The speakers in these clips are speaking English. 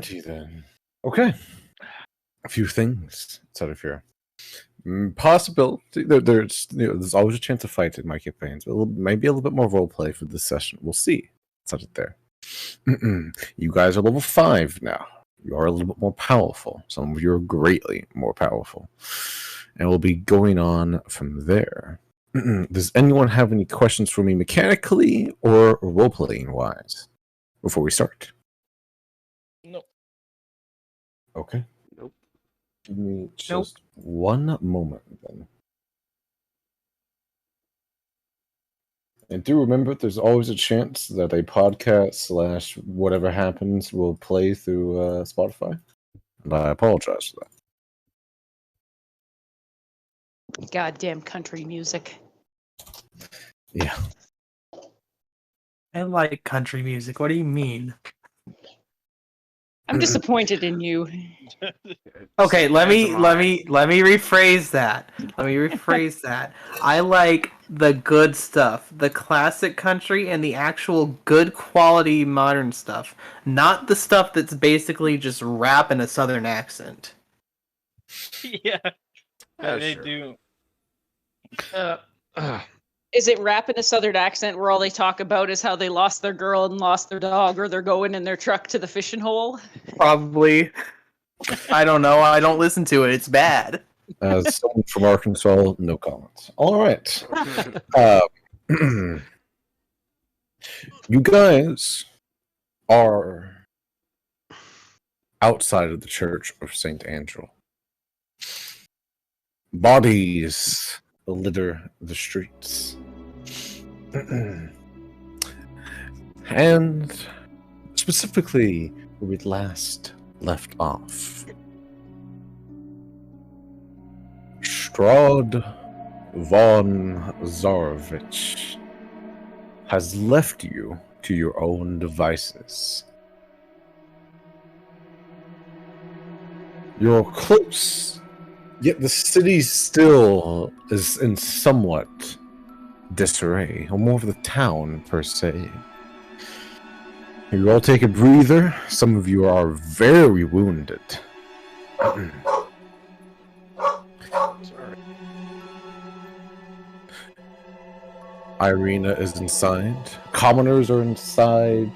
Alrighty then. Okay. A few things out of here. Possibility there's always a chance of fight in my campaigns, but maybe a little bit more roleplay for this session. We'll see. It's out there. You guys are level 5 now. You are a little bit more powerful. Some of you are greatly more powerful. And we'll be going on from there. Does anyone have any questions for me mechanically or role-playing wise before we start? Nope. Okay. Nope. Give me just one moment then. And do remember, there's always a chance that a podcast / whatever happens will play through Spotify. And I apologize for that. Goddamn country music. Yeah. I like country music. What do you mean? I'm disappointed in you. Okay, let me rephrase that. I like the good stuff, the classic country and the actual good quality modern stuff, not the stuff that's basically just rap in a southern accent. Yeah, they do. Is it rap in a southern accent where all they talk about is how they lost their girl and lost their dog, or they're going in their truck to the fishing hole? Probably. I don't know. I don't listen to it. It's bad. As someone from Arkansas, no comments. All right. You guys are outside of the Church of St. Angel. Bodies litter the streets. And specifically, where we last left off, Strahd von Zarovich has left you to your own devices. You're close, yet the city still is in somewhat disarray, or more of the town per se. You all take a breather. Some of you are very wounded. Irina is inside. Commoners are inside.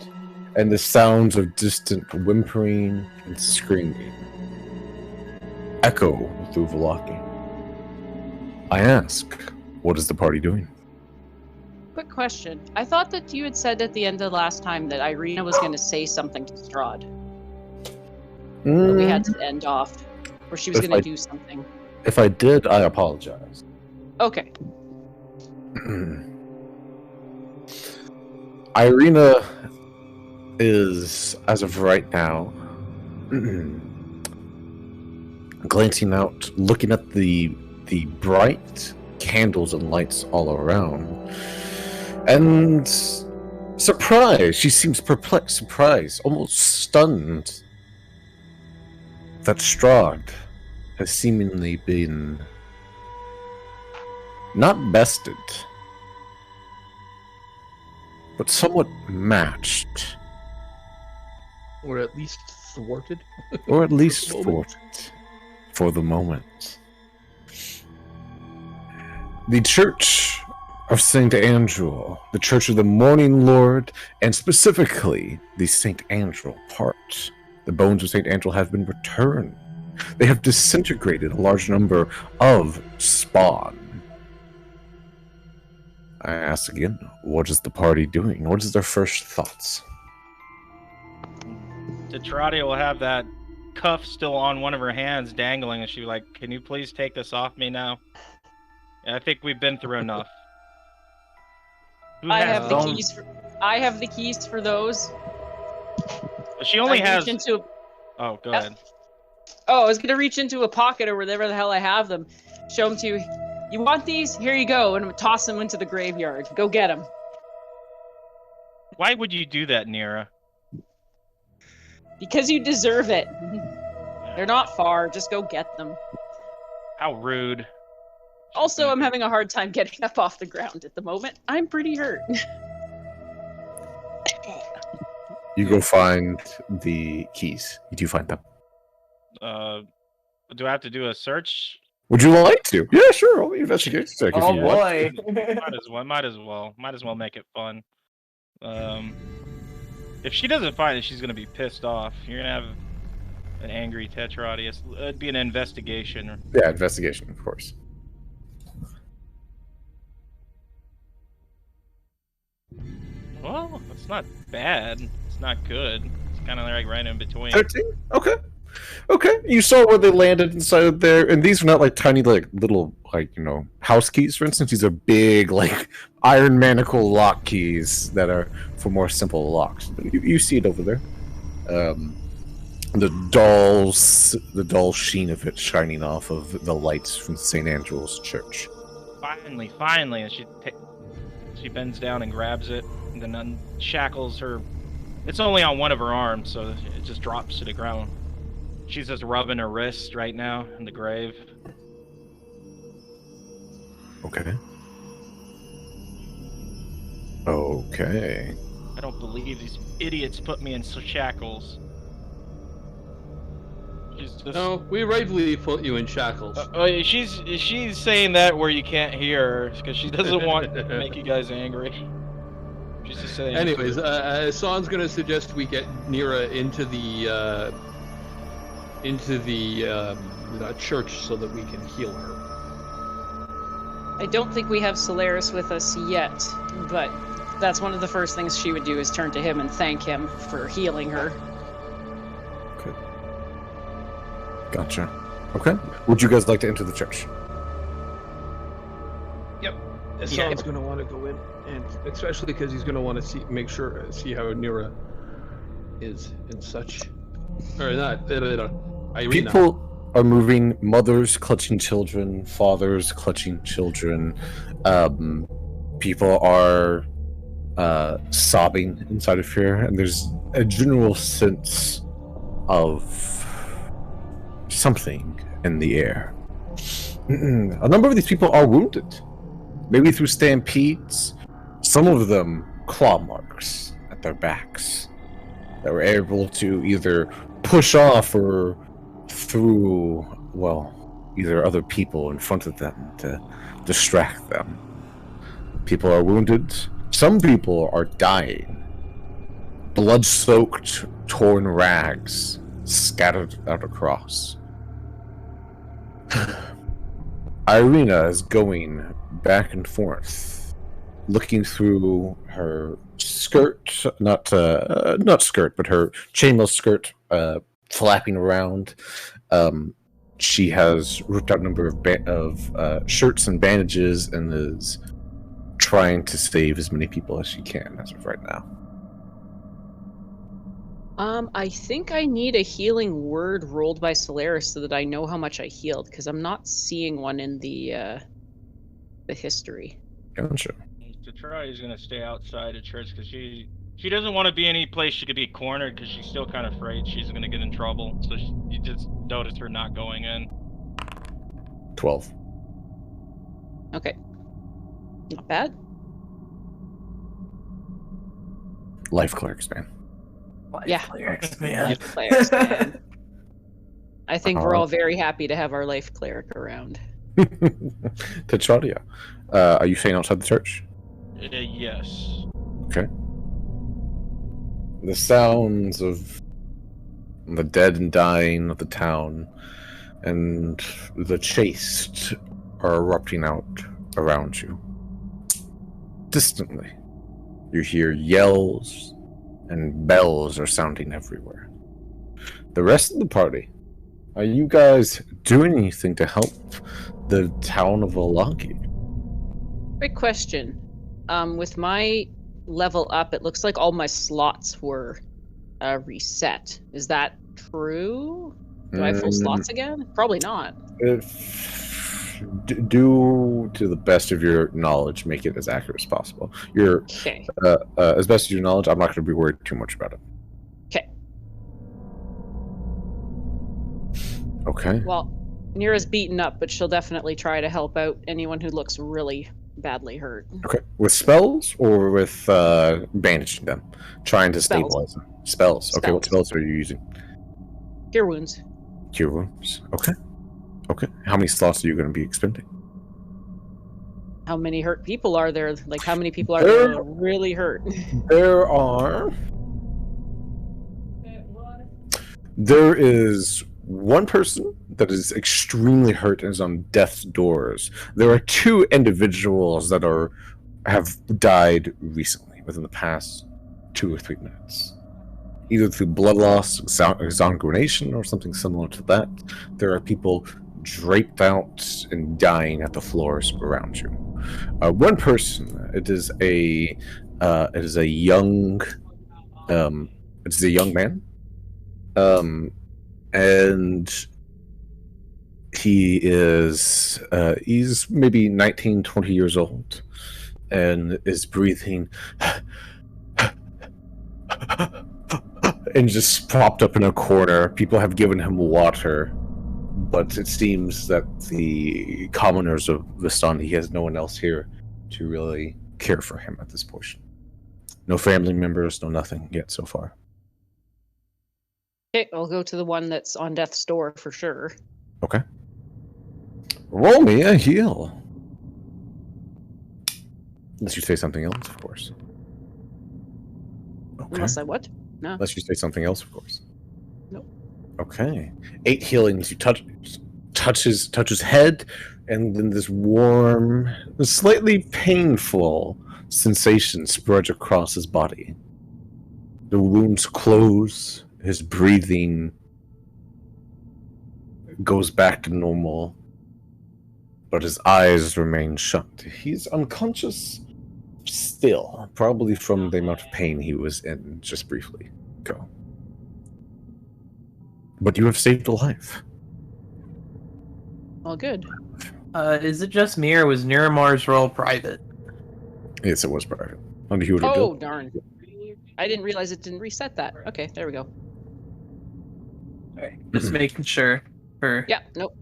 And the sounds of distant whimpering and screaming echo through Velaki. I ask, what is the party doing? Quick question. I thought that you had said at the end of last time that Irina was going to say something to Strahd. Or we had to end off. Or she was going to do something. If I did, I apologize. Okay. Irina is, as of right now, glancing out, looking at the bright candles and lights all around. And surprised, she seems perplexed, surprised, almost stunned that Strahd has seemingly been not bested, but somewhat matched. Or at least thwarted. Or at least thwarted for the moment. The Church of St. Andrew, the Church of the Morning Lord, and specifically the St. Andrew part. The bones of St. Andrew have been returned. They have disintegrated a large number of spawn. I ask again, what is the party doing? What is their first thoughts? Tetrati will have that cuff still on one of her hands dangling, and she'll be like, can you please take this off me now? I think we've been through enough. I have the keys for those. She only has... Oh, go ahead. Oh, I was going to reach into a pocket or wherever the hell I have them. Show them to you. You want these? Here you go. And toss them into the graveyard. Go get them. Why would you do that, Nira? Because you deserve it. They're not far. Just go get them. How rude. Also, I'm having a hard time getting up off the ground at the moment. I'm pretty hurt. You go find the keys. You do find them. Do I have to do a search? Would you like to? Yeah, sure. I'll investigate check if Oh you want. boy. Might as well make it fun. If she doesn't find it, she's gonna be pissed off. You're gonna have an angry Tetradius. It'd be an investigation. Yeah, investigation, of course. Well, it's not bad. It's not good. It's kind of like right in between. 13? Okay. Okay. You saw where they landed inside there, and these are not like tiny, like little, like, house keys, for instance. These are big, like, iron manacle lock keys that are for more simple locks. You see it over there. The dull sheen of it shining off of the lights from St. Andrew's Church. Finally, and she bends down and grabs it, and then unshackles her. It's only on one of her arms, so it just drops to the ground. She's just rubbing her wrist right now in the grave. Okay. Okay. I don't believe these idiots put me in shackles. She's just... No, we rightfully put you in shackles. She's saying that where you can't hear her because she doesn't want to make you guys angry. She's just saying. Anyways, San's gonna suggest we get Nira into the church so that we can heal her. I don't think we have Solaris with us yet, but that's one of the first things she would do is turn to him and thank him for healing her. Okay. Gotcha. Okay. Would you guys like to enter the church? Yep. San's gonna want to go in, and especially because he's gonna want to see how Nira is and such. Or not, Irina. People are moving, mothers clutching children, fathers clutching children. People are sobbing inside of here, and there's a general sense of something in the air. A number of these people are wounded, maybe through stampedes, some of them claw marks at their backs that were able to either push off or through, either other people in front of them to distract them. People are wounded. Some people are dying. Blood-soaked, torn rags scattered out across. Irina is going back and forth, looking through her skirt, not skirt, but her chainmail skirt, flapping around. She has ripped out a number of shirts and bandages and is trying to save as many people as she can as of right now. I think I need a healing word rolled by Solaris so that I know how much I healed, because I'm not seeing one in the history. Gotcha. Tetradius is gonna stay outside of church because she doesn't want to be any place she could be cornered because she's still kind of afraid she's gonna get in trouble. So you just notice her not going in. 12. Okay. Not bad. Life clerics, man. Clerics, man. Life clerics, man. I think we're all very happy to have our life cleric around. Tetradia, are you staying outside the church? Yes. Okay. The sounds of the dead and dying of the town and the chaste are erupting out around you. Distantly, you hear yells and bells are sounding everywhere. The rest of the party, are you guys doing anything to help the town of Olagi? Great question. With my level up, it looks like all my slots were reset. Is that true? Do I have full slots again? Probably not. Do to the best of your knowledge, make it as accurate as possible. Okay. As best as your knowledge, I'm not going to be worried too much about it. Okay. Okay. Well, Nira's beaten up, but she'll definitely try to help out anyone who looks really badly hurt. Okay, with spells or with bandaging them, trying to Spells. stabilize them. Spells. Okay, what Spells. spells are you using? Cure wounds. Cure wounds. Okay. Okay. How many slots are you going to be expending? How many hurt people are there? Like, how many people are there that are really hurt? There is one person that is extremely hurt and is on death's doors. There are 2 individuals that have died recently, within the past 2 or 3 minutes. Either through blood loss, exsanguination, or something similar to that. There are people draped out and dying at the floors around you. One person, it is a young man, and he's maybe 19, 20 years old, and is breathing and just propped up in a corner. People have given him water, but it seems that the commoners of Vistani, he has no one else here to really care for him at this portion. No family members, no nothing yet so far. Okay, I'll go to the one that's on death's door for sure. Okay. Roll me a heal. Unless you say something else, of course. Okay. Unless I what? No. Unless you say something else, of course. Nope. Okay. 8 healings. You touch his head, and then this warm, slightly painful sensation spreads across his body. The wounds close. His breathing goes back to normal, but his eyes remain shut. He's unconscious still, probably from the amount of pain he was in just briefly ago. But you have saved a life. Well, good. Is it just me, or was Niramar's role private? Yes, it was private. Under Hewlett Oh, Bill. darn. I didn't realize it didn't reset that. Okay, there we go. Just making sure. Yeah, nope.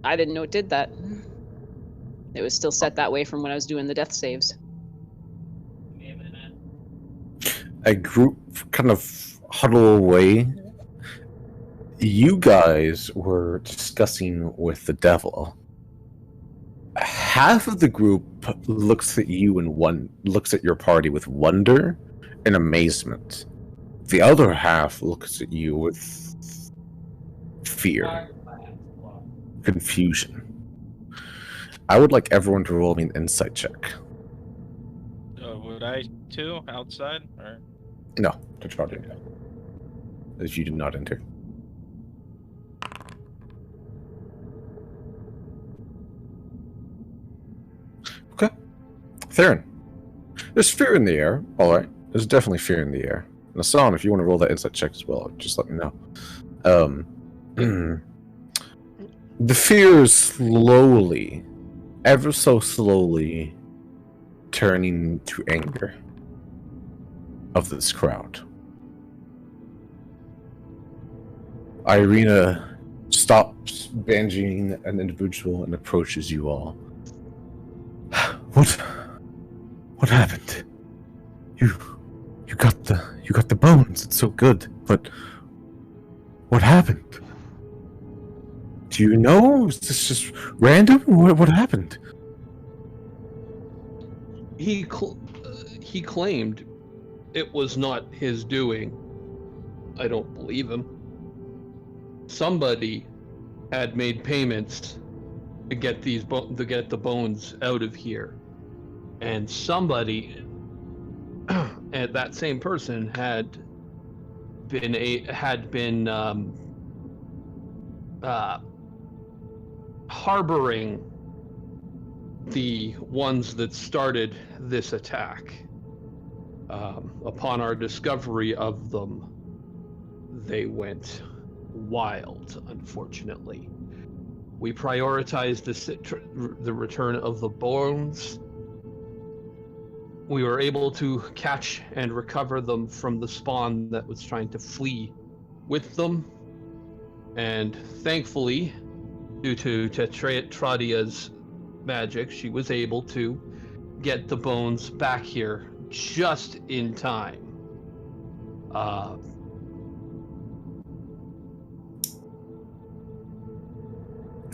I didn't know it did that. It was still set that way from when I was doing the death saves. A group kind of huddle away. You guys were discussing with the devil. Half of the group looks at you and looks at your party with wonder and amazement. The other half looks at you with fear, confusion. I would like everyone to roll me an insight check. Would I too outside or? No, to try to do. As you did not enter. Okay. Theron. There's fear in the air. Alright. There's definitely fear in the air. And Hassan, if you want to roll that insight check as well, just let me know. The fear is slowly, ever so slowly, turning to anger of this crowd. Irina stops bandaging an individual and approaches you all. What happened? You got the bones. It's so good, but what happened? Do you know? Is this just random? What happened? He claimed it was not his doing. I don't believe him. Somebody had made payments to get the bones out of here, and somebody, and that same person had been harboring the ones that started this attack. Upon our discovery of them, they went wild, unfortunately. We prioritized the return of the bones. We were able to catch and recover them from the spawn that was trying to flee with them. And thankfully, due to Tetradia's magic, she was able to get the bones back here just in time.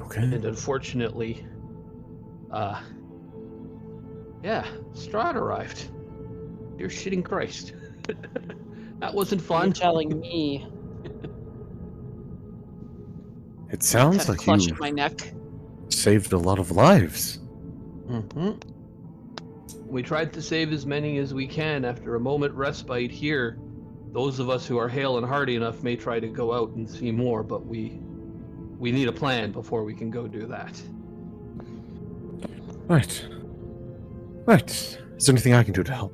Okay. And unfortunately, Strahd arrived. Dear shitting Christ. That wasn't You're fun. telling me. It sounds Kind of like clutch you at my neck. saved a lot of lives. Mm-hmm. We tried to save as many as we can after a moment respite here. Those of us who are hale and hearty enough may try to go out and see more, but we need a plan before we can go do that. Right. Right. Is there anything I can do to help?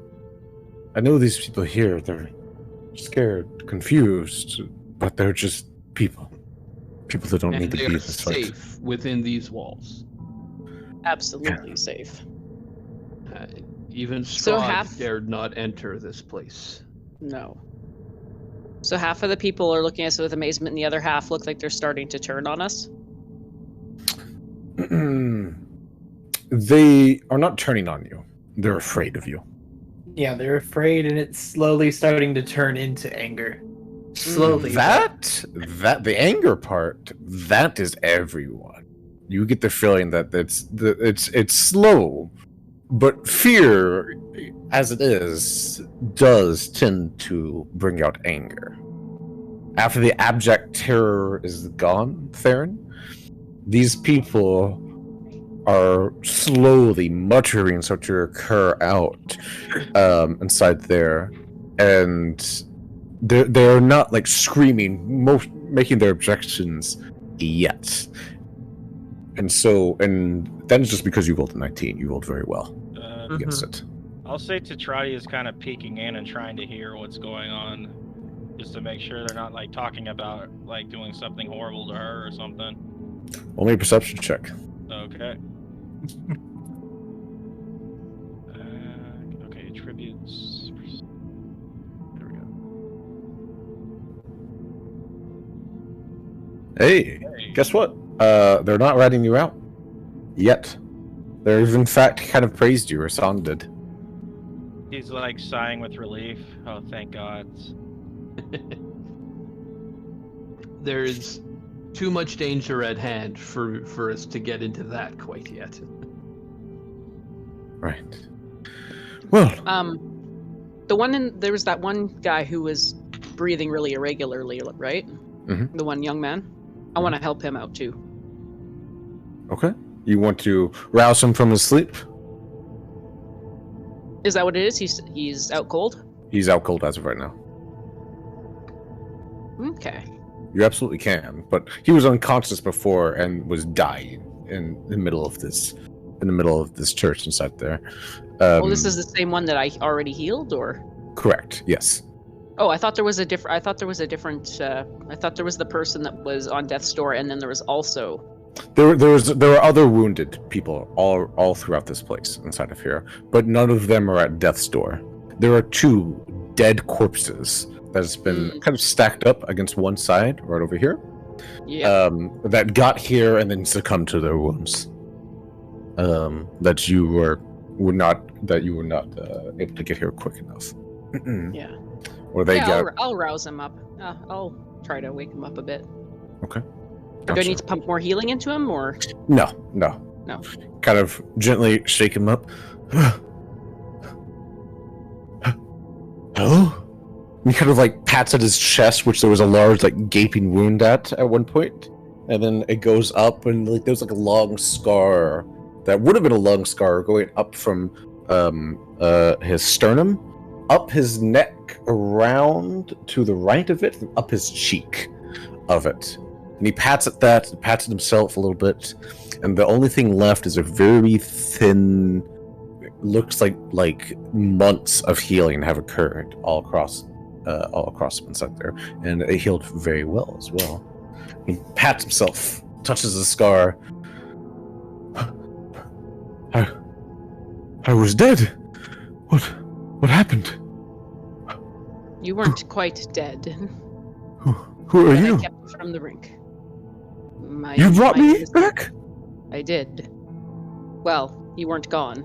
I know these people here, they're scared, confused, but they're just people. People that don't And need to they be are in this fight. safe within these walls. Absolutely safe. Even So Strahd dared not enter this place. No. So half of the people are looking at us with amazement, and the other half look like they're starting to turn on us. They are not turning on you. They're afraid of you. Yeah, they're afraid, and it's slowly starting to turn into anger. Slowly. The anger part, that is everyone. You get the feeling that it's slow, but fear, as it is, does tend to bring out anger. After the abject terror is gone, Theron, these people are slowly muttering start to occur out inside there, and they're not like screaming, making their objections yet. And then it's just because you rolled a 19, you rolled very well against it. I'll say Tetrati is kind of peeking in and trying to hear what's going on, just to make sure they're not like talking about like doing something horrible to her or something. Only a perception check. Okay. Okay, attributes. There we go. Hey, guess what? They're not ratting you out yet. They've in fact kind of praised you, or Song did. He's like sighing with relief. Oh, thank God. There's too much danger at hand for us to get into that quite yet. Right. Well, There was that one guy who was breathing really irregularly, right? Mhm. The one young man. I want to help him out too. okay. You want to rouse him from his sleep? Is that what it is? He's out cold? He's out cold as of right now. Okay. You absolutely can, but he was unconscious before and was dying in the middle of this church inside there. Well, this is the same one that I already healed, or? Correct. Yes. Oh, I thought there was a different. I thought there was the person that was on death's door, and then there was also. There were other wounded people all throughout this place inside of here, but none of them are at death's door. There are 2 dead corpses that's been kind of stacked up against one side right over here. Yeah. That got here and then succumbed to their wounds. That you were not able to get here quick enough. Yeah. Or they got. I'll rouse him up. I'll try to wake him up a bit. Okay. Do I need to pump more healing into him, or? No. No. Kind of gently shake him up. Hello? And he kind of like pats at his chest, which there was a large like gaping wound at one point, and then it goes up, and like there's like a long scar that would have been a lung scar going up from his sternum, up his neck, around to the right of it, and up his cheek of it. And he pats at that, pats at himself a little bit, and the only thing left is a very thin, looks like months of healing have occurred all across him inside there, and it healed very well as well. He pats himself, touches the scar. I was dead. What happened? You weren't quite dead. Who are But you? I kept you from the rink. You brought me was- back? I did. Well, you weren't gone.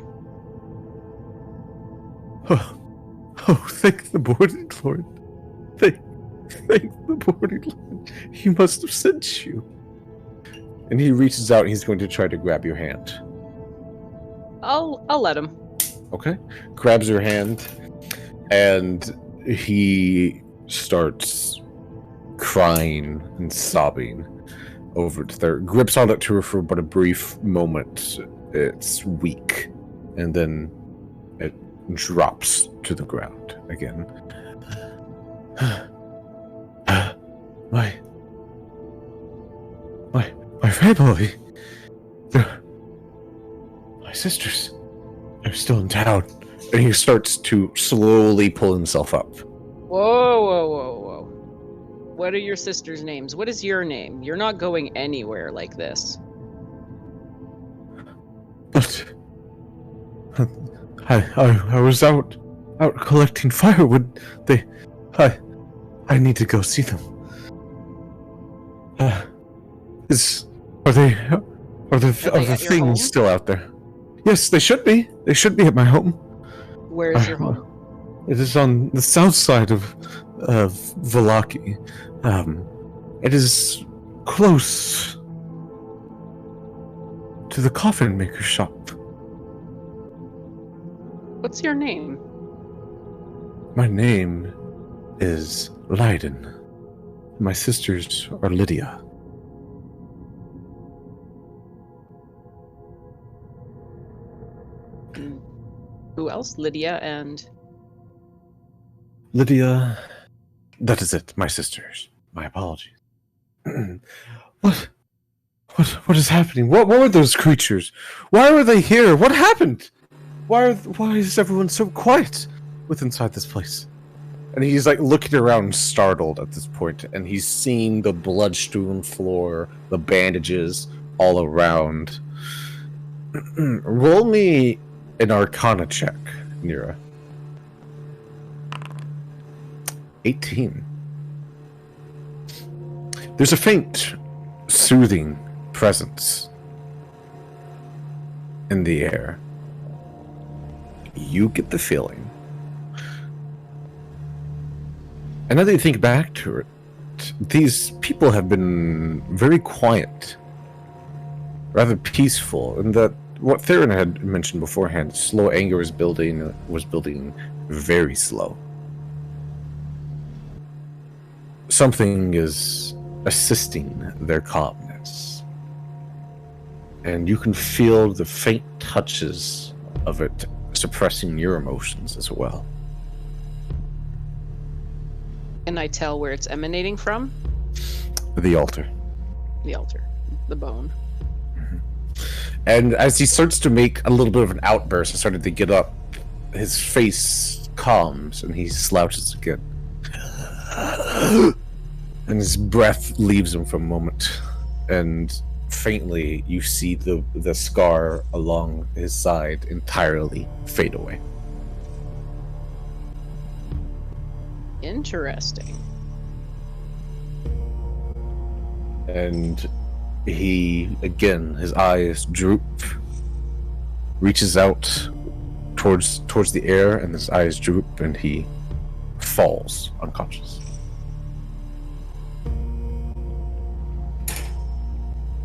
Oh, thank the Morning Lord. Thank the Morning Lord. He must have sent you. And he reaches out and he's going to try to grab your hand. I'll let him. Okay. Grabs your hand and he starts crying and sobbing over it. There grips on it to her for but a brief moment. It's weak. And then it drops to the ground again. My family. My sisters. They're still in town. And he starts to slowly pull himself up. Whoa. What are your sisters' names? What is your name? You're not going anywhere like this. But I was out collecting firewood. I need to go see them. Are the things home? still out there? Yes, they should be. They should be at my home. Where is your home? It is on the south side of Valaki. It is close to the coffin maker shop. What's your name? My name is Leiden. My sisters are Lydia. Who else? Lydia and... Lydia... That is it, my sisters. My apologies. What is happening? What were those creatures? Why were they here? What happened? Why is everyone so quiet inside this place? And he's like looking around startled at this point, and he's seeing the blood-strewn floor, the bandages all around. Roll me an Arcana check, Nira. 18. There's a faint, soothing presence in the air. You get the feeling. And now that you think back to it, these people have been very quiet, rather peaceful, and that what Theron had mentioned beforehand, slow anger was building very slow. Something is assisting their calmness. And you can feel the faint touches of it suppressing your emotions as well. Can I tell where it's emanating from? The altar. The altar. The bone. And as he starts to make a little bit of an outburst and started to get up, his face calms and he slouches again. And his breath leaves him for a moment. And faintly, you see the scar along his side entirely fade away. Interesting. And he, again, his eyes droop, reaches out towards the air, and his eyes droop, and he falls unconscious.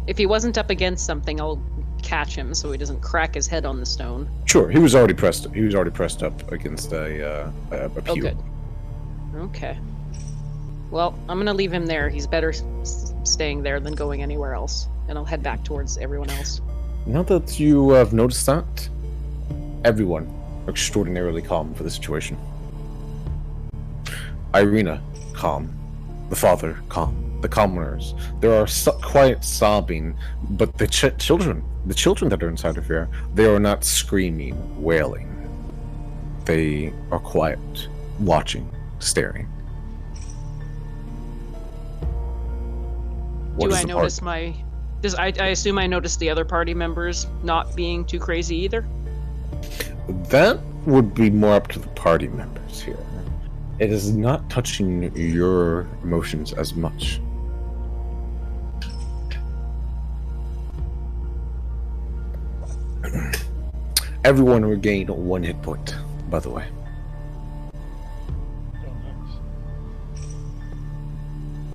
If he wasn't up against something, I'll catch him so he doesn't crack his head on the stone. Sure, he was already pressed up against a pew. Oh, good. Okay. Well, I'm gonna leave him there. He's better staying there than going anywhere else. And I'll head back towards everyone else. Now that you have noticed that, everyone extraordinarily calm for the situation. Irina, calm. The father, calm. The commoners. There are quiet sobbing, but the children that are inside of here, they are not screaming, wailing. They are quiet, watching, staring. Do I notice I assume I noticed the other party members not being too crazy either? That would be more up to the party members here. It is not touching your emotions as much. Everyone regained 1 hit point, by the way.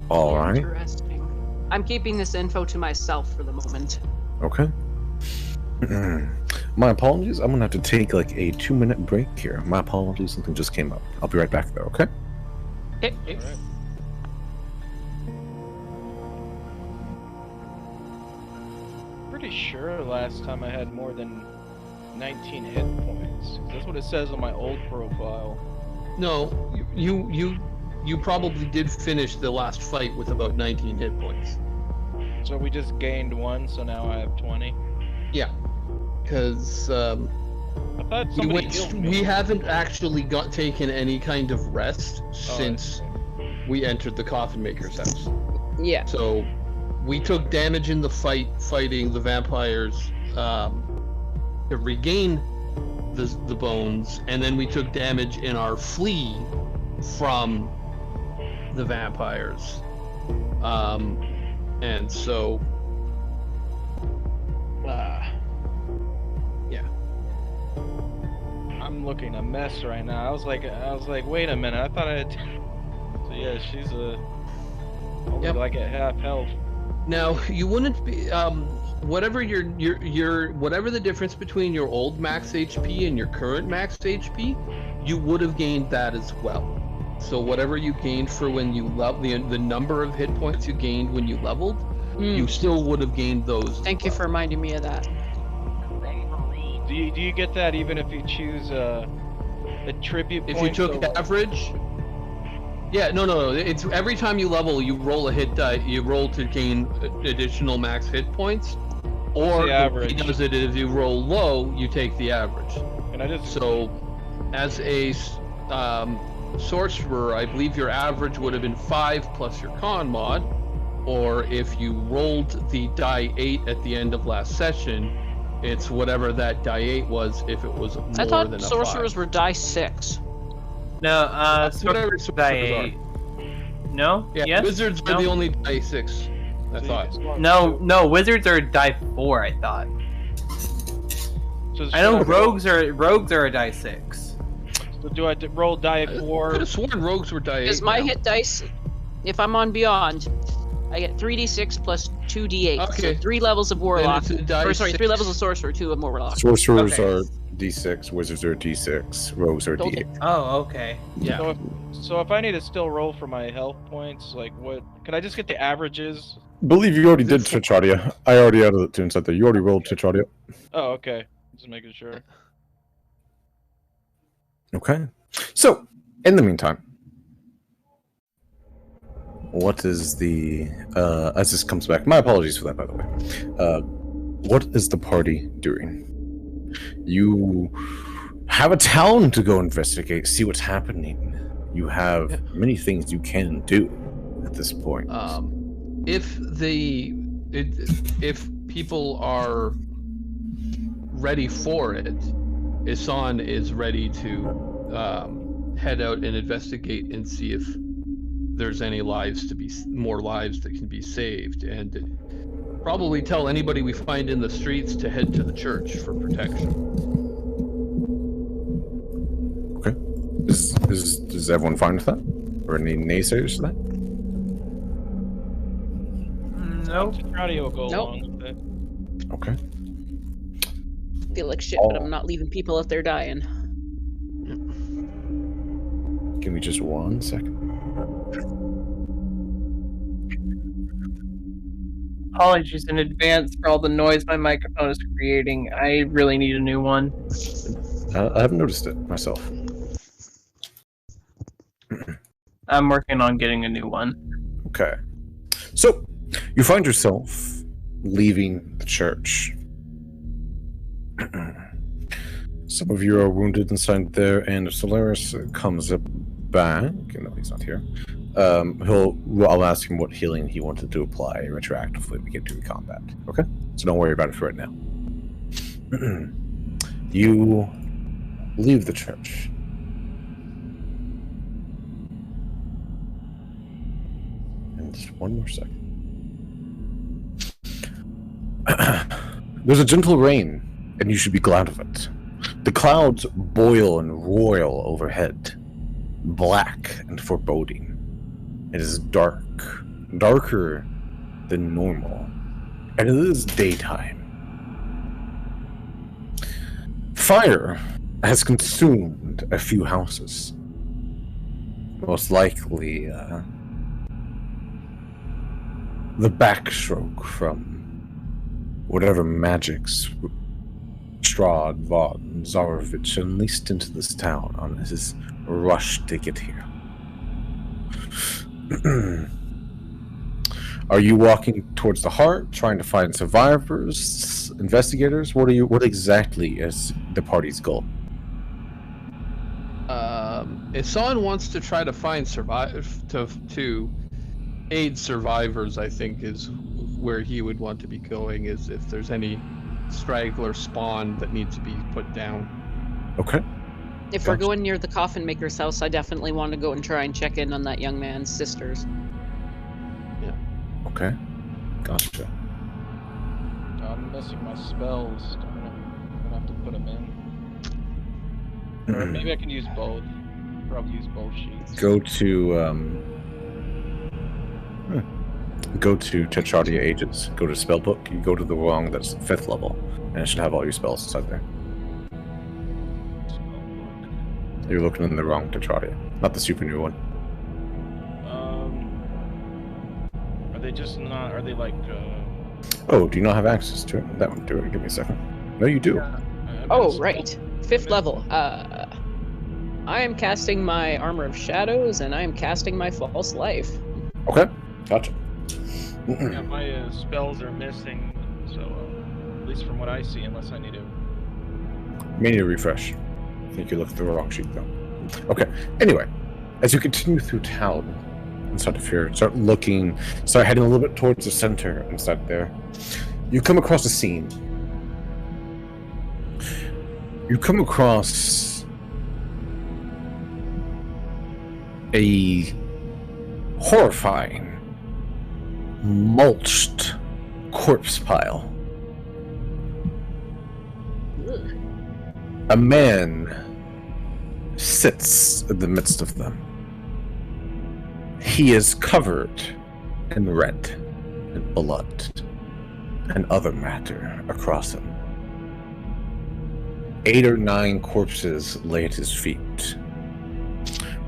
All right. Interesting. I'm keeping this info to myself for the moment. Okay. My apologies. I'm gonna have to take like a 2-minute break here. My apologies. Something just came up. I'll be right back though. Okay. Okay. Alright. Pretty sure last time I had more than 19 hit points. That's what it says on my old profile. No, you probably did finish the last fight with about 19 hit points. So we just gained 1, so now I have 20. Yeah, because I thought somebody healed me. we haven't actually taken any kind of rest since we entered the Coffin Maker's house. Yeah. So we took damage in the fighting the vampires to regain the bones, and then we took damage in our flee from the vampires. And so yeah. I'm looking a mess right now. I was like, wait a minute. I thought I had. So yeah, she's only Yep. like at half health. Now you wouldn't be whatever whatever the difference between your old max HP and your current max HP, you would have gained that as well. So whatever you gained for when you the number of hit points you gained when you leveled, you still would have gained those. Thank you for reminding me of that. Do you get that even if you choose a tribute If point? you took average. Yeah, no. It's every time you level, you roll a hit die. You roll to gain additional max hit points, or the average? he does it if you roll low, you take the average. Can I just? So, as a sorcerer, I believe your average would have been 5 plus your con mod, or if you rolled the die 8 at the end of last session, it's whatever that die 8 was. If it was more I than thought a sorcerers 5. were die 6. No, Whatever sorcerers sorcerers die. No? Yeah, Yes? wizards are No? the only die 6. I thought. No, wizards are die 4, I thought. So I know should rogues are a die 6. So do I roll die I could 4? have sworn rogues were die 8. Is my now. hit dice, if I'm on Beyond, I get 3d6 plus 2d8. Okay. So 3 levels of Warlock. it's a die Or sorry, 3 6. levels of Sorcerer, 2 of Warlock. Sorcerers Okay. are D6, wizards are D6, rogues are Told D8. you. Oh, okay. Yeah. So if I need to still roll for my health points, like what? Can I just get the averages? Believe you already did Twitch audio. I already added it to inside there. You already rolled Twitch audio. Oh, okay. Just making sure. Okay. So, in the meantime, what is the as this comes back? My apologies for that, by the way. What is the party doing? You have a town to go investigate, see what's happening. You have many things you can do at this point. If people are ready for it, Isan is ready to head out and investigate and see if there's any more lives that can be saved, and probably tell anybody we find in the streets to head to the church for protection. Okay. Is everyone fine with that? Or any naysayers to that? Nope. Strahd will go Nope. along with it. Okay. I feel like shit, but I'm not leaving people if they're dying. Give me just 1 second. Apologies in advance for all the noise my microphone is creating. I really need a new one. I haven't noticed it myself. I'm working on getting a new one. Okay. So, you find yourself leaving the church. Some of you are wounded inside there, and if Solaris comes up back, no, he's not here. I'll ask him what healing he wanted to apply retroactively when we get to the combat. Okay? So don't worry about it for right now. You leave the church. And just 1 more second. There's a gentle rain, and you should be glad of it. The clouds boil and roil overhead, black and foreboding. It is dark darker than normal, and it is daytime. Fire has consumed a few houses. Most likely, the backstroke from whatever magics Strahd, Vaught, and Zarovich unleashed into this town on his rush to get here. Are you walking towards the heart, trying to find survivors, investigators? What exactly is the party's goal? If someone wants to try to find to aid survivors, I think is where he would want to be going. Is if there's any straggler spawn that needs to be put down. Okay. If we're going near the coffin maker's house, I definitely want to go and try and check in on that young man's sisters. Okay. Gotcha. I'm missing my spells. I'm gonna have to put them in. Or maybe I can use both. Probably use both sheets. Go to Tetradia Ages. Go to Spellbook. You go to the wrong, that's 5th level. And it should have all your spells inside there. You're looking in the wrong Tetradia. Not the super new one. Are they just not... Are they like... Oh, do you not have access to it? That would do it. Give me a second. No, you do. Oh, right. 5th level. I am casting my Armor of Shadows, and I am casting my False Life. Okay. Gotcha. Yeah, my spells are missing, so at least from what I see, unless I need to... May need a refresh. I think you looked at the wrong sheet, though. Okay. Anyway, as you continue through town inside of here, start heading a little bit towards the center inside there, you come across a scene. You come across a horrifying, mulched corpse pile. A man sits in the midst of them. He is covered in red and blood and other matter across him. 8 or 9 corpses lay at his feet.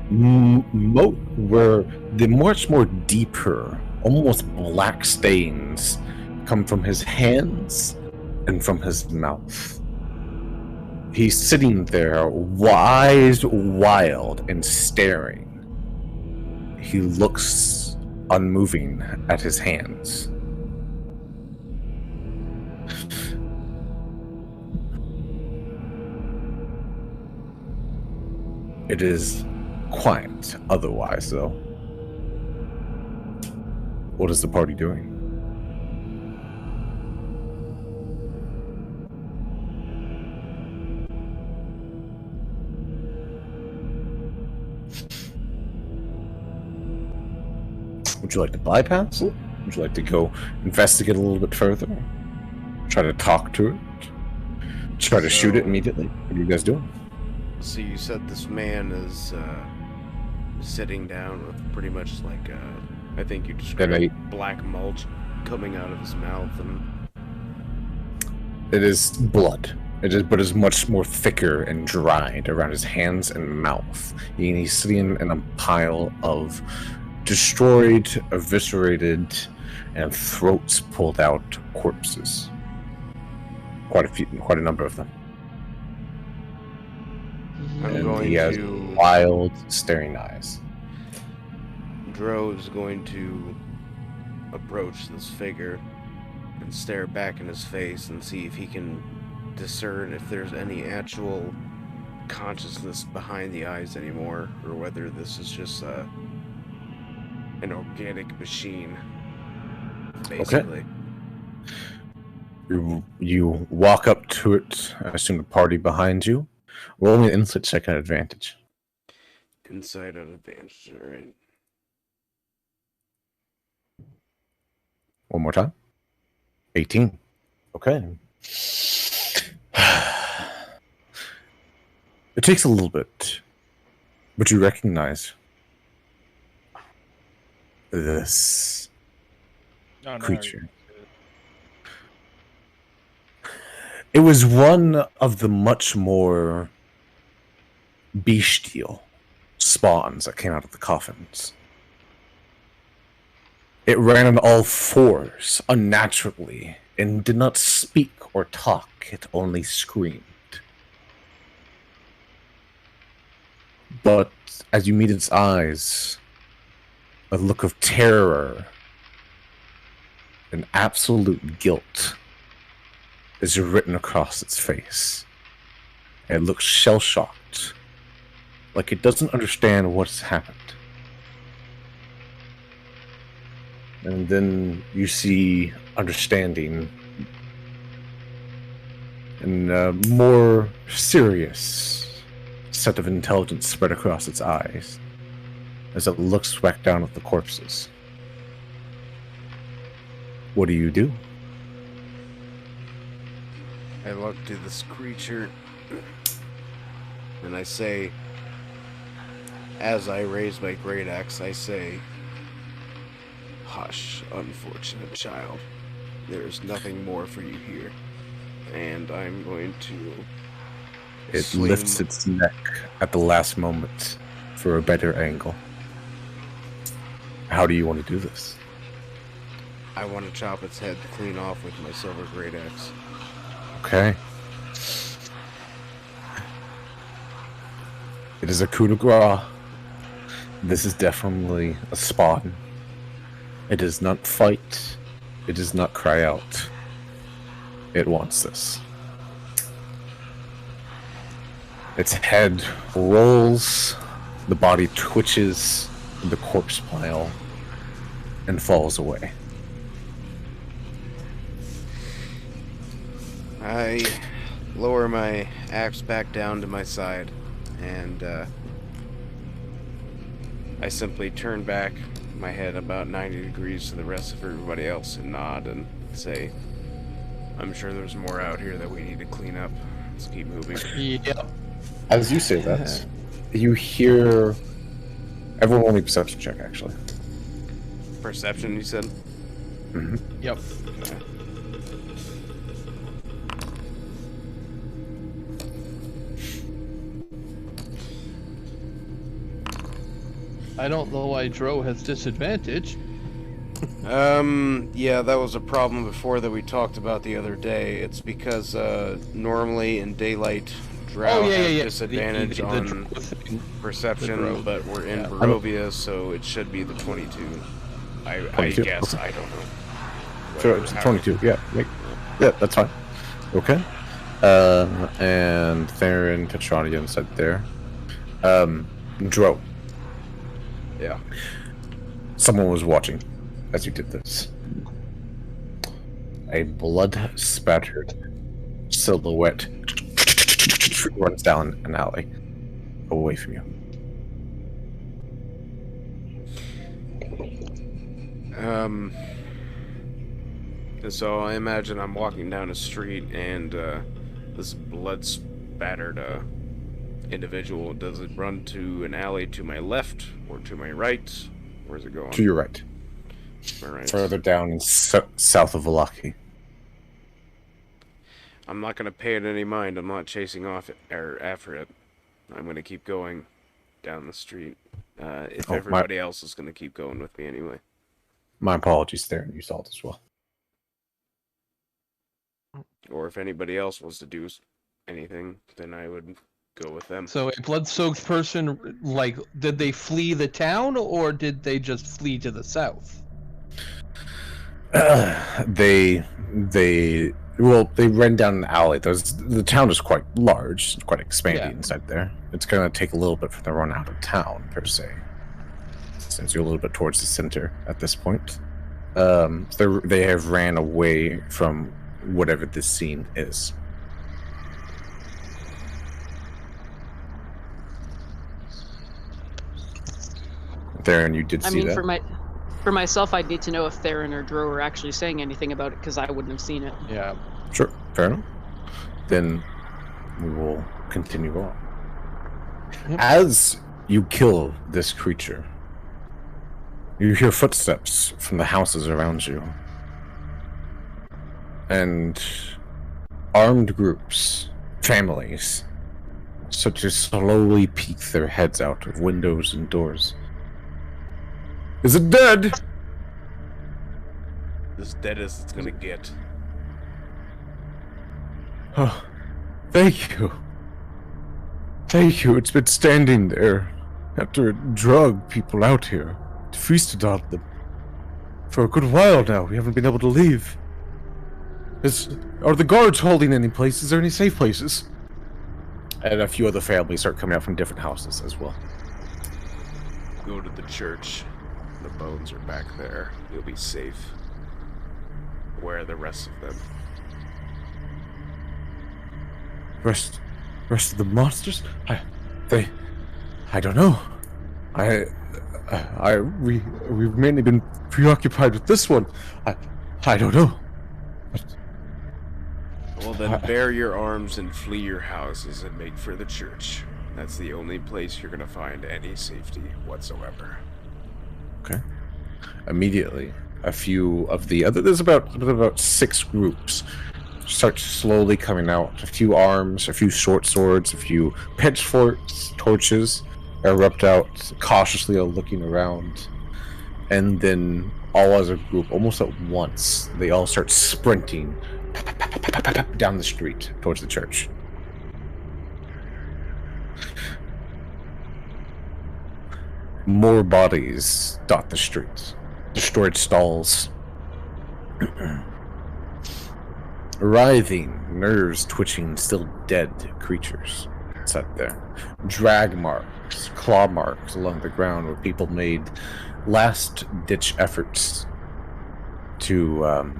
Where the much more deeper, almost black stains come from his hands and from his mouth. He's sitting there, eyes wild and staring. He looks unmoving at his hands. It is quiet otherwise, though. What is the party doing? Would you like to bypass it? Would you like to go investigate a little bit further? Try to talk to it? Try to shoot it immediately? What are you guys doing? So you said this man is sitting down with pretty much like I think you described black mulch coming out of his mouth, and it is blood. But it's much more thicker and dried around his hands and mouth. And he's sitting in a pile of destroyed, eviscerated, and throats pulled out corpses. Quite a number of them. He has wild, staring eyes. Dro is going to approach this figure and stare back in his face and see if he can discern if there's any actual consciousness behind the eyes anymore, or whether this is just an organic machine, basically. Okay. You walk up to it. I assume the party behind you. Roll me an insight check at advantage. Insight at advantage, alright. One more time. 18. Okay. It takes a little bit, but you recognize this Oh, no, creature. It was one of the much more bestial spawns that came out of the coffins. It ran on all fours, unnaturally, and did not speak or talk, it only screamed. But as you meet its eyes, a look of terror and absolute guilt is written across its face. It looks shell-shocked, like it doesn't understand what's happened. And then you see understanding and a more serious set of intelligence spread across its eyes as it looks back down at the corpses. What do you do? I look to this creature and I say, as I raise my great axe, I say, "Hush, unfortunate child. There is nothing more for you here." And I'm going to It lifts its neck at the last moment for a better angle. How do you want to do this? I want to chop its head clean off with my silver great axe. Okay. It is a coup de grace. This is definitely a spawn. It does not fight. It does not cry out. It wants this. Its head rolls, the body twitches in the corpse pile, and falls away. I lower my axe back down to my side, and I simply turn back my head about 90 degrees to the rest of everybody else and nod and say, "I'm sure there's more out here that we need to clean up. Let's keep moving." Yep. As you say that, you hear... Everyone roll me a perception check, actually. Perception, you said? Mm-hmm. Yep. Okay. I don't know why Dro has disadvantage. Yeah, that was a problem before that we talked about the other day. It's because, normally in daylight, Drow have disadvantage The on Dro thing. perception, but we're in Barovia, so it should be the 22. I 22? guess, Okay. I don't know. Sure, it's 22, yeah. Yeah, that's fine. Okay. And Theron, Tetronian said there. Dro. Yeah. Someone was watching as you did this. A blood-spattered silhouette runs down an alley away from you. So I imagine I'm walking down a street and this blood-spattered individual, does it run to an alley to my left or to my right? Where's it going? To your right. My right. Further down in south of Valaki. I'm not going to pay it any mind. I'm not chasing off it, or after it. I'm going to keep going down the street. If everybody else is going to keep going with me anyway. My apologies, Theron. You saw it as well. Or if anybody else wants to do anything, then I would go with them. So a blood-soaked person, like, did they flee the town or did they just flee to the south? They ran down an alley. The town is quite large, it's quite expansive inside there. It's going to take a little bit for them to run out of town, per se, since you're a little bit towards the center at this point. They have ran away from whatever this scene is. Theron, you did see that? For myself, I'd need to know if Theron or Dro were actually saying anything about it, because I wouldn't have seen it. Yeah. Sure, fair enough. Then we will continue on. Yep. As you kill this creature, you hear footsteps from the houses around you, and armed groups, families, start to slowly peek their heads out of windows and doors. Is it dead? As dead as it's gonna get. Oh, thank you. Thank you. It's been standing there after it drug people out here, feasted on them. For a good while now, we haven't been able to leave. Are the guards holding any places? Is there any safe places? And a few other families start coming out from different houses as well. Go to the church. The bones are back there. You'll be safe. Where are the rest of them? Rest of the monsters? I don't know. We've mainly been preoccupied with this one. I don't know. Well then, bare your arms and flee your houses and make for the church. That's the only place you're gonna find any safety whatsoever. Okay. Immediately, a few of the other, there's about 6 groups, start slowly coming out. A few arms, a few short swords, a few pitchforks, torches erupt out, cautiously looking around. And then all as a group, almost at once, they all start sprinting down the street towards the church. More bodies dot the streets. Destroyed stalls. Writhing, nerves twitching, still dead creatures sat there. Drag marks, claw marks along the ground where people made last-ditch efforts to,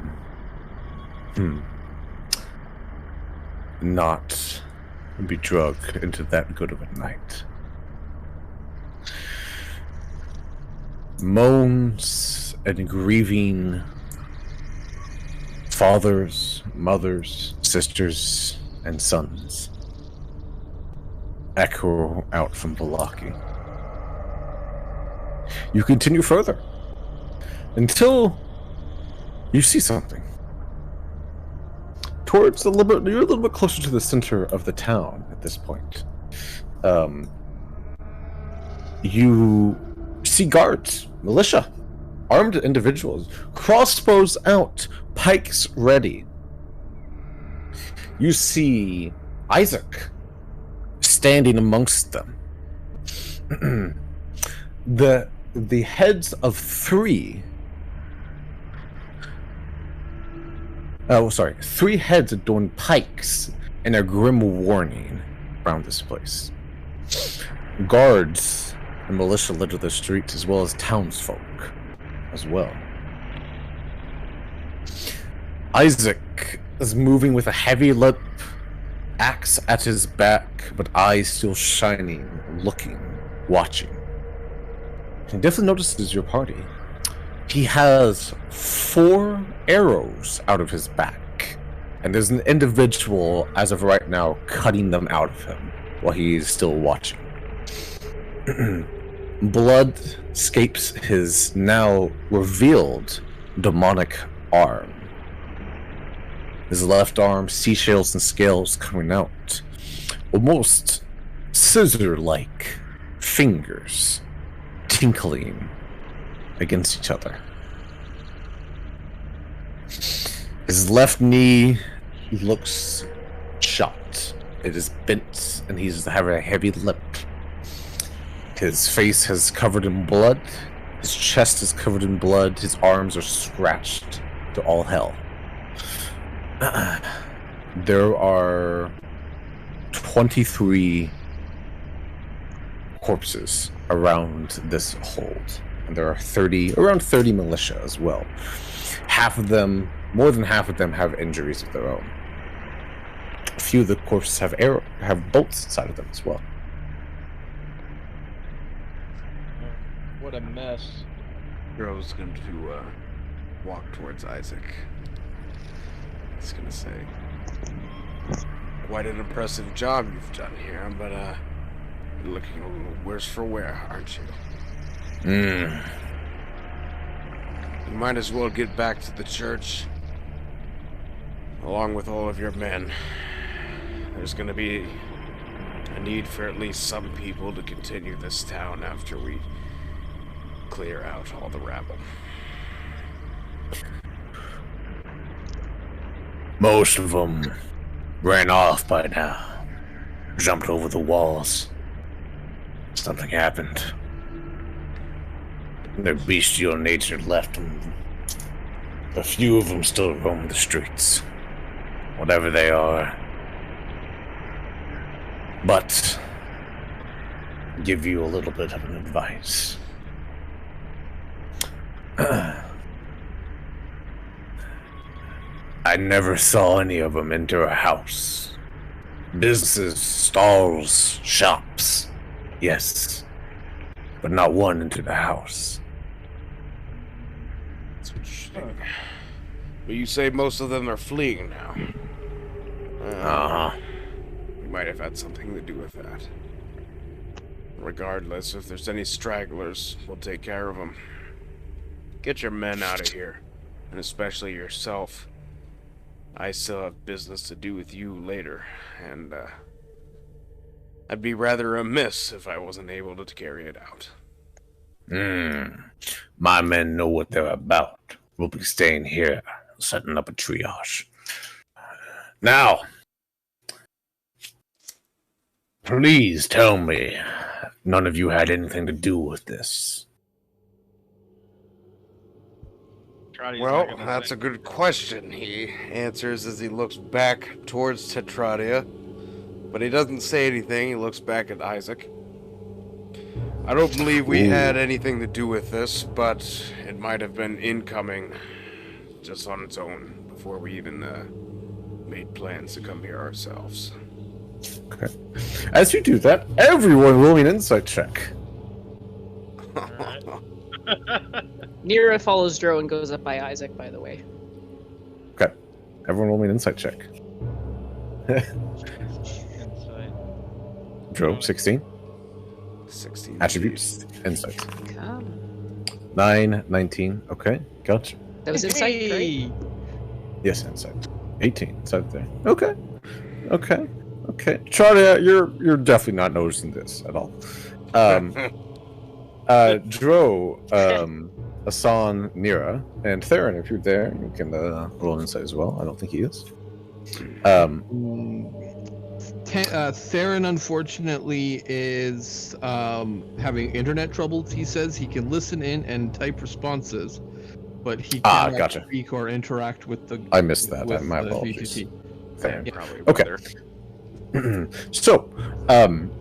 not be drugged into that good of a night. Moans and grieving fathers, mothers, sisters, and sons echo out from Balaki. You continue further until you see something. You're a little bit closer to the center of the town at this point. You see guards, militia, armed individuals, crossbows out, pikes ready. You see Isaac standing amongst them. The heads of 3. 3 heads adorn pikes and a grim warning around this place. Guards and militia litter the streets, as well as townsfolk as well. Isaac is moving with a heavy lip, axe at his back, but eyes still shining, looking, watching. He definitely notices your party. He has 4 arrows out of his back, and there's an individual, as of right now, cutting them out of him while he's still watching. Blood escapes his now revealed demonic arm. His left arm, seashells and scales coming out. Almost scissor-like fingers tinkling against each other. His left knee looks shot. It is bent, and he's having a heavy lip. His face is covered in blood. His chest is covered in blood. His arms are scratched to all hell. There are 23 corpses around this hold. And there are around 30 militia as well. More than half of them have injuries of their own. A few of the corpses have bolts inside of them as well. What a mess. Gro's going to walk towards Isaac. He's going to say, "Quite an impressive job you've done here, but you're looking a little worse for wear, aren't you? You might as well get back to the church. along with all of your men. There's gonna be a need for at least some people to continue this town after we clear out all the rabble. Most of them ran off by now. Jumped over the walls. Something happened. Their bestial nature left them. A few of them still roam the streets. Whatever they are. But give you a little bit of an advice. I never saw any of them enter a house. Businesses, stalls, shops. Yes. But not one entered the house. That's interesting. But you say most of them are fleeing now. Uh-huh. We might have had something to do with that. Regardless, if there's any stragglers, we'll take care of them. Get your men out of here, and especially yourself. I still have business to do with you later, and I'd be rather amiss if I wasn't able to carry it out. My men know what they're about. We'll be staying here, setting up a triage. Now, please tell me none of you had anything to do with this. Well, that's a good question, he answers as he looks back towards Tetradia. But he doesn't say anything, he looks back at Isaac. I don't believe we had anything to do with this, but it might have been incoming just on its own before we even made plans to come here ourselves. Okay. As you do that, everyone roll me an insight check. Nira follows Dro and goes up by Isaac, by the way. Okay. Everyone roll me an insight check. Dro, 16. 16. Attributes, insight. Come. 9, 19. Okay, gotcha. That was insight, right? Yes, insight. 18. Insight there. Okay. Charlie, you're definitely not noticing this at all. Dro, Asan, Nira, and Theron, if you're there, you can roll an insight as well. I don't think he is. Theron, unfortunately, is having internet troubles. He says he can listen in and type responses, but he cannot gotcha. speak or interact with the. I missed that. With My the apologies. VTT. Fair. Yeah. Probably Okay. weather. So,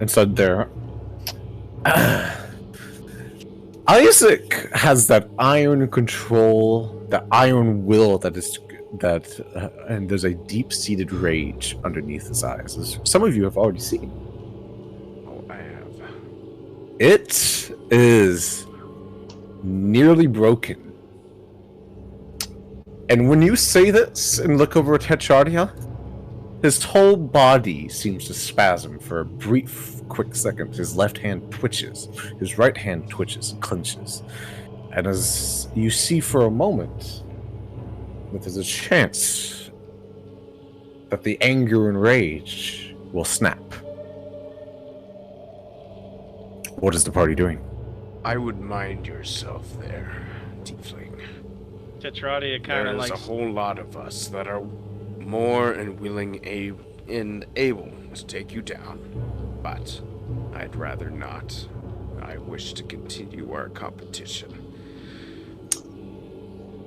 inside there, Isaac has that iron control, that iron will and there's a deep-seated rage underneath his eyes, as some of you have already seen. Oh, I have. It is nearly broken. And when you say this and look over at Tetradia, his whole body seems to spasm for a brief, quick second. His left hand twitches. His right hand twitches and clenches. And as you see for a moment that there's a chance that the anger and rage will snap. What is the party doing? I would mind yourself there, tiefling. Tetradia kind of There's like a whole lot of us that are more and willing and able to take you down, but I'd rather not. I wish to continue our competition.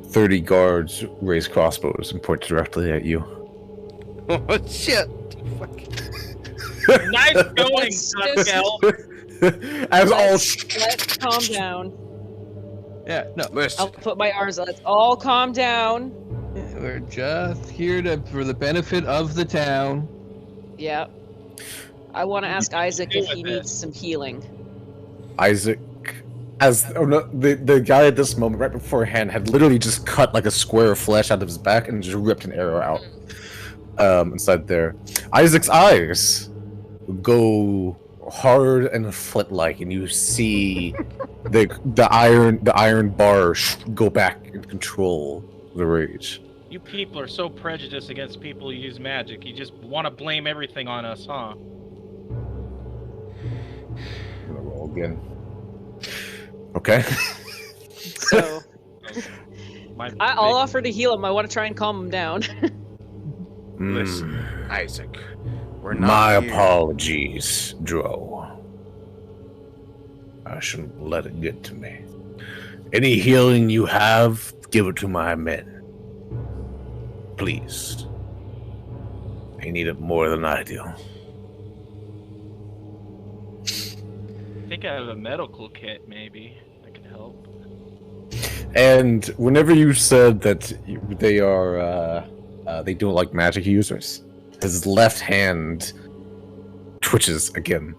30 guards raise crossbows and point directly at you. Oh shit! nice going, Dunkel. As all Let's calm down. Yeah, no. Listen, I'll put my arms. Let's all calm down. We're just here for the benefit of the town. Yeah. I want to ask Isaac if he needs some healing. Isaac, the guy at this moment, right beforehand, had literally just cut like a square of flesh out of his back and just ripped an arrow out inside there. Isaac's eyes go hard and flint-like, and you see the iron bar go back and control the rage. You people are so prejudiced against people who use magic. You just want to blame everything on us, huh? I'm gonna roll again. Okay. So I'll Make- offer to heal him. I want to try and calm him down. Listen, Isaac, we're not My here. apologies, Dro. I shouldn't let it get to me. Any healing you have, give it to my men. Please. They need it more than I do. I think I have a medical kit, maybe. That could help. And whenever you said that they are, they don't like magic users, his left hand twitches again,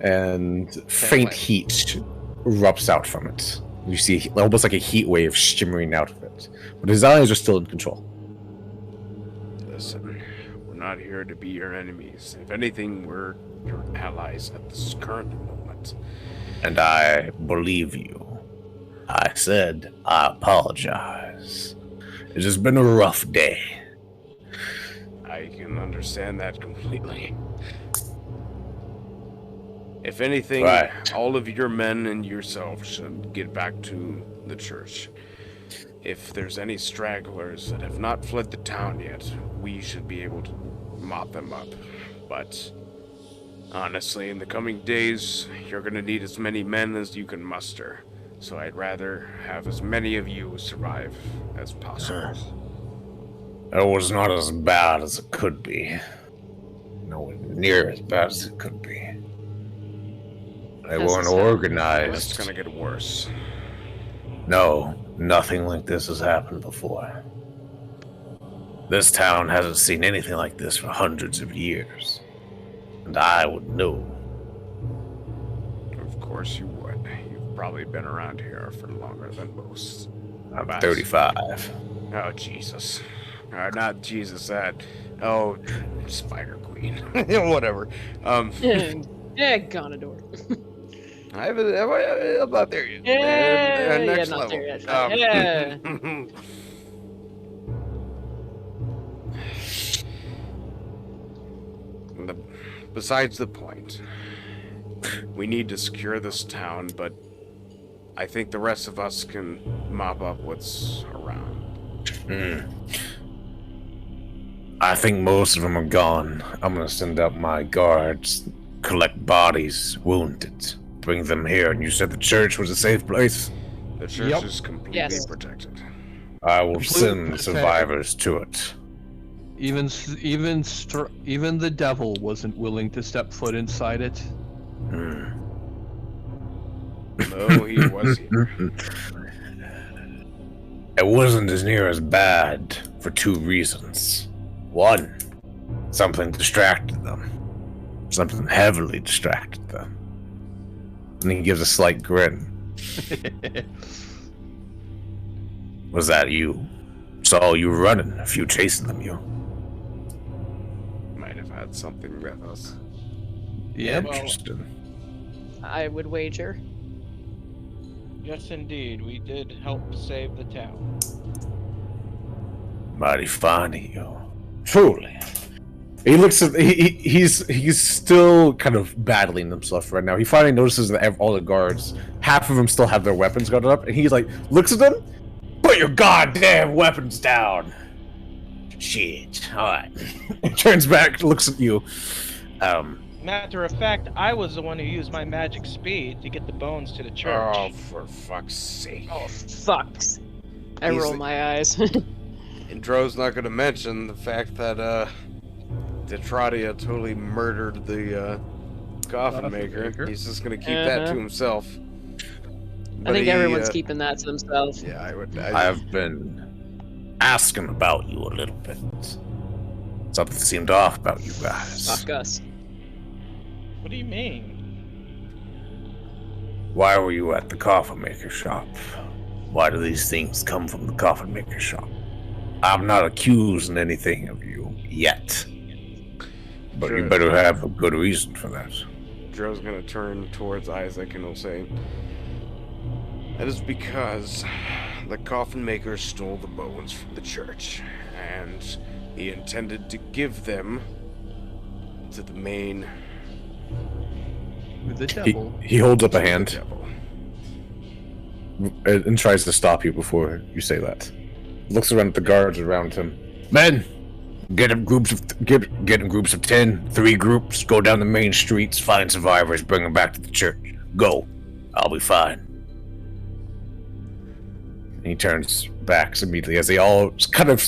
and faint heat erupts out from it. You see almost like a heat wave shimmering out of it, but his eyes are still in control. Listen, we're not here to be your enemies. If anything, we're your allies at this current moment. And I believe you. I said I apologize. It has been a rough day. I can understand that completely. If anything, Right. all of your men and yourself should get back to the church. If there's any stragglers that have not fled the town yet, we should be able to mop them up. But honestly, in the coming days, you're gonna need as many men as you can muster. So I'd rather have as many of you survive as possible. It was not as bad as it could be. Nowhere near as bad as it could be. They How's weren't this happen? It's organized. gonna get worse. No, nothing like this has happened before. This town hasn't seen anything like this for hundreds of years. And I would know. Of course you would. You've probably been around here for longer than most. I'm But- 35. Oh, Jesus. Not Jesus, that. Oh, Spider Queen. Whatever. Yeah, Gonador. I'm not there yet. Yeah, Next not level. there yet. Yeah. Besides the point, we need to secure this town, but I think the rest of us can mop up what's around. I think most of them are gone. I'm gonna send out my guards, collect bodies, wounded, bring them here. And you said the church was a safe place? The church Yep. is completely Yes. protected. I will Completely send protected. survivors to it. Even the devil wasn't willing to step foot inside it. No, he was here. It wasn't as near as bad for two reasons. One, something distracted them. Something heavily distracted them. And he gives a slight grin. Was that you? Saw you running, a few chasing them, you. Might have had something with us. Yep. Well, Interesting. I would wager. yes, indeed, we did help save the town. Mighty fine of you. Truly. He looks at he's still kind of battling himself right now. He finally notices that all the guards, half of them still have their weapons guarded up, and he's like looks at them, put your goddamn weapons down. Shit. Alright. He turns back, looks at you. Matter of fact, I was the one who used my magic speed to get the bones to the church. Oh, for fuck's sake. Oh, fucks. I He's roll the- my eyes. And Dro's not gonna mention the fact that, Detradia totally murdered the, coffin maker. He's just gonna keep that to himself. I But think he, everyone's keeping that to themselves. Yeah, I've been asking about you a little bit. Something seemed off about you guys. Fuck us. What do you mean? Why were you at the coffin maker shop? Why do these things come from the coffin maker shop? I'm not accusing anything of you yet. But you Sure. better have a good reason for that. Dro's gonna turn towards Isaac and will say, That is because the coffin maker stole the bones from the church, and he intended to give them to the main... The devil. He holds up a to the hand devil. and tries to stop you before you say that. Looks around at the guards around him. Men, get in groups of 10, 3 groups, go down the main streets, find survivors, bring them back to the church. Go. I'll be fine. And he turns back immediately as they all kind of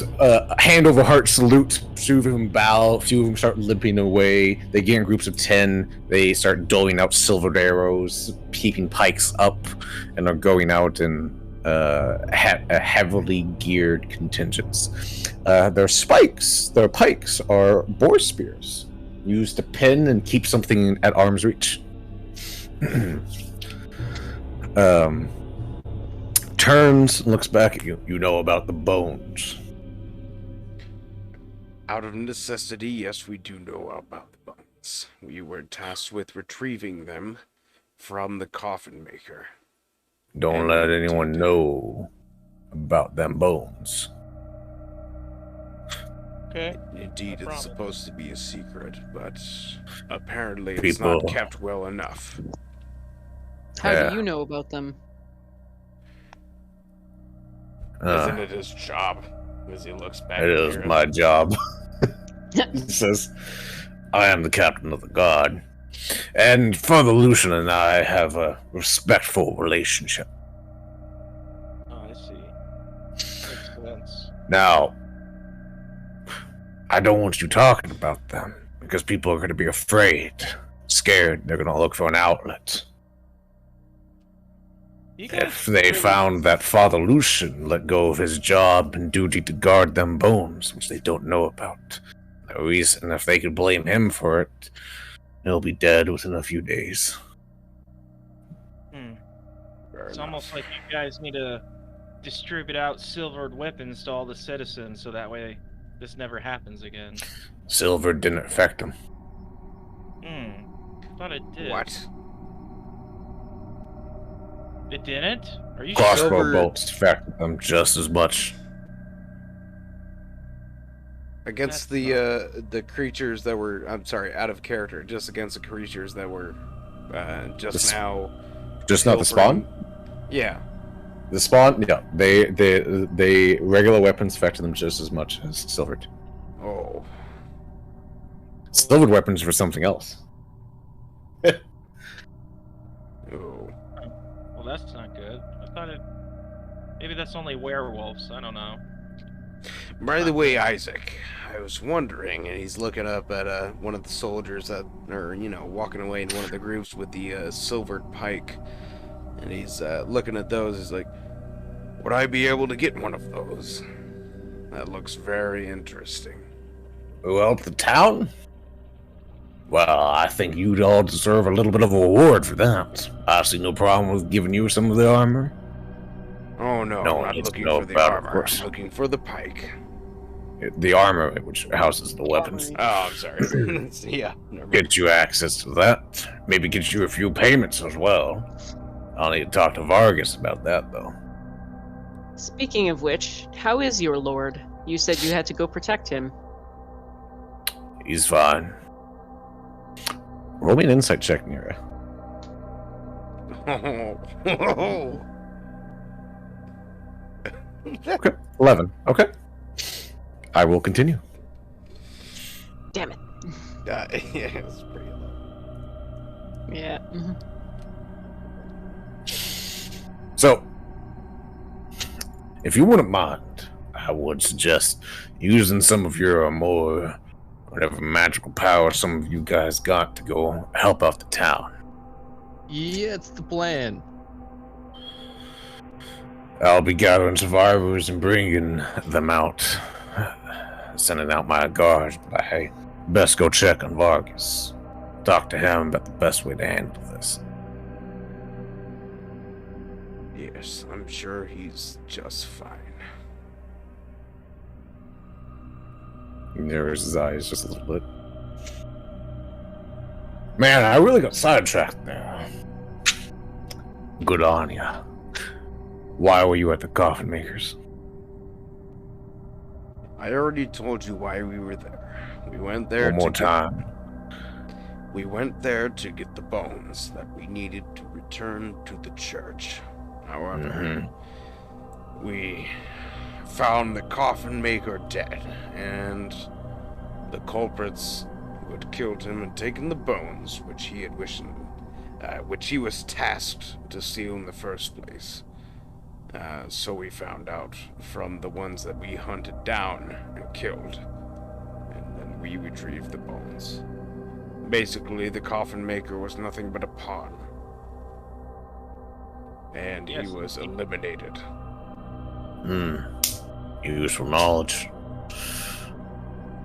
hand over heart salute. Few of them bow, a few of them start limping away. They get in groups of 10. They start doling out silvered arrows, keeping pikes up, and are going out in heavily geared contingents. Their pikes are boar spears, used to pin and keep something at arm's reach. Turns, looks back at you. You know about the bones. Out of necessity, yes, we do know about the bones. We were tasked with retrieving them from the coffin maker. Don't let anyone know about them bones. Okay. Indeed, No it's problem. supposed to be a secret, but apparently it's not kept well enough. How do you know about them? Isn't it his job? As he looks back It at is Mira. my job. He says, I am the captain of the guard. And Father Lucian and I have a respectful relationship. Oh, I see. Makes sense. Now, I don't want you talking about them, because people are going to be afraid, scared. They're going to look for an outlet. You guys If they really- found that Father Lucian let go of his job and duty to guard them bones, which they don't know about, no reason, if they could blame him for it, he'll be dead within a few days. Fair It's enough. almost like you guys need to distribute out silvered weapons to all the citizens so that way this never happens again. Silver didn't affect him. Thought it did. What? It didn't? Are you Crossbow sure? Silver- bolts affected them just as much. Against the creatures that were, I'm sorry, out of character, just against the creatures that were just now... Just not the pilfering- spawn? Yeah. The spawn, yeah. They regular weapons affected them just as much as silvered. Oh. Silvered weapons were something else. Oh. Well, that's not good. I thought it... Maybe that's only werewolves. I don't know. By the way, Isaac, I was wondering, and he's looking up at one of the soldiers that are, walking away in one of the groups with the silvered pike, and he's looking at those. He's like, would I be able to get one of those? That looks very interesting. Who helped the town? Well, I think you'd all deserve a little bit of a reward for that. I see no problem with giving you some of the armor. Oh no, No I'm one not needs to looking know for the about it, of armor. course. I'm looking for the pike. The armor, which houses the weapons. Oh, I'm sorry. Yeah. Never mind. Get you access to that. Maybe get you a few payments as well. I'll need to talk to Vargas about that, though. Speaking of which, how is your lord? You said you had to go protect him. He's fine. Roll me an insight check, Nira. Okay. 11. Okay. I will continue. Damn it. Yeah, it's pretty low. Yeah. mhm. So, if you wouldn't mind, I would suggest using some of your more, whatever magical power some of you guys got to go help out the town. Yeah, it's the plan. I'll be gathering survivors and bringing them out, sending out my guards, but hey, best go check on Vargas. Talk to him about the best way to handle this. Yes, I'm sure he's just fine. He narrows his eyes just a little bit. Man, I really got sidetracked there. Good on ya. Why were you at the coffin makers? I already told you why we were there. We went there One more to time. We went there to get the bones that we needed to return to the church. However, we found the coffin maker dead, and the culprits who had killed him had taken the bones, which he was tasked to steal in the first place. So we found out from the ones that we hunted down and killed, and then we retrieved the bones. Basically, the coffin maker was nothing but a pawn, and he was eliminated. Useful knowledge.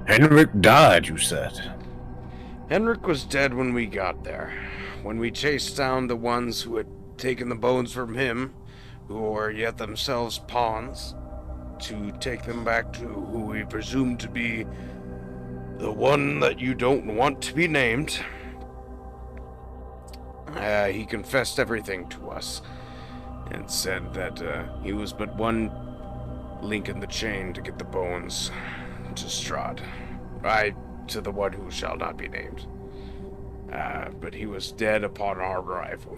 Henrik died, you said. Henrik was dead when we got there. When we chased down the ones who had taken the bones from him, who were yet themselves pawns, to take them back to who we presume to be the one that you don't want to be named. He confessed everything to us and said that he was but one link in the chain to get the bones to Strahd. To the one who shall not be named. But he was dead upon our arrival.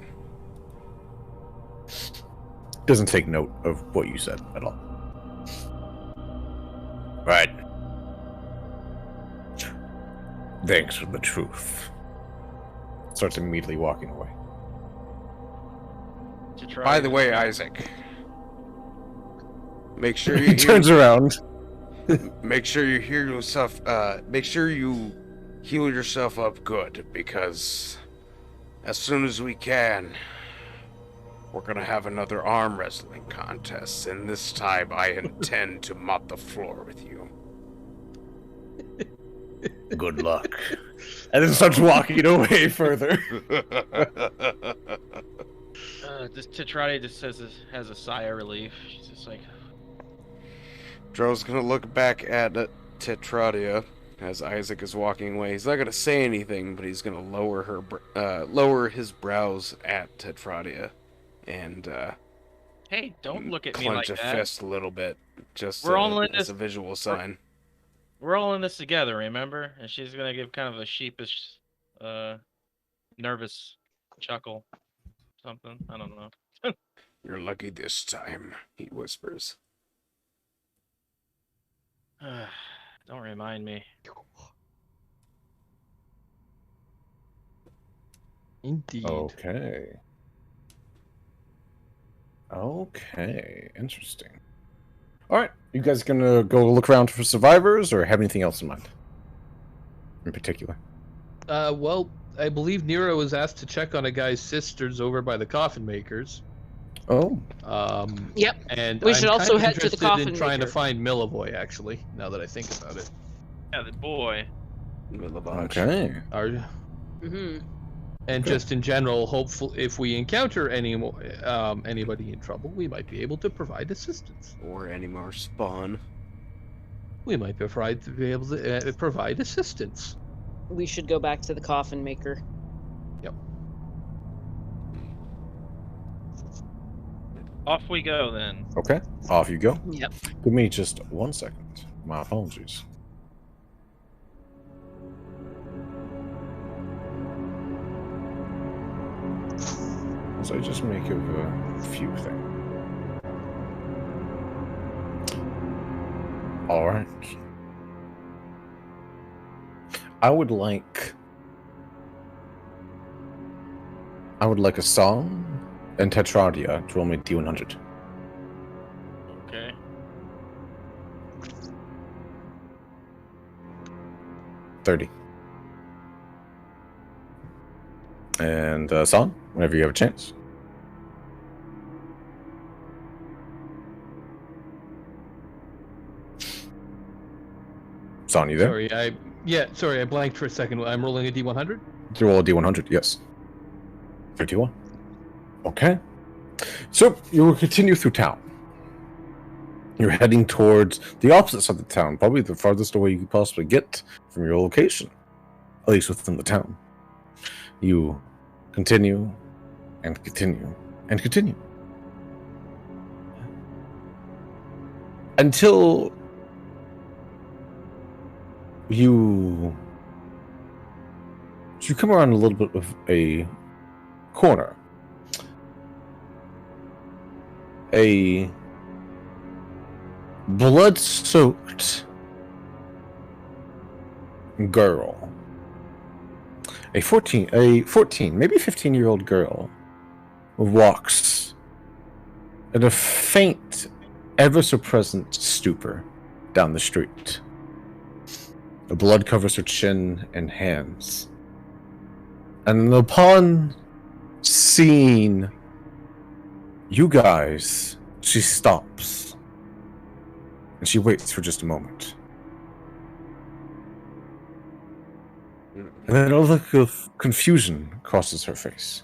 Doesn't take note of what you said at all. Right. Thanks for the truth. Starts immediately walking away. By the way, Isaac, make sure He turns around. Make sure you heal yourself. Make sure you heal yourself up good, because as soon as we can, we're gonna have another arm wrestling contest, and this time I intend to mop the floor with you. Good luck. And then starts walking away further. This Tetrati just has a sigh of relief. She's just like, Dro's gonna look back at Tetradia as Isaac is walking away. He's not gonna say anything, but he's gonna lower his brows at Tetradia, and hey, don't look at me like clench that. a fist a little bit, just We're all in as this- a visual sign. We're all in this together, remember? And she's gonna give kind of a sheepish, nervous chuckle. Something. I don't know. You're lucky this time, he whispers. Don't remind me. Indeed. Okay. Okay, interesting. All right, you guys gonna go look around for survivors, or have anything else in mind? In particular? Well, I believe Nero was asked to check on a guy's sisters over by the coffin makers. Oh. Yep. And We should I'm also kind of head to the interested coffin in trying to maker. find Milivoy, actually, now that I think about it. Yeah, the boy. Okay. Mm-hmm. And just in general, hopefully, if we encounter anybody in trouble, we might be able to provide assistance. Or any more spawn. We might be able to provide assistance. We should go back to the coffin maker. Off we go then. Okay, off you go. Yep. Give me just 1 second. My apologies. So I just make of a few things. All right. I would like a song and Tetradia to roll me D100. Okay. $30. And song, whenever you have a chance. Son, you there? Sorry, I blanked for a second. I'm rolling a D100. To roll a D100, yes. 51. Okay. So you will continue through town. You're heading towards the opposite side of the town, probably the farthest away you could possibly get from your location, at least within the town. You continue and continue and continue. until you come around a little bit of a corner. A blood-soaked girl, a 14, maybe 15-year-old girl, walks in a faint, ever so present stupor down the street. The blood covers her chin and hands. And upon seeing you guys, she stops. And she waits for just a moment. And then a look of confusion crosses her face.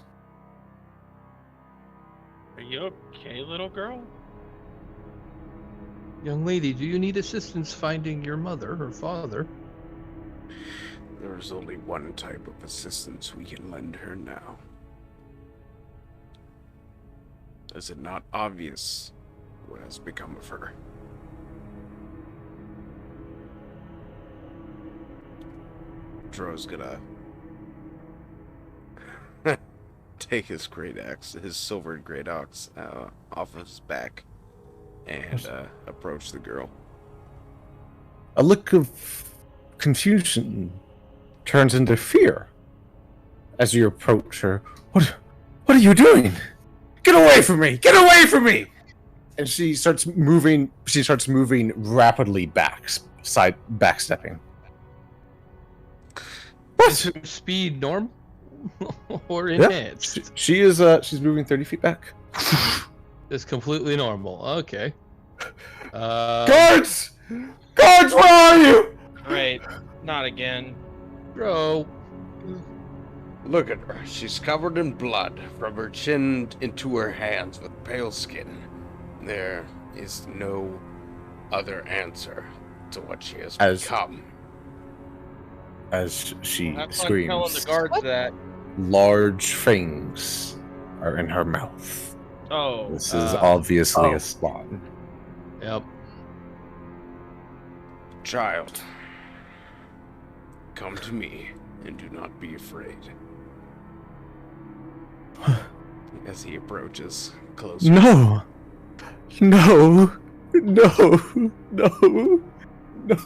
Are you okay, little girl? Young lady, do you need assistance finding your mother or father? There's only one type of assistance we can lend her now. Is it not obvious what has become of her? Dro's gonna take his great axe, his silvered great axe, off of his back and approach the girl. A look of confusion turns into fear as you approach her. What are you doing? Get away from me! Get away from me! And she starts moving. She starts moving rapidly backstepping. What? Is her speed normal or enhanced? Yeah, she is. She's moving 30 feet back. It's completely normal. Okay. Guards! Guards, where are you? Great. Not again. Bro. Look at her. She's covered in blood from her chin into her hands with pale skin. There is no other answer to what she has become. As she Have fun screams, telling the guards that. large fangs are in her mouth. Oh. This is obviously a spawn. Yep. Child, come to me and do not be afraid. As he approaches closer. No! No! No! No! No!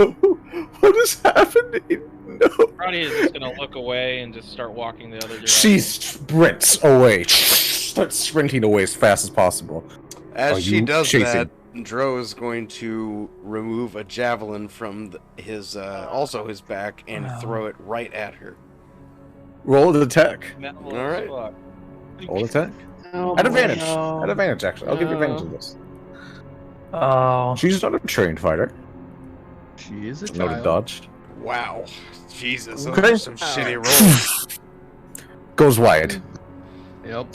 What is happening? No! Roddy is just gonna look away and just start walking the other direction. She sprints away. Starts sprinting away as fast as possible. As she does chasing? that, Dro is going to remove a javelin from his back and throw it right at her. Roll an attack. Metal All as right. fuck. Roll an attack. Oh, At advantage. no. At advantage, actually. I'll give you advantage of this. Oh. She's not a trained fighter. She is a Noted child. dodge. Wow. Jesus, those Okay. are some shitty rolls. Goes wide. Yep.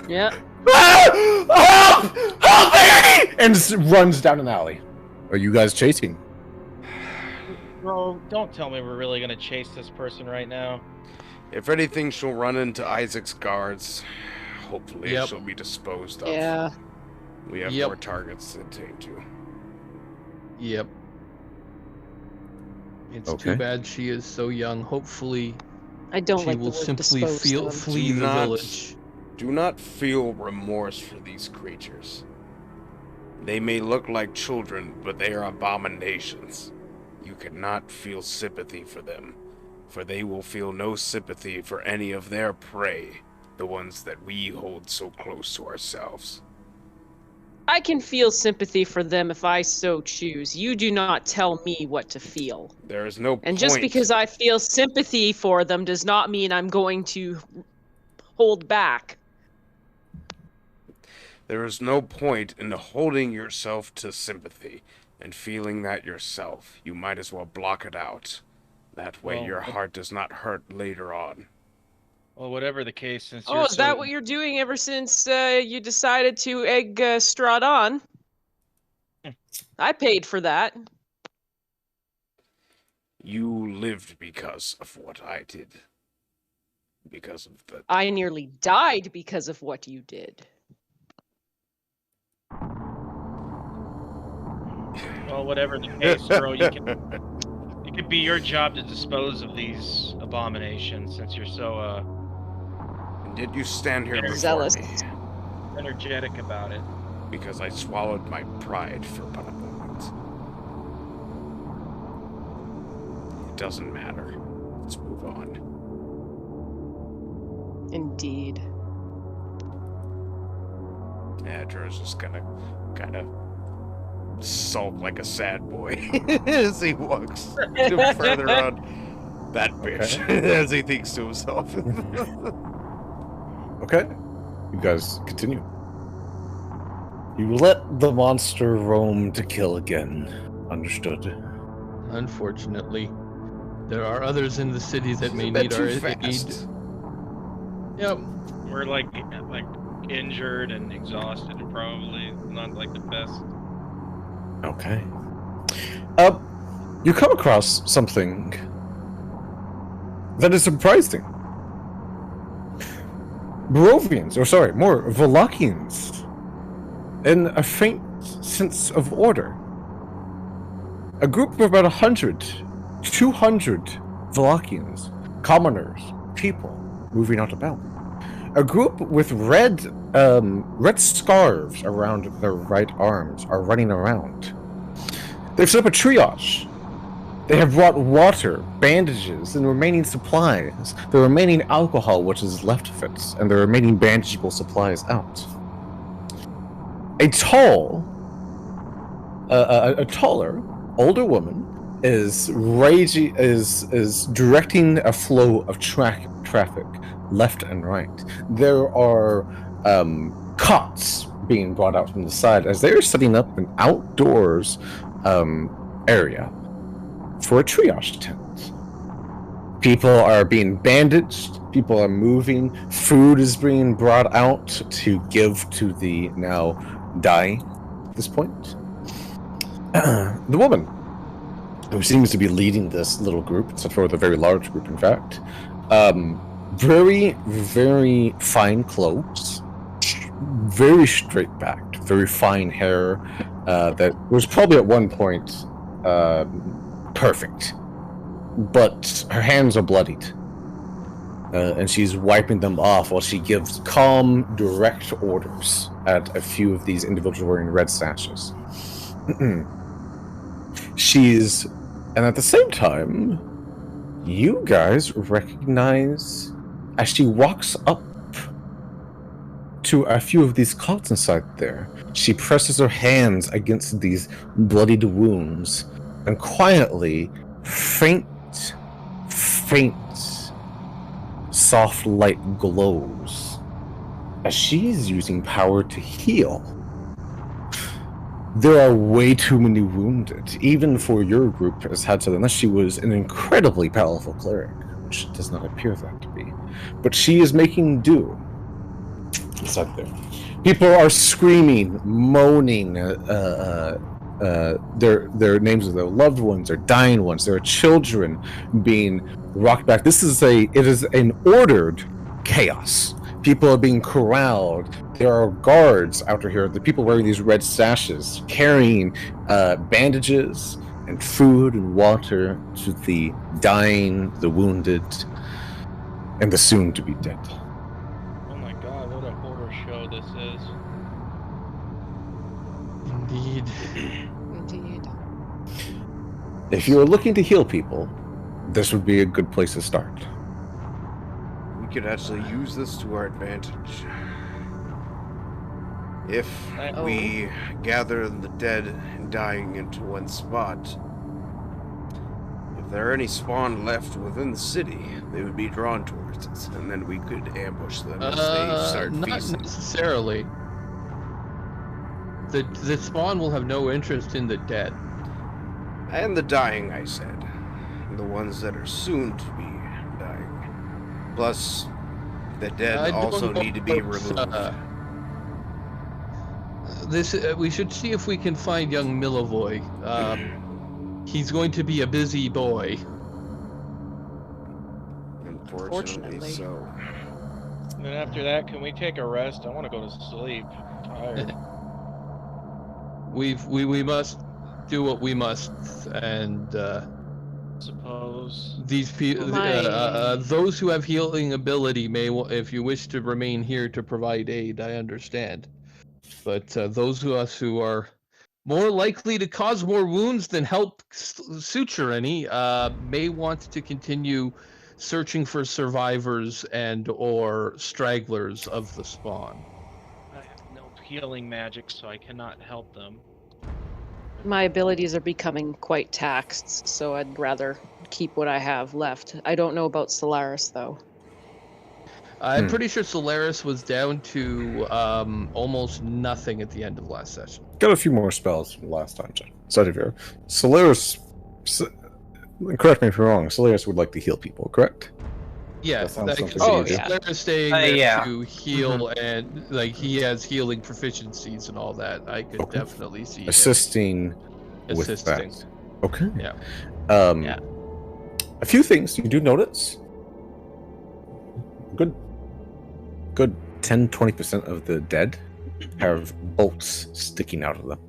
Yeah. Help! Help me! And runs down an alley. Are you guys chasing? Bro, don't tell me we're really gonna chase this person right now. If anything, she'll run into Isaac's guards. Hopefully, Yep. she'll be disposed of. Yeah. We have Yep. more targets to attend to. Yep. It's Okay. too bad she is so young. Hopefully, I don't she like will the word simply disposed of. flee Do the not- village. Do not feel remorse for these creatures. They may look like children, but they are abominations. You cannot feel sympathy for them, for they will feel no sympathy for any of their prey, the ones that we hold so close to ourselves. I can feel sympathy for them if I so choose. You do not tell me what to feel. There is no And point. just because I feel sympathy for them does not mean I'm going to hold back. There is no point in holding yourself to sympathy and feeling that yourself. You might as well block it out. That way Well, your heart does not hurt later on. Well, whatever the case, since Oh, you're is that so- what you're doing ever since you decided to egg Strahd on? I paid for that. You lived because of what I did. Because of the... I nearly died because of what you did. Well, whatever the case, bro, it could be your job to dispose of these abominations since you're so Did you stand here before Zealous. me? energetic about it. Because I swallowed my pride for but a moment. It doesn't matter. Let's move on. Indeed. Yeah, Dro's just gonna kind of sulk like a sad boy as he walks further on. That bitch, as he thinks to himself. Okay, you guys continue. You let the monster roam to kill again. Understood. Unfortunately, there are others in the city that may A bit need our too aid. fast. Yep. We're like injured and exhausted and probably not like the best. Okay. You come across something that is surprising. Barovians, or sorry, more Valachians, in a faint sense of order. A group of about 100, 200 Valachians, commoners, people moving out about. A group with red scarves around their right arms are running around. They've set up a triage. They have brought water, bandages, and remaining supplies. The remaining alcohol, which is left of it, and the remaining bandageable supplies out. A taller, older woman is directing a flow of traffic left and right. There are cots being brought out from the side as they are setting up an outdoors area for a triage tent. People are being bandaged, people are moving, food is being brought out to give to the now dying at this point. The woman, who seems to be leading this little group, except for the very large group, in fact, very, very fine clothes, very straight-backed, very fine hair, that was probably at one point perfect, but her hands are bloodied, and she's wiping them off while she gives calm, direct orders at a few of these individuals wearing red sashes. And at the same time, you guys recognize, as she walks up to a few of these cots inside there, she presses her hands against these bloodied wounds, and quietly, faint, soft light glows as she's using power to heal. There are way too many wounded, even for your group has had to, unless she was an incredibly powerful cleric, which does not appear that to be. But she is making do inside there. People are screaming, moaning, their names of their loved ones, their dying ones, their children being rocked back. It is an ordered chaos. People are being corralled. There are guards out here, the people wearing these red sashes, carrying bandages and food and water to the dying, the wounded, and the soon-to-be dead. Oh my god, what a horror show this is. Indeed. Indeed. If you are looking to heal people, this would be a good place to start. We could actually use this to our advantage. If we gather the dead and dying into one spot, if there are any spawn left within the city, they would be drawn towards it, and then we could ambush them as they start not feasting. necessarily. The spawn will have no interest in the dead. And the dying, I said. The ones that are soon to be dying. Plus, the dead also need to be removed. We should see if we can find young Milivoy. He's going to be a busy boy. Unfortunately so. And then after that, can we take a rest? I want to go to sleep. I'm tired. We must do what we must, and Suppose. these people, those who have healing ability may, if you wish to remain here to provide aid, I understand. But those of us who are more likely to cause more wounds than help suture any may want to continue searching for survivors and or stragglers of the spawn. I have no healing magic, so I cannot help them. My abilities are becoming quite taxed, so I'd rather keep what I have left. I don't know about Solaris, though. I'm pretty sure Solaris was down to almost nothing at the end of last session. Got a few more spells from last time, Sadivir. Solaris, correct me if I'm wrong, Solaris would like to heal people, correct? Yeah, That sounds something Solaris staying there yeah. to heal, and like he has healing proficiencies and all that. I could definitely see him assisting with assisting. that. Okay. Yeah. Yeah. A few things you do notice. Good 10-20% of the dead have bolts sticking out of them.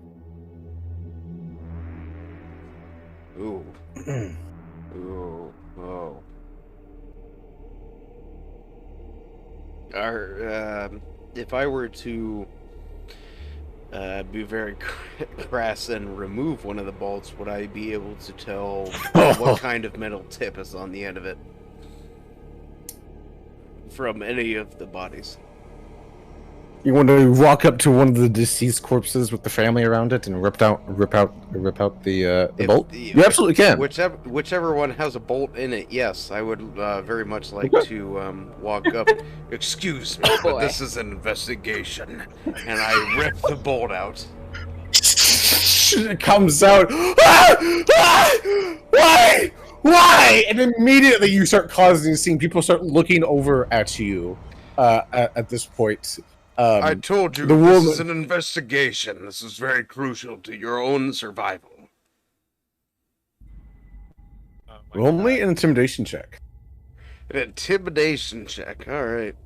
Ooh. Ooh. Oh. If I were to be very crass and remove one of the bolts, would I be able to tell what kind of metal tip is on the end of it from any of the bodies? You want to walk up to one of the deceased corpses with the family around it and rip out the bolt? You absolutely can. Whichever one has a bolt in it, yes, I would very much like to walk up. Excuse me, but this is an investigation, and I rip the bolt out. It comes out. Why? And immediately you start causing a scene. People start looking over at you. At this point. I told you, this is an investigation. This is very crucial to your own survival. Roll me an intimidation check. An intimidation check. All right.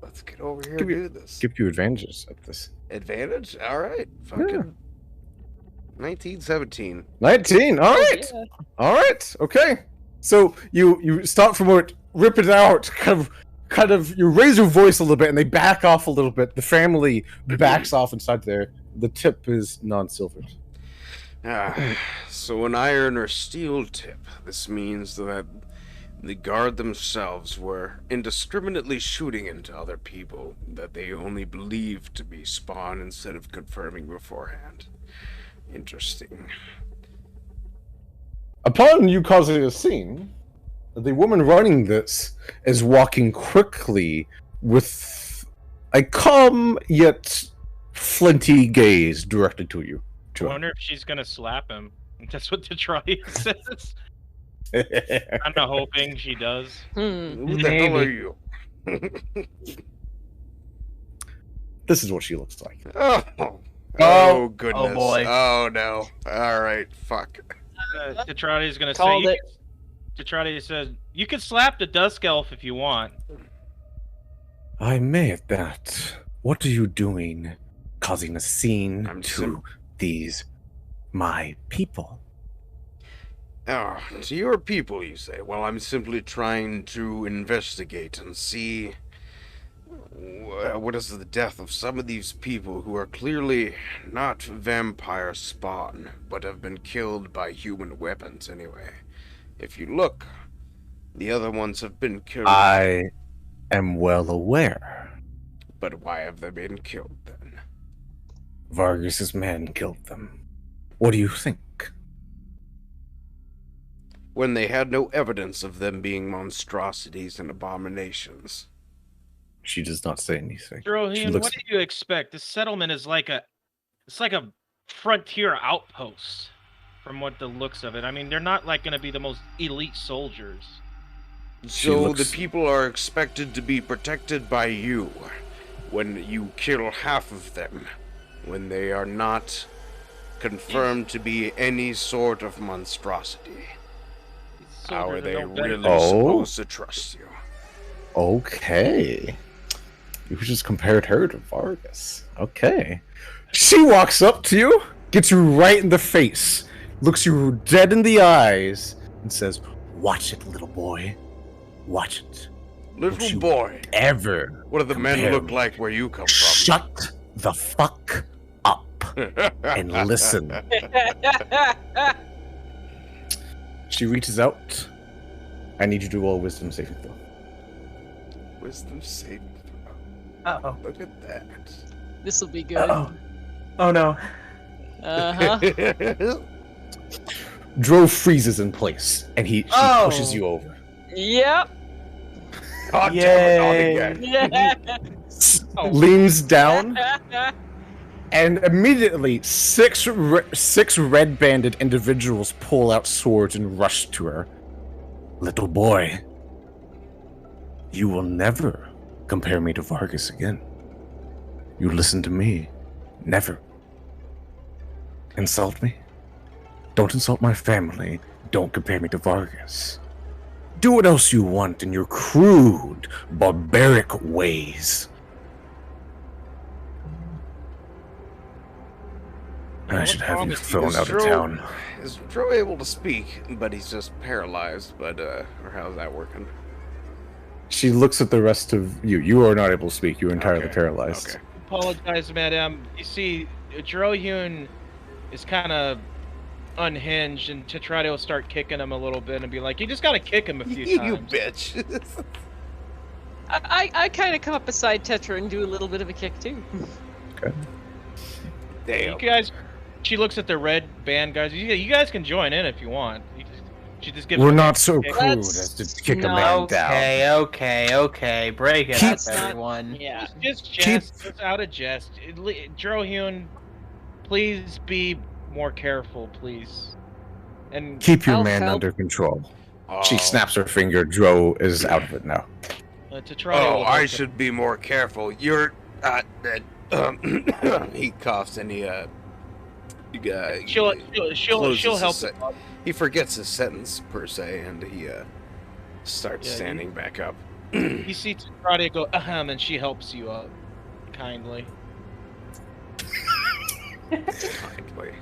Let's get over here and do this. Give you advantages at this. Advantage? All right. Fucking 1917. 19. All right. Yeah. All right. Okay. So you stop from it, rip it out, kind of you raise your voice a little bit and they back off a little bit. The family backs off inside there. The tip is non-silvered. So an iron or steel tip. This means that the guard themselves were indiscriminately shooting into other people that they only believed to be spawn instead of confirming beforehand. Interesting. Upon you causing a scene, the woman running this is walking quickly with a calm yet flinty gaze directed to you. I wonder if she's gonna slap him. That's what Detroit says. I'm not hoping she does. Who the hell are you? This is what she looks like. Oh goodness. Oh boy. Oh no. Alright, fuck. Detroit is gonna Called say. it. Detroit says, "You can slap the Dusk Elf if you want." I may at that. What are you doing? Causing a scene these my people. Oh, to your people, you say? Well, I'm simply trying to investigate and see what is the death of some of these people who are clearly not vampire spawn, but have been killed by human weapons anyway. If you look, the other ones have been killed. I am well aware. But why have they been killed then? Vargas's men killed them. What do you think? When they had no evidence of them being monstrosities and abominations. She does not say anything. Drohian, what do you expect? This settlement is like a frontier outpost, from what the looks of it. I mean, they're not like going to be the most elite soldiers. So the people are expected to be protected by you when you kill half of them, when they are not confirmed to be any sort of monstrosity. How are they really supposed to trust you? Okay. You just compared her to Vargas. Okay. She walks up to you, gets you right in the face, looks you dead in the eyes, and says, "Watch it, little boy. Watch it. Don't Little you boy, ever what do the men compare look me. like where you come from? Shut the fuck up and listen." She reaches out. I need you to roll a wisdom saving throw. Wisdom saving throw. Uh-oh. Look at that. This will be good. Uh-oh. Oh no. Uh-huh. Dro freezes in place, and she pushes you over. Yep. God damn it, not again. Yeah. Leans down, and immediately six red-banded individuals pull out swords and rush to her. "Little boy, you will never compare me to Vargas again. You listen to me. Never. Insult me? Don't insult my family. Don't compare me to Vargas. Do what else you want in your crude, barbaric ways. I should have you thrown out of town." Is Dro able to speak, but he's just paralyzed, but, or how's that working? She looks at the rest of you. You are not able to speak. You are entirely Okay, paralyzed. Okay. Apologize, madam. You see, Drohyun is kind of unhinged, and Tetrado will start kicking him a little bit and be like, "You just gotta kick him a few You times." bitch. I kind of come up beside Tetra and do a little bit of a kick too. Okay. Damn. You guys, she looks at the red band guys. You guys can join in if you want. She just gives We're them a not so kick. crude Let's- as to kick a no. man down. Okay. Break it Keep- up, everyone. Yeah. Just jest. It's out of jest. Drohyun, please be more careful, please. And Keep your I'll man help. under control. Oh. She snaps her finger. Dro is out of it now. Tetrado Oh, will I help should be more careful. You're, he coughs and he, She'll closes help. his he forgets his sentence per se, and he starts Yeah, standing back up. You see Tetrado go ahem, and she helps you up kindly. Kindly.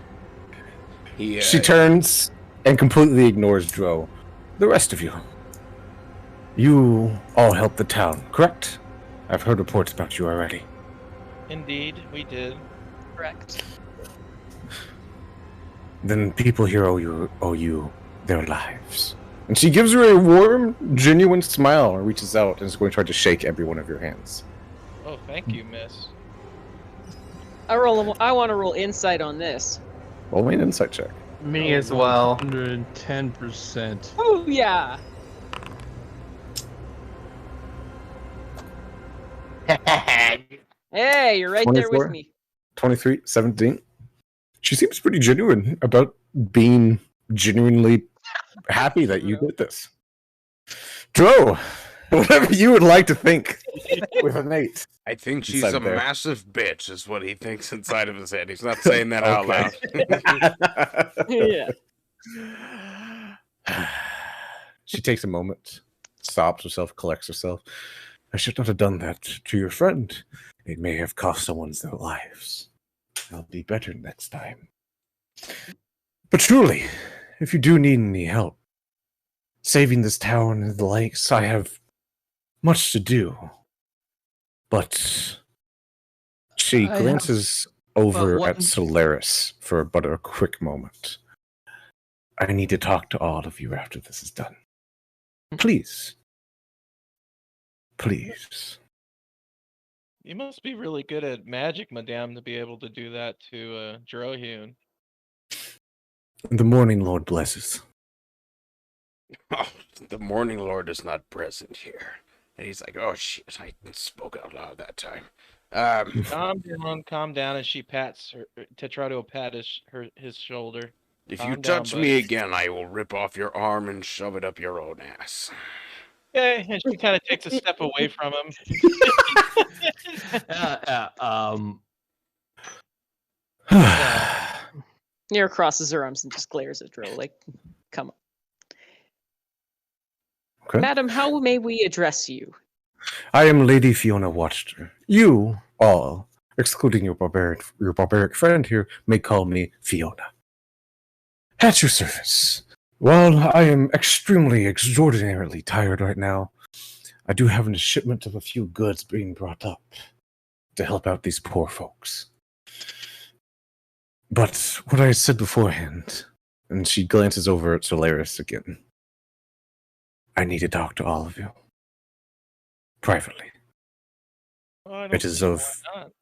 He, She turns and completely ignores Dro. The rest of you. You all helped the town, correct? I've heard reports about you already. Indeed, we did. Correct. Then people here owe you their lives. And she gives her a warm, genuine smile and reaches out and is going to try to shake every one of your hands. Oh, thank you, miss. I want to roll insight on this. Roll me an insight check. Me as well. 110%. Oh yeah. Hey, you're right there 24? with me. 23, 17. She seems pretty genuine about being genuinely happy that you did this. Dro, whatever you would like to think with an 8. I think she's Inside a there. massive bitch, is what he thinks inside of his head. He's not saying that out loud. Yeah. She takes a moment, stops herself, collects herself. I should not have done that to your friend. It may have cost someone their lives. I'll be better next time. But truly, if you do need any help saving this town and the lakes, I have much to do. But she I glances over but at what- Solaris for but a quick moment. I need to talk to all of you after this is done. Please. Please. You must be really good at magic, madame, to be able to do that to Drohyun. The Morning Lord blesses. Oh, the Morning Lord is not present here. And he's like, oh shit, I spoke out loud that time. Calm down, and she pats her. Tetrado will pat his shoulder. If Calm you down, touch buddy. me again, I will rip off your arm and shove it up your own ass. Okay, and she kind of takes a step away from him. Nero crosses her arms and just glares at Dro like, come on. Okay. Madam, how may we address you? I am Lady Fiona Watchter. You all excluding your barbaric friend here, may call me Fiona. At your service. Well, I am extraordinarily tired right now. I do have a shipment of a few goods being brought up to help out these poor folks. But what I said beforehand, and she glances over at Solaris again, I need to talk to all of you. Privately. It is of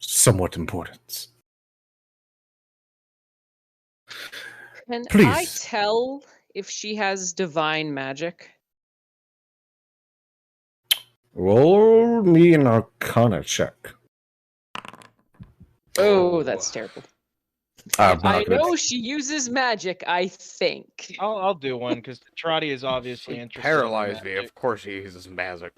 somewhat importance. Can Please. I tell if she has divine magic? Roll me an Arcana check. Oh, that's terrible. I'm I not gonna- know she uses magic, I think. I'll do one because Trotty is obviously She interested. in paralyzed me. magic. Of course he uses magic.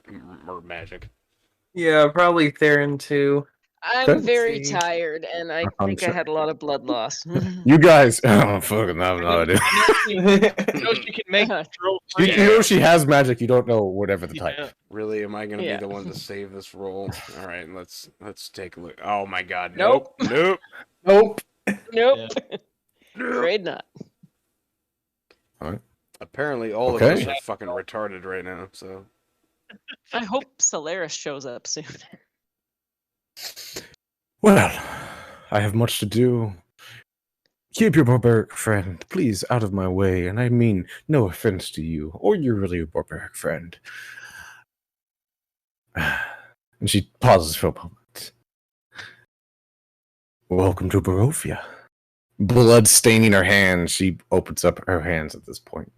Yeah, probably Theron too. I'm Okay. very See. tired, and I Arcana think I check. had a lot of blood loss. You guys, oh, fucking have no idea. You know she can make throw You, free. you know she has magic. You don't know whatever the type. Yeah. Really, am I gonna Yeah. be the one to save this roll? All right, let's take a look. Oh my God, Nope. nope. Nope. Nope. Nope. Afraid not. Apparently, all of Okay. us are fucking retarded right now. So I hope Solaris shows up soon. Well, I have much to do. Keep your barbaric friend, please, out of my way, and I mean no offense to you or your really barbaric friend. And she pauses for a moment. Welcome to Barovia. Blood staining her hands, she opens up her hands at this point.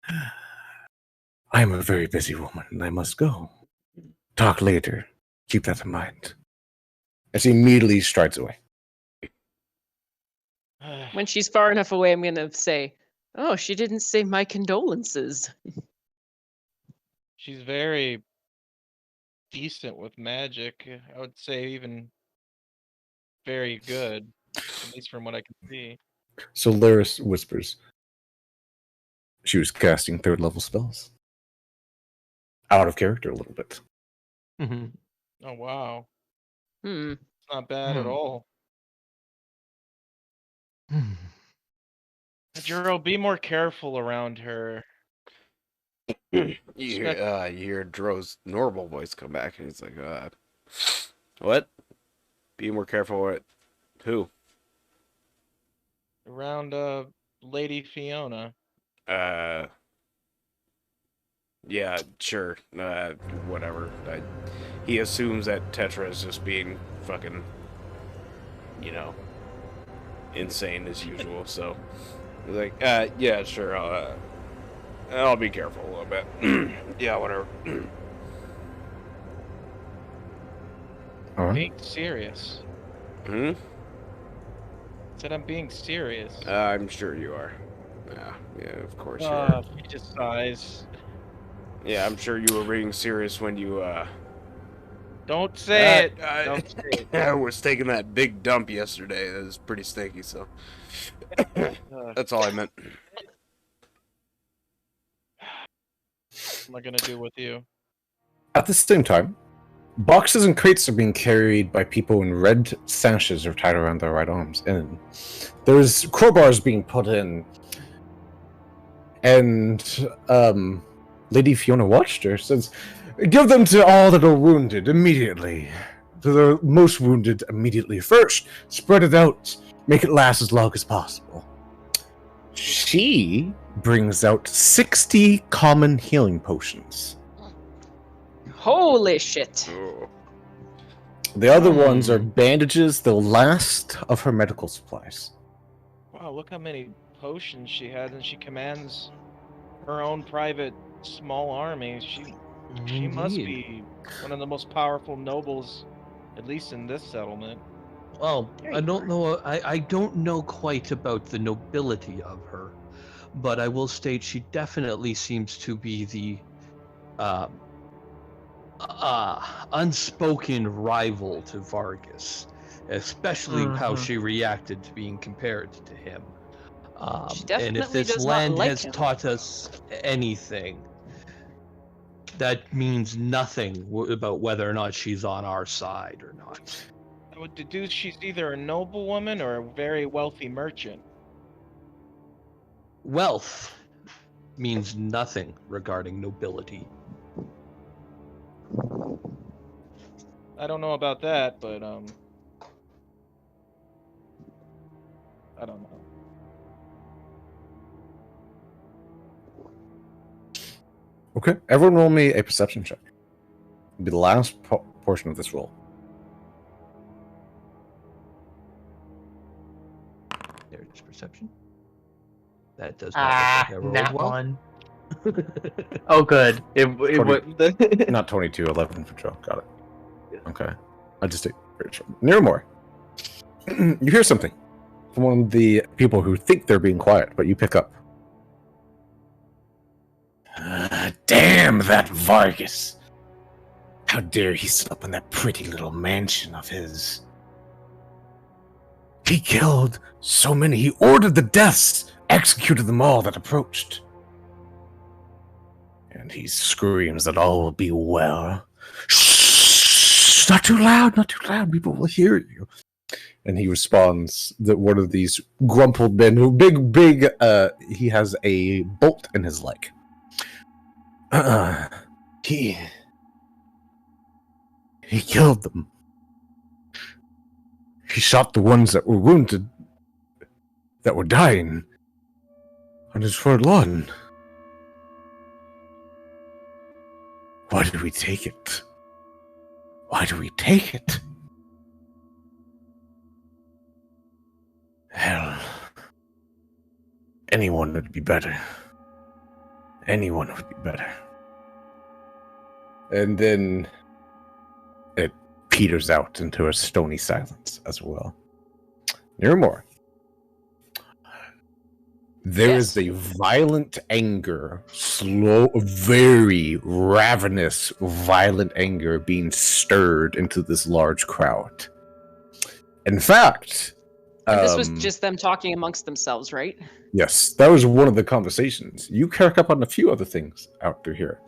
I am a very busy woman, and I must go. Talk later. Keep that in mind. And she immediately strides away. When she's far enough away, I'm going to say, oh, she didn't say my condolences. She's very decent with magic. I would say even very good, at least from what I can see. So Laris whispers. She was casting third level spells. Out of character a little bit. Mhm. Oh wow, Hmm. it's not bad at all. Juro, be more careful around her. you hear Dro's normal voice come back, and he's like, "What? Be more careful with who? Around Lady Fiona. Yeah, sure. Whatever. He assumes that Tetra is just being fucking, insane as usual. So he's like, yeah, sure. I'll be careful a little bit. Yeah, whatever. All right. Being serious. Hmm. Said I'm being serious. I'm sure you are. Yeah, of course you are. He just sighs. Yeah, I'm sure you were being serious when you Don't say it. I Don't say it. was taking that big dump yesterday. It was pretty stinky, so that's all I meant. What am I gonna do with you? At the same time, boxes and crates are being carried by people in red sashes are tied around their right arms. And there's crowbars being put in. And Lady Fiona watched her, says, give them to all that are wounded immediately. To the most wounded immediately first. Spread it out. Make it last as long as possible. She brings out 60 common healing potions. Holy shit. Oh. The other ones are bandages, the last of her medical supplies. Wow, look how many potions she has, and she commands her own private small army. She must Indeed. be one of the most powerful nobles, at least in this settlement. Well, There I you don't are. know. I don't know quite about the nobility of her, but I will state she definitely seems to be the unspoken rival to Vargas, especially how she reacted to being compared to him. She And if definitely this does not land like has him. taught us anything, that means nothing about whether or not she's on our side or not. I would deduce she's either a noblewoman or a very wealthy merchant. Wealth means nothing regarding nobility. I don't know about that, but I don't know. Okay, everyone roll me a perception check. It'll be the last portion of this roll. There's perception. That does not look like I rolled Not well. one. Oh, good. It Not 22, 11 for Joe. Got it. Okay. I just take near more. You hear something from one of the people who think they're being quiet, but you pick up. Damn that Vargas! How dare he sit up in that pretty little mansion of his? He killed so many. He ordered the deaths, executed them all that approached. And he screams that all will be well. Shh! Not too loud, not too loud. People will hear you. And he responds that one of these grumpled men, who he has a bolt in his leg. He killed them. He shot the ones that were wounded, that were dying, on his front lawn. Why did we take it? Why do we take it? Hell, anyone would be better. Anyone would be better. And then it peters out into a stony silence as well. Near more. There is a violent anger, very ravenous, violent anger being stirred into this large crowd. In fact, And this was just them talking amongst themselves, right? yes, that was one of the conversations. You pick up on a few other things out through here.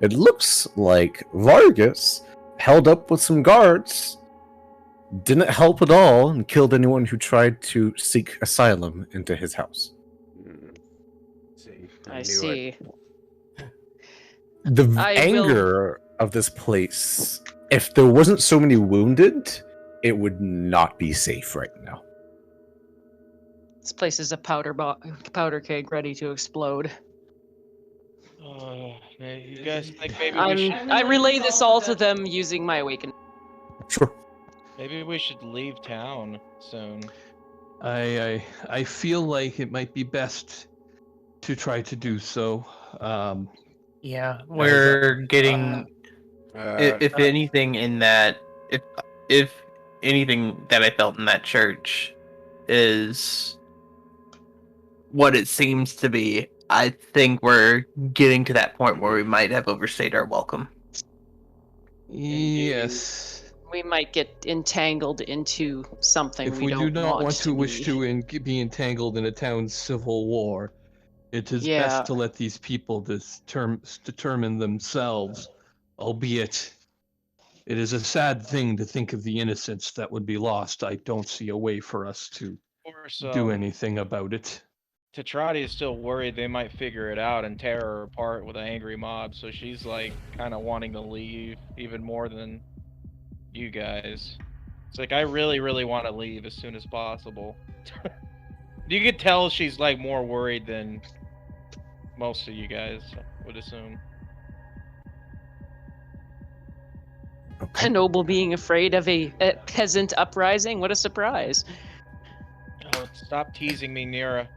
It looks like Vargas held up with some guards, didn't help at all, and killed anyone who tried to seek asylum into his house. I see. The anger of this place, if there wasn't so many wounded, it would not be safe right now. This place is a powder keg ready to explode. You guys think maybe I relay this all to them using my awaken. Sure. maybe we should leave town soon. I feel like it might be best to try to do so. Yeah, we're getting. If anything, in that, if anything that I felt in that church is what it seems to be, I think we're getting to that point where we might have overstayed our welcome. Yes. We might get entangled into something If we we don't do not want to be. wish to be entangled in a town's civil war, it is best to let these people determine themselves, albeit it is a sad thing to think of the innocents that would be lost. I don't see a way for us to do anything about it. Tetrati is still worried they might figure it out and tear her apart with an angry mob, so she's like kind of wanting to leave even more than you guys. It's like, I really, really want to leave as soon as possible. You could tell she's like more worried than most of you guys would assume. A noble being afraid of a peasant uprising? What a surprise. Oh, stop teasing me, Nira.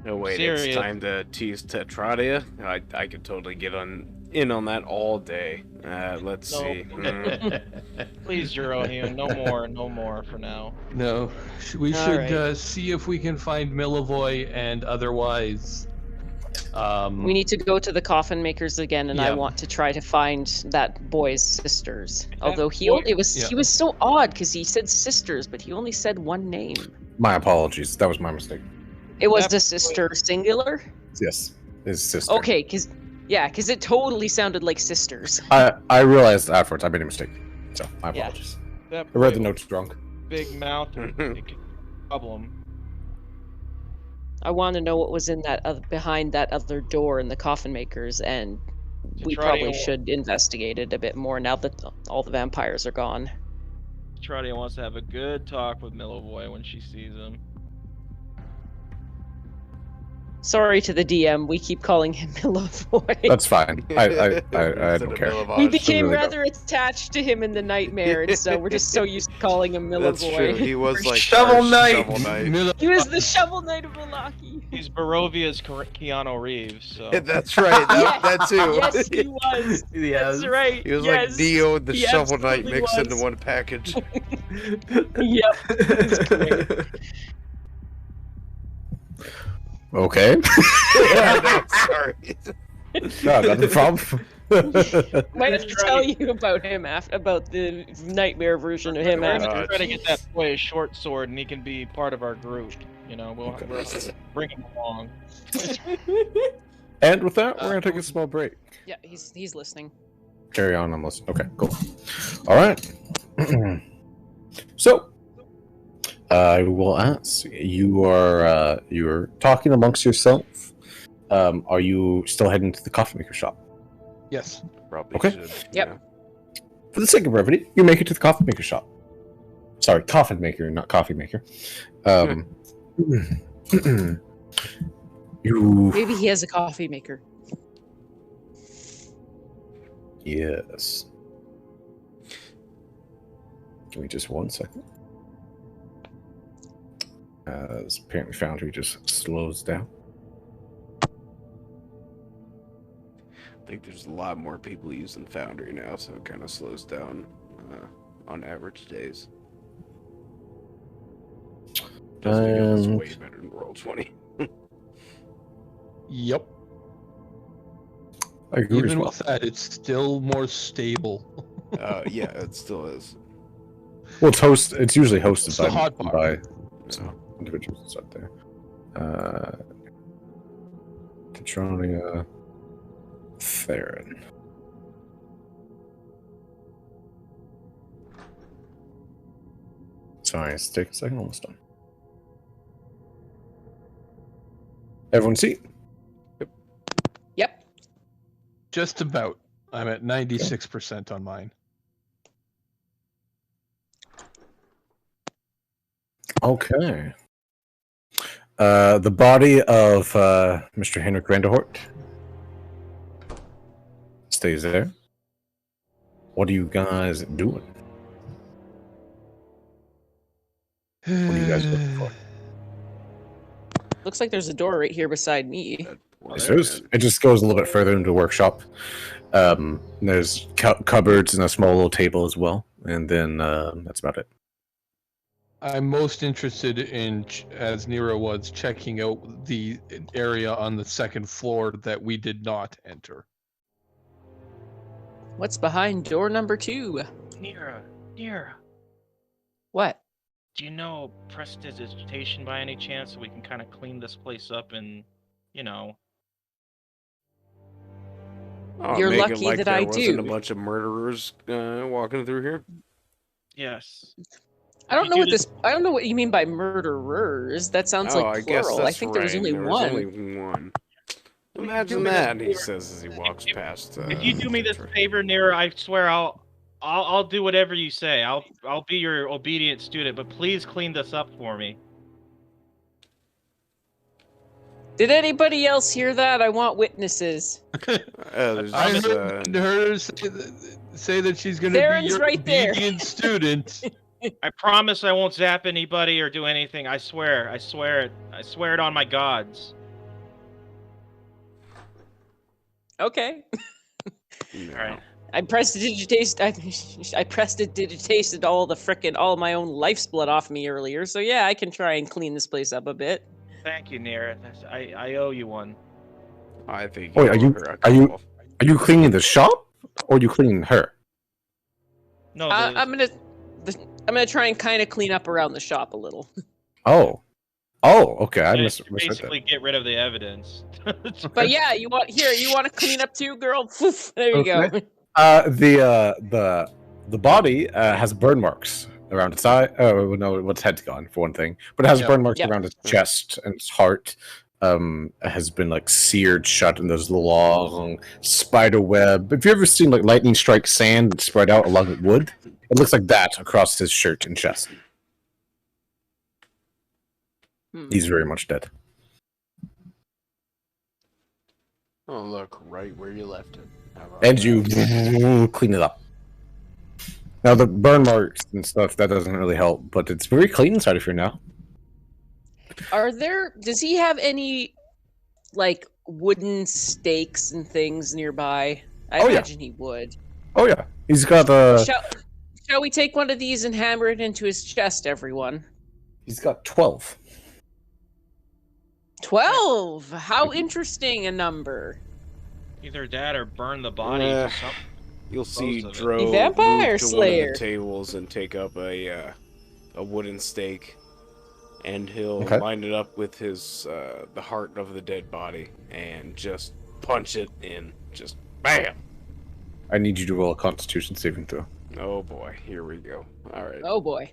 No, wait, it's time to tease Tetradia? I could totally get in on that all day. Let's see. Please, Jerohim, no more for now. No, we should see if we can find Milivoy and otherwise. We need to go to the coffin makers again, and I want to try to find that boy's sisters. Although he was so odd because he said sisters, but he only said one name. My apologies. That was my mistake. It was the sister singular? Yes, his sister. Okay, because Yeah, because it totally sounded like sisters. I realized afterwards I made a mistake, so my Yeah. apologies. That I read the boy notes wrong. with big mouth, or it could be a problem. I want to know what was in that behind that other door in the coffin makers, and we probably Citradio- should investigate it a bit more now that all the vampires are gone. Citradio wants to have a good talk with Millivoy when she sees him. Sorry to the DM, we keep calling him Millivoy. That's fine. I Instead don't of care. Millivage. We became really rather attached to him in the nightmare, and so we're just so used to calling him Millivoy. That's true. He was like Shovel our Knight. Shovel Knight. He was the Shovel Knight of Malaki. He's Barovia's Keanu Reeves, so... That's right. That too. Yes, he was. Yes. That's right. He was yes. like Dio and the He Shovel Knight absolutely mixed into was. one package. Yep. It's great. Okay. Yeah, no, sorry. No, not a problem. Might have to tell you about him about the nightmare version of him We're after. gonna try to get that boy a short sword, and he can be part of our group. You know, we'll bring him along. And with that, we're gonna take a small break. Yeah, he's listening. Carry on, I'm listening. Okay, cool. All right. So, I will ask. You're talking amongst yourself. Are you still heading to the coffee maker shop? Yes. Probably Okay. should. Yep. For the sake of brevity, you make it to the coffee maker shop. Sorry, coffin maker, not coffee maker. You Maybe he has a coffee maker. yes. Give me just 1 second. As apparently Foundry just slows down. I think there's a lot more people using Foundry now, so it kind of slows down on average days. Just because it's way better than Roll20. Yep. I agree as Even well. with that, it's still more stable. Yeah, it still is. Well, it's usually hosted It's the hot bar. by So, individuals up there. Katronia Theron. Sorry, it's taking a second, almost done. Everyone see? Yep. Just about. I'm at 96% on mine. Okay. The body of Mr. Henrik Randerhort stays there. What are you guys doing? What are you guys looking for? Looks like there's a door right here beside me. It just goes a little bit further into the workshop. There's cupboards and a small little table as well, and then that's about it. I'm most interested in, as Nero was, checking out the area on the second floor that we did not enter. What's behind door number 2? Nira, What? do you know prestidigitation by any chance, so we can kind of clean this place up and, you know... Oh, You're make it lucky like that there I wasn't a do. bunch of murderers walking through here. Yes. I don't You know do what this. I don't know what you mean by murderers. That sounds like I guess plural. that's I think there was right. only There one. was only one. Imagine that, he says as he walks past. If you do me this Victor. favor, Nira, I swear I'll do whatever you say. I'll be your obedient student, but please clean this up for me. Did anybody else hear that? I want witnesses. There's I this, heard her say that she's going to be Theron's your right there. obedient student. I promise I won't zap anybody or do anything. I swear. I swear it. I swear it on my gods. Okay. no. All right. I prestidigitated all my own life's blood off me earlier. So yeah, I can try and clean this place up a bit. Thank you, Nira. I owe you one. I think. Wait, are you couple. cleaning the shop or are you cleaning her? No, I'm gonna try and kind of clean up around the shop a little. Oh, Oh, okay. I And misread that. basically get rid of the evidence. But yeah, you want to clean up too, girl? There you go. Okay. The body has burn marks around its eye. Oh no, its head's gone for one thing, but it has Yep. burn marks Yep. around its chest and its heart. Has been like seared shut, and there's long spider web. Have you ever seen like lightning strike sand and spread out along wood? It looks like that across his shirt and chest. He's very much dead. Oh, look, right where you left it. How about And that? you clean it up. Now the burn marks and stuff that doesn't really help, but it's very clean inside of here now. Does he have any like wooden stakes and things nearby? I Oh, yeah. imagine he would. Oh yeah, he's got Shall we take one of these and hammer it into his chest, everyone? he's got 12. 12! How interesting a number. Either that or burn the body. Eh. to some- You'll see Both of it. Dro The move vampire to slayer. one of the tables and take up a wooden stake, and he'll Okay. line it up with his the heart of the dead body and just punch it in. Just bam! I need you to roll a Constitution saving throw. Oh boy, here we go. All right, Oh boy.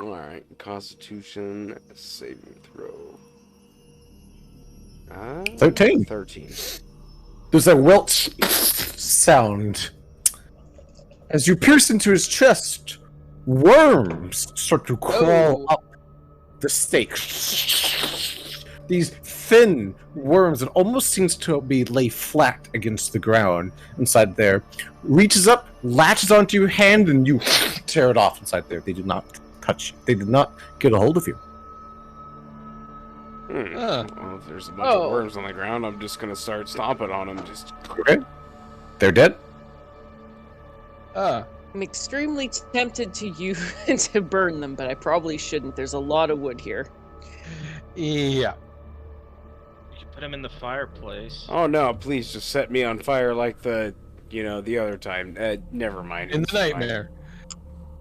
all right. Constitution saving throw. 13. 13. There's a welch sound as you pierce into his chest. Worms start to crawl Oh. up the stake. These thin worms that almost seems to be lay flat against the ground inside there. Reaches up, latches onto your hand, and you tear it off inside there. They did not touch you. They did not get a hold of you. Well, if there's a bunch Oh. of worms on the ground, I'm just gonna start stomping on them. Just Okay. They're dead. I'm extremely tempted to burn them, but I probably shouldn't. There's a lot of wood here. Yeah. You can put him in the fireplace. oh no! Please just set me on fire like the other time. Never mind. In it's the fine. nightmare.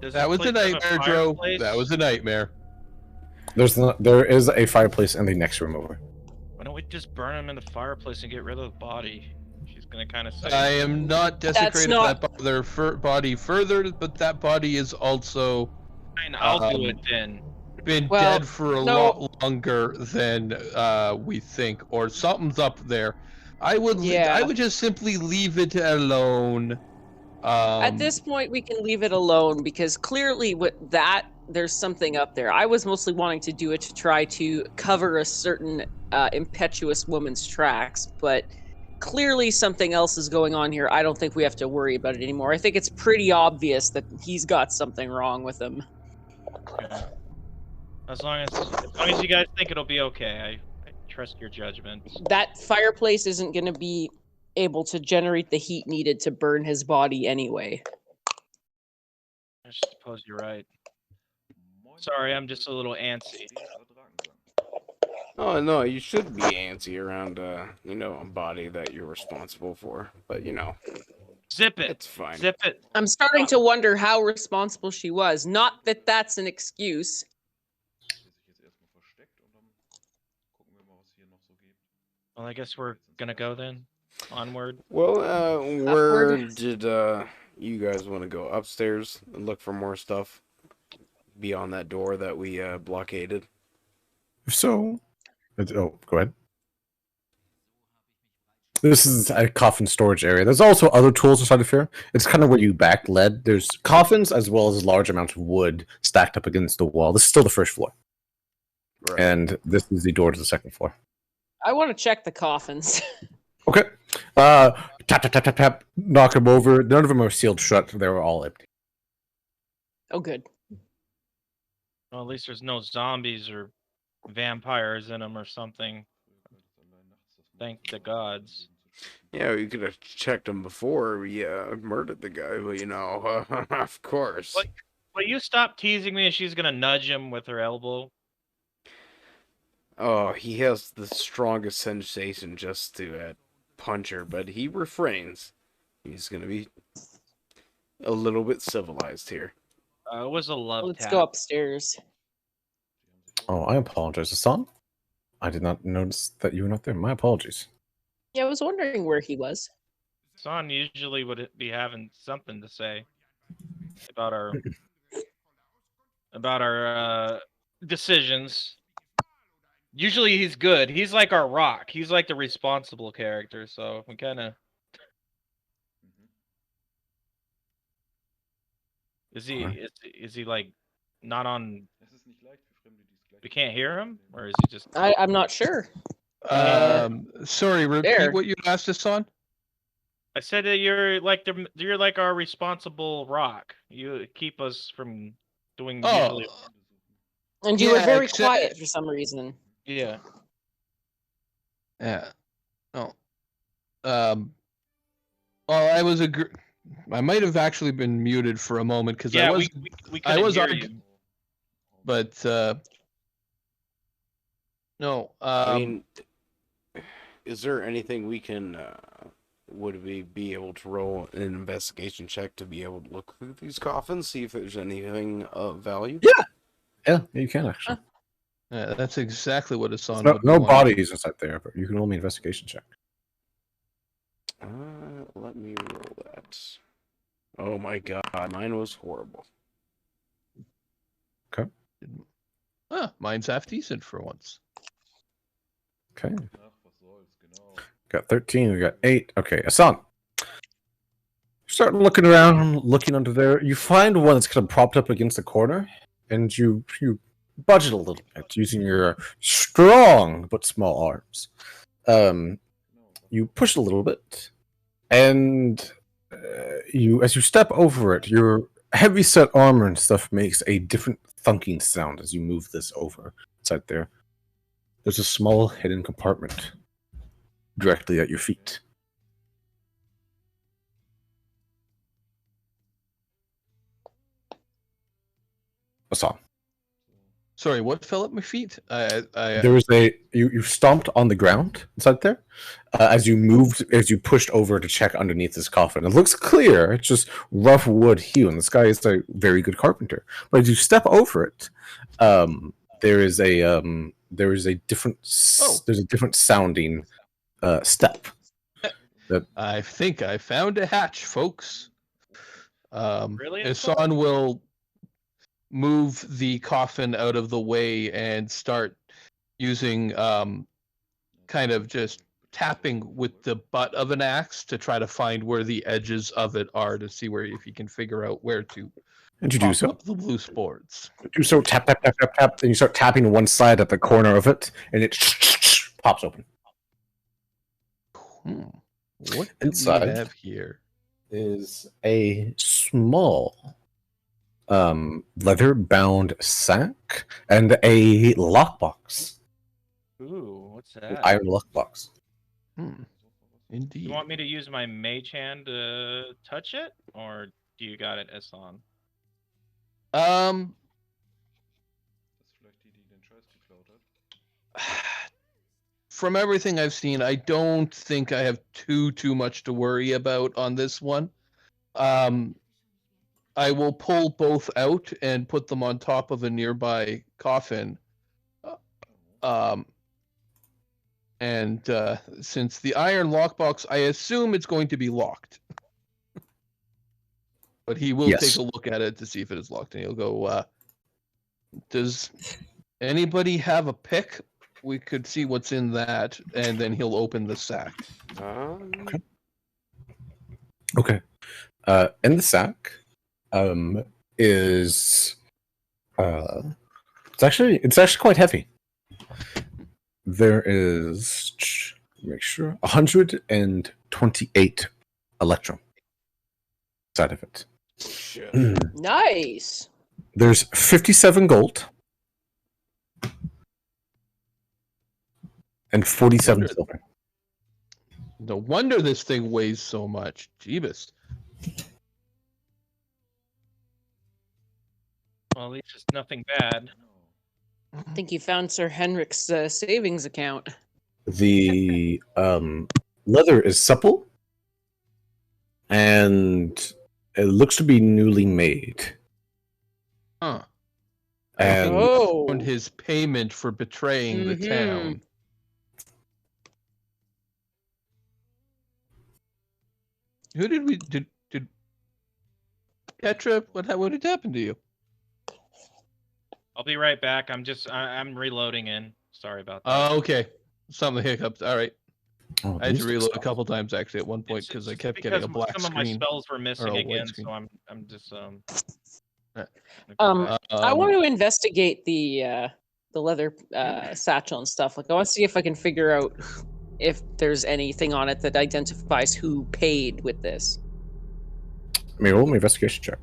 Does That was a place have nightmare, Joe. fireplace? That was a nightmare. There is a fireplace in the next room over. Why don't we just burn him in the fireplace and get rid of the body? She's gonna kind of say. I am not desecrating not- that body further, but that body is also Fine, I'll do it then. been Well, dead for a no. lot longer than we think, or something's up there. I would just simply leave it alone. At this point, we can leave it alone because clearly, there's something up there. I was mostly wanting to do it to try to cover a certain impetuous woman's tracks, but clearly something else is going on here. I don't think we have to worry about it anymore. I think it's pretty obvious that he's got something wrong with him. Okay. As long as you guys think it'll be okay, I trust your judgment. That fireplace isn't going to be able to generate the heat needed to burn his body anyway. I suppose you're right. Sorry, I'm just a little antsy. Oh no, you should be antsy around a body that you're responsible for. But Zip it. it's fine. Zip it. I'm starting to wonder how responsible she was. Not that that's an excuse. Well, I guess we're gonna go then. Onward. Well, where Upward. did you guys want to go? Upstairs and look for more stuff beyond that door that we blockaded? If so, go ahead. This is a coffin storage area. There's also other tools inside of here. It's kind of where you back led. There's coffins as well as large amounts of wood stacked up against the wall. This is still the first floor, Right. and this is the door to the second floor. I want to check the coffins. Okay. Tap, tap, tap, tap, tap. Knock them over. None of them are sealed shut. They were all empty. Oh, good. Well, at least there's no zombies or vampires in them or something. Thank the gods. Yeah, we could have checked him before we murdered the guy, but of course. What? Will you stop teasing me? She's gonna nudge him with her elbow. Oh, he has the strongest sensation just to punch her, but he refrains. He's gonna be a little bit civilized here. It was a love Let's tap. go upstairs. Oh, I apologize, Hassan. I did not notice that you were not there. My apologies. Yeah, I was wondering where he was. Son usually would be having something to say about our decisions. Usually he's good. He's like our rock. He's like the responsible character. So we kind of. Is he like not on? We can't hear him, or is he just? I'm not sure. Sorry, repeat There. what you asked us on. I said that you're like our responsible rock. You keep us from doing usually. And you were Yeah, very except- quiet for some reason. Yeah. Yeah. Oh. Well, I might have actually been muted for a moment because Yeah, I was. we I couldn't was hear argu- you. But no. I mean, is there anything we can? Would we be able to roll an investigation check to be able to look through these coffins, see if there's anything of value? Yeah, you can actually. Yeah, that's exactly what Hassan No, would no want. bodies inside there, but you can roll me an investigation check. Let me roll that. Oh my god, mine was horrible. Mine's half decent for once. Okay. Got 13, we got 8. Okay, Hassan. Start looking around, looking under there. You find one that's kind of propped up against the corner, and you budget a little bit using your strong but small arms. You push it a little bit, and as you step over it, your heavy set armor and stuff makes a different thunking sound as you move this over. Inside there, there's a small hidden compartment directly at your feet. Hassan. Sorry, what fell at my feet? There was you stomped on the ground inside there as you pushed over to check underneath this coffin. It looks clear; it's just rough wood hewn. This guy is a very good carpenter. But as you step over it, there is a different there's a different sounding step. I think I found a hatch, folks. Really? Hassan will move the coffin out of the way and start using kind of just tapping with the butt of an axe to try to find where the edges of it are to see where if he can figure out where to And you do so. up the loose boards. Do so. Tap tap tap tap tap. Then you start tapping one side at the corner of it, and it pops open. What do Inside we have here? Is a small leather-bound sack and a lockbox. Ooh, what's that? Iron lockbox. Indeed. You want me to use my mage hand to touch it, or do you got it, Hassan? From everything I've seen, I don't think I have too much to worry about on this one. I will pull both out and put them on top of a nearby coffin. And since the iron lockbox, I assume it's going to be locked. But he will take a look at it to see if it is locked, and he'll go, does anybody have a pick? We could see what's in that, and then he'll open the sack. Okay. In the sack is it's actually quite heavy. There is, make sure, 128 electrum inside of it. Shit. Nice. There's 57 gold and 47 silver. No wonder this thing weighs so much. Jeebus. Well, at least it's nothing bad. I think you found Sir Henrik's savings account. The leather is supple and it looks to be newly made. Huh. And Oh. Found his payment for betraying the town. Who did Petra? What had happened to you? I'll be right back. I'm reloading in. Sorry about that. Oh, okay. Some of the hiccups. All right. Oh, I had to music reload a stuff. couple times actually at one point It's because I just kept getting a black some of my screen. spells were or missing a white again, screen. so I'm just Yeah. I want to investigate the leather satchel and stuff. Like, I want to see if I can figure out if there's anything on it that identifies who paid with this. I mean, roll my investigation check.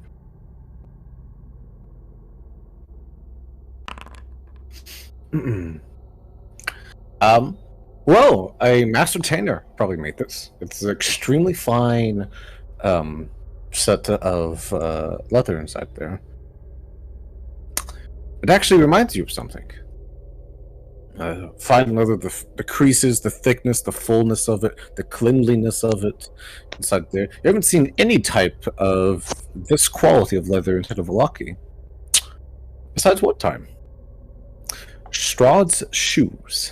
Well, a master tainer probably made this. It's an extremely fine set of leather inside there. It actually reminds you of something. Fine leather, the creases, the thickness, the fullness of it, the cleanliness of it inside there. You haven't seen any type of this quality of leather inside of Valaki. Besides what time? Strahd's shoes.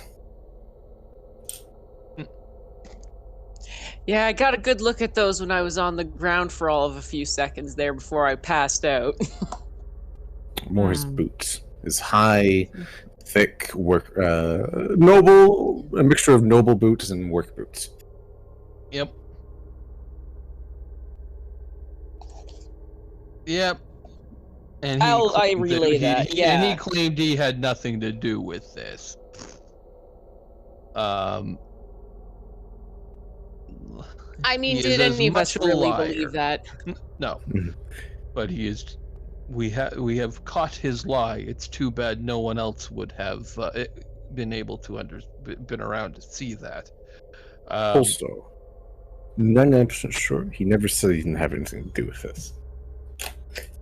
Yeah, I got a good look at those when I was on the ground for all of a few seconds there before I passed out. More his boots. His high, thick, noble, a mixture of noble boots and work boots. Yep. Yep. And I claimed relay that, And yeah. he claimed he had nothing to do with this. I mean, he did is as any of us much a really liar. believe that? No. But he is. We have caught his lie. It's too bad no one else would have been able to been around to see that. Also, 99% sure he never said he didn't have anything to do with this.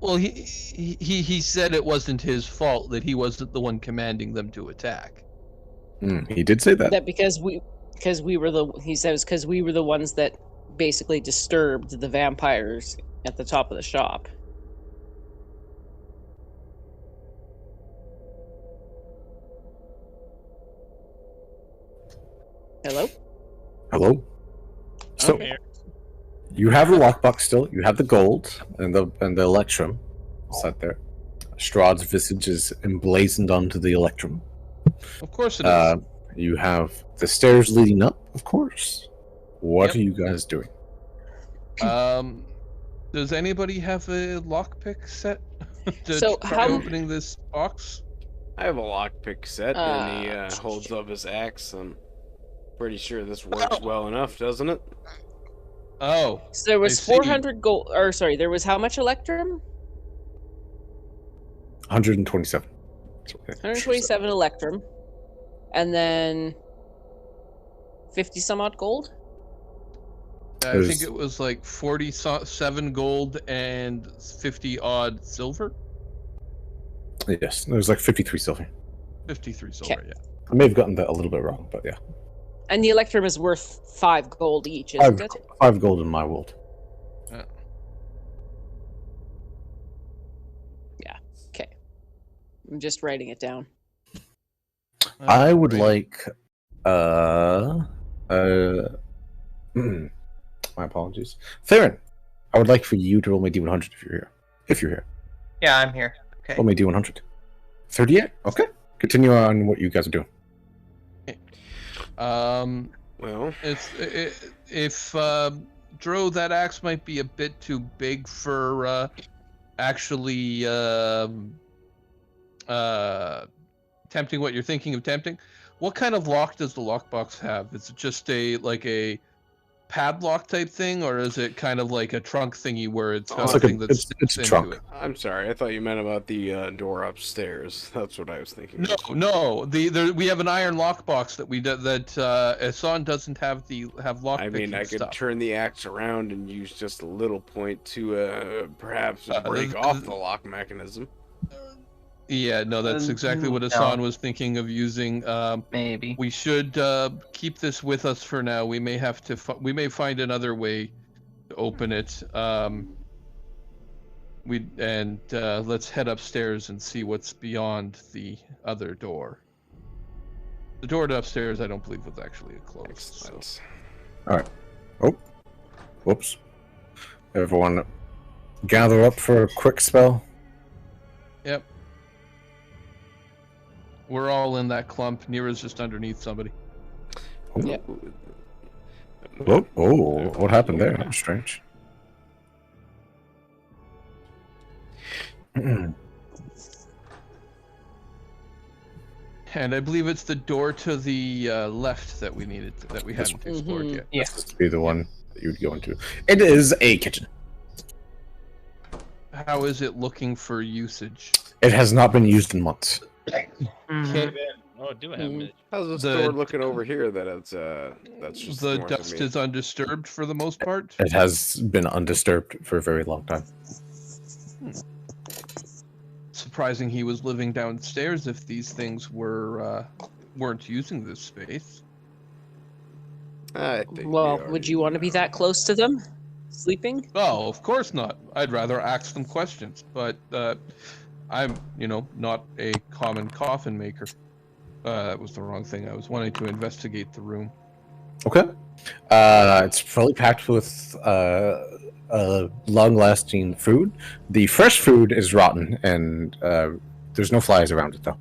Well, he said it wasn't his fault, that he wasn't the one commanding them to attack. He did say that. That because we were the ones that basically disturbed the vampires at the top of the shop. Hello? Hello? So, here. you have the lockbox still. You have the gold and the electrum sat there. Strahd's visage is emblazoned onto the electrum. Of course it is. You have the stairs leading up, of course. What Yep. are you guys doing? Does anybody have a lockpick set to So try opening this box? I have a lockpick set, and he holds up his axe. I'm pretty sure this works well enough, doesn't it? Oh. So there was I see. 400 gold, or sorry, there was how much electrum? 127. 127 electrum. And then 50 some odd gold? I think it was like 47 gold and 50 odd silver. Yes, there's like 53 silver. 53 silver, Okay. yeah. I may have gotten that a little bit wrong, but yeah. And the electrum is worth 5 gold each, isn't it? 5 gold in my world. Yeah. Okay. I'm just writing it down. I would like my apologies. Theron, I would like for you to roll my D100 if you're here. If you're here. Yeah, I'm here. Okay. Roll my D100. 38. Okay. Continue on what you guys are doing. Well, if Dro, that axe might be a bit too big for actually tempting what you're thinking of tempting. What kind of lock does the lockbox have? Is it just a padlock type thing, or is it kind of like a trunk thingy where it's got It's a like thing that it's sticks a into trunk. it? I'm sorry. I thought you meant about the door upstairs. That's what I was thinking. No. We have an iron lockbox that Hassan doesn't have lock. I mean, I could stuff. turn the axe around and use just a little point to perhaps break off the lock mechanism. Yeah, no, that's exactly what No. Hassan was thinking of using. Maybe. We should keep this with us for now. We may have to. We may find another way to open it. Let's head upstairs and see what's beyond the other door. The door to upstairs, I don't believe was actually closed. So. All right. Oh, whoops. Everyone, gather up for a quick spell. Yep. We're all in that clump. Nira's just underneath somebody. Yep. Whoa, oh, what happened there? That was strange. And I believe it's the door to the left that we hadn't explored yet. Yeah. This to be the one that you would go into. It is a kitchen. How is it looking for usage? It has not been used in months. Can't- Oh, do have it. How's this The- door looking over here? That's just The north of dust me. is undisturbed for the most part. It has been undisturbed for a very long time. Surprising he was living downstairs if these things weren't using this space. I think Well, we would you want to be that close to them? Sleeping? Oh, of course not. I'd rather ask them questions, but I'm, not a common coffin maker. That was the wrong thing. I was wanting to investigate the room. Okay. It's fully packed with long-lasting food. The fresh food is rotten, and there's no flies around it, though.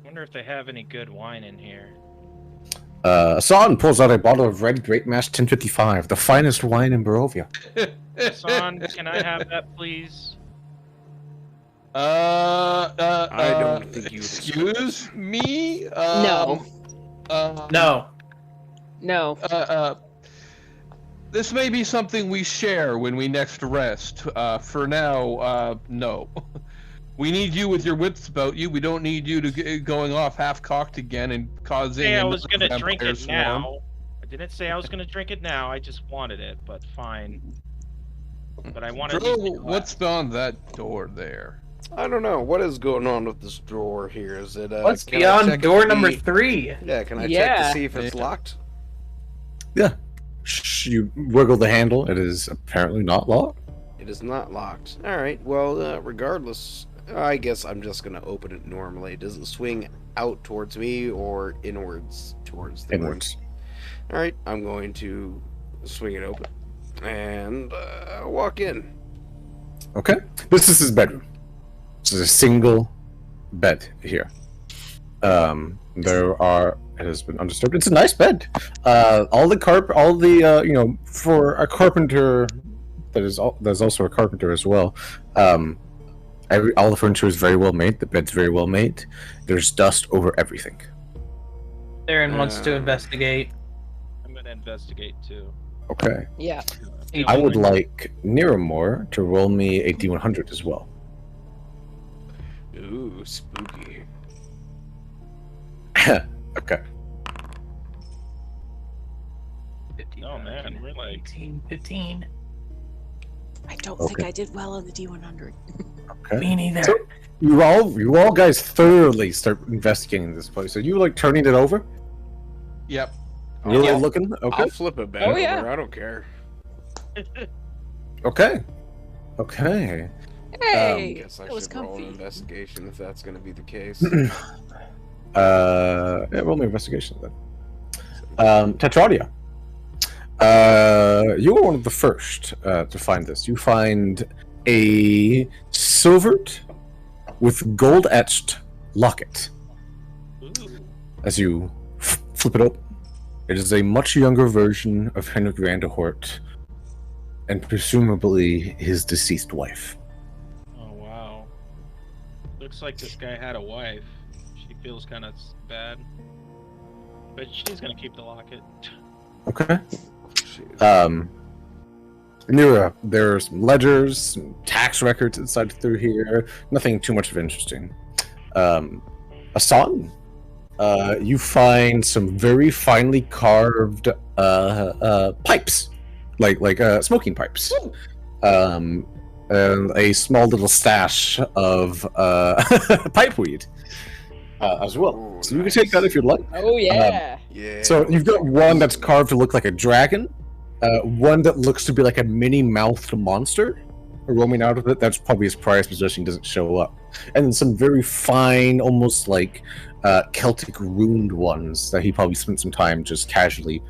I wonder if they have any good wine in here. Hassan pulls out a bottle of red grape mash 1055, the finest wine in Barovia. Son, can I have that, please? I don't think you. Excuse me? No. No. No. This may be something we share when we next rest. For now, no. We need you with your wits about you. We don't need you to going off half-cocked again and causing... Hey, I was gonna another drink vampire it swarm. now. I didn't say I was gonna drink it now. I just wanted it, but fine. But I wanted Drew, to use the glass. what's beyond that door there? I don't know what is going on with this drawer here. Is it? What's can I beyond check door if number the- 3? Yeah, can I check Yeah. to see if it's locked? Yeah. You wiggle the handle. It is apparently not locked. It is not locked. All right. Well, regardless, I guess I'm just gonna open it normally. Does it swing out towards me or inwards towards the room? Inwards. All right. I'm going to swing it open and walk in. Okay. This is his bedroom. This is a single bed here. It has been undisturbed. It's a nice bed. For a carpenter, there's also a carpenter as well. All the furniture is very well made. The bed's very well made. There's dust over everything. Darren wants to investigate. I'm gonna investigate too. Okay. Yeah. I would like Niramore to roll me a D100 as well. Ooh, spooky. Okay. 15, Oh, man, we're like- 18, 15. I don't Okay. think I did well on the D100. Okay. Me neither. So, you all guys thoroughly start investigating this place. Are you like turning it over? Yep. Really I'll- looking? Okay. I'll flip it back Oh, over. yeah. I don't care. Okay. Okay. Hey, Guess I that was should roll an comfy. investigation if that's going to be the case. Yeah, roll me investigation then. Tetradia. You were one of the first to find this. You find a silvered with gold etched locket. Ooh. As you flip it open, it is a much younger version of Henrik Vanderhort, and presumably his deceased wife. Oh wow. Looks like this guy had a wife. She feels kind of bad, but she's gonna keep the locket. Okay. Jeez. There are some ledgers, some tax records inside through here. Nothing too much of interesting. Asan, you find some very finely carved pipes, like smoking pipes, and a small little stash of pipe weed as well. Ooh, So you can take that if you'd like. Oh yeah. Yeah. So you've got one that's carved to look like a dragon, one that looks to be like a mini-mouthed monster, roaming out of it. That's probably his prized possession doesn't show up. And then some very fine, almost like Celtic runed ones that he probably spent some time just casually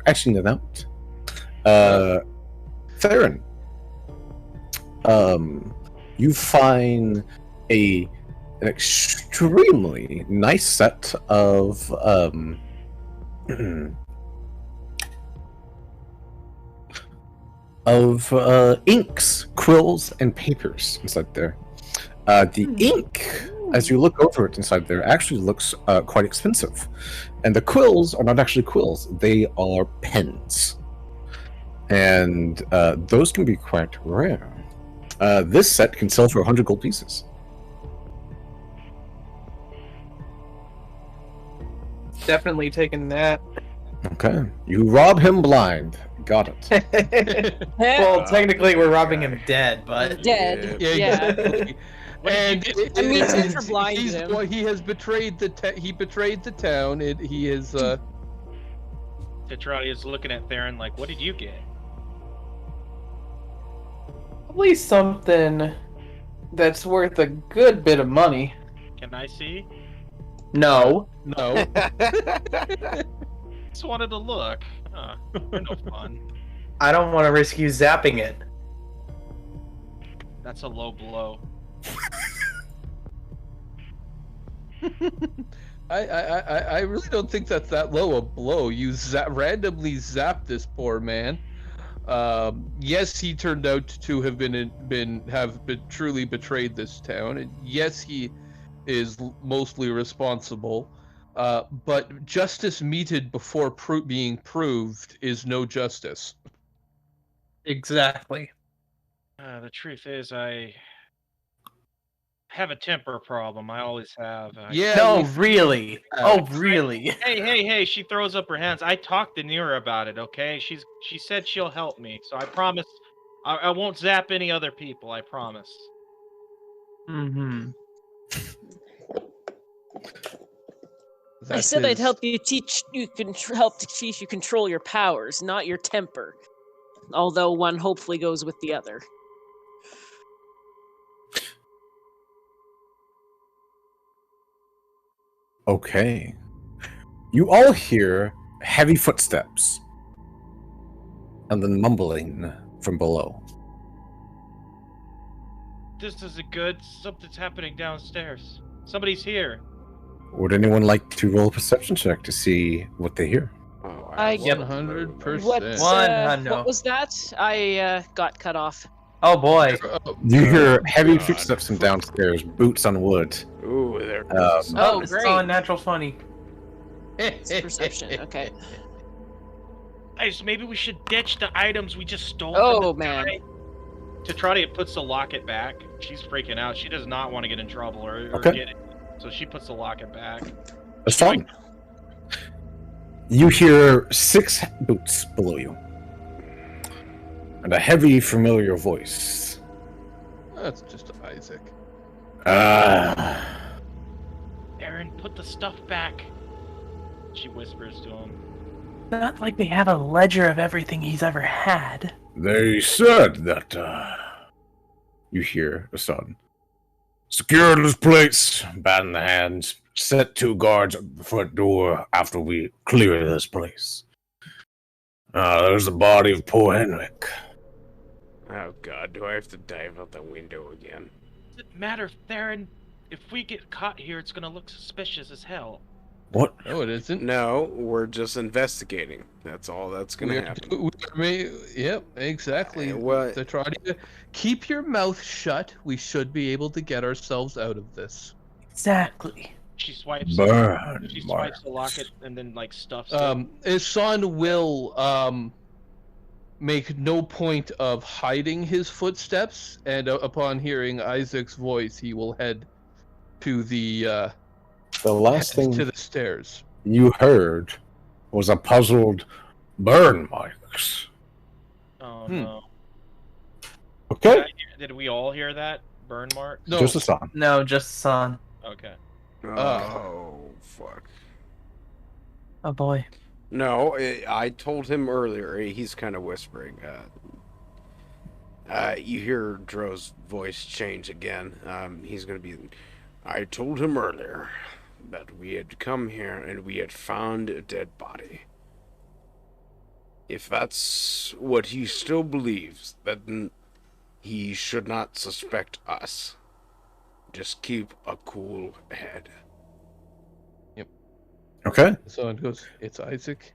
etching them out. Theron, you find an extremely nice set of inks, quills, and papers inside there. The ink, as you look over it inside there, actually looks quite expensive. And the quills are not actually quills, they are pens. And those can be quite rare. This set can sell for 100 gold pieces. Definitely taking that. Okay. You rob him blind. Got it. Well, technically we're robbing him dead, but Dead. Yeah, Yeah. exactly. And I mean, since we're blind him. well, he has betrayed he betrayed the town. He is. Tetrati is looking at Theron like, "What did you get?" probably something that's worth a good bit of money. Can I see? No. No. Just wanted to look. You're no fun. I don't want to risk you zapping it. That's a low blow. I really don't think that's that low a blow. You randomly zapped this poor man. Yes, he turned out to have been truly betrayed this town, and yes, he is mostly responsible. But justice meted before being proved is no justice. Exactly. The truth is, I have a temper problem. I always have. Yeah. No, really. Oh, really? Hey! She throws up her hands. I talked to Nira about it. Okay, she said she'll help me. So I promise, I won't zap any other people. I promise. Mm-hmm. I said I'd help you help to teach you control your powers, not your temper. Although one hopefully goes with the other. Okay. You all hear heavy footsteps and then mumbling from below. This isn't good. Something's happening downstairs. Somebody's here. Would anyone like to roll a perception check to see what they hear? Oh, I- 100%. What was that? I got cut off. Oh boy. You hear heavy God. footsteps from downstairs, boots on wood. Ooh, there Oh, it's great. all natural 20. It's perception. Okay. Guys, maybe we should ditch the items we just stole. Oh, from the man. guy. Tetrati puts the locket back. She's freaking out. She does not want to get in trouble or Okay. get it. So she puts the locket back. That's fine. You hear 6 boots below you. And a heavy, familiar voice. That's just Isaac. Aaron, put the stuff back. She whispers to him. Not like they have a ledger of everything he's ever had. They said that, you hear a son. Secure this place, bat in the hands, set 2 guards at the front door after we clear this place. There's the body of poor Henrik. Oh god, do I have to dive out the window again? Does it matter, Theron? If we get caught here, it's gonna look suspicious as hell. What? No, it isn't. No, we're just investigating. That's all that's gonna happen. Yep, exactly. What? To try to keep your mouth shut, we should be able to get ourselves out of this. Exactly. She swipes. Burn, She Mark. swipes the locket and then like stuffs it. Isan will make no point of hiding his footsteps, and upon hearing Isaac's voice, he will head to the last thing to the stairs. you heard was a puzzled burn marks. Oh no. Okay? Did we all hear that? Burn marks? No. Just a song. No, just son. Okay. Oh, fuck. Oh boy. No, I told him earlier, he's kind of whispering. You hear Dro's voice change again. He's going to be... I told him earlier that we had come here and we had found a dead body. If that's what he still believes, then he should not suspect us. Just keep a cool head. Okay. So it goes, it's Isaac.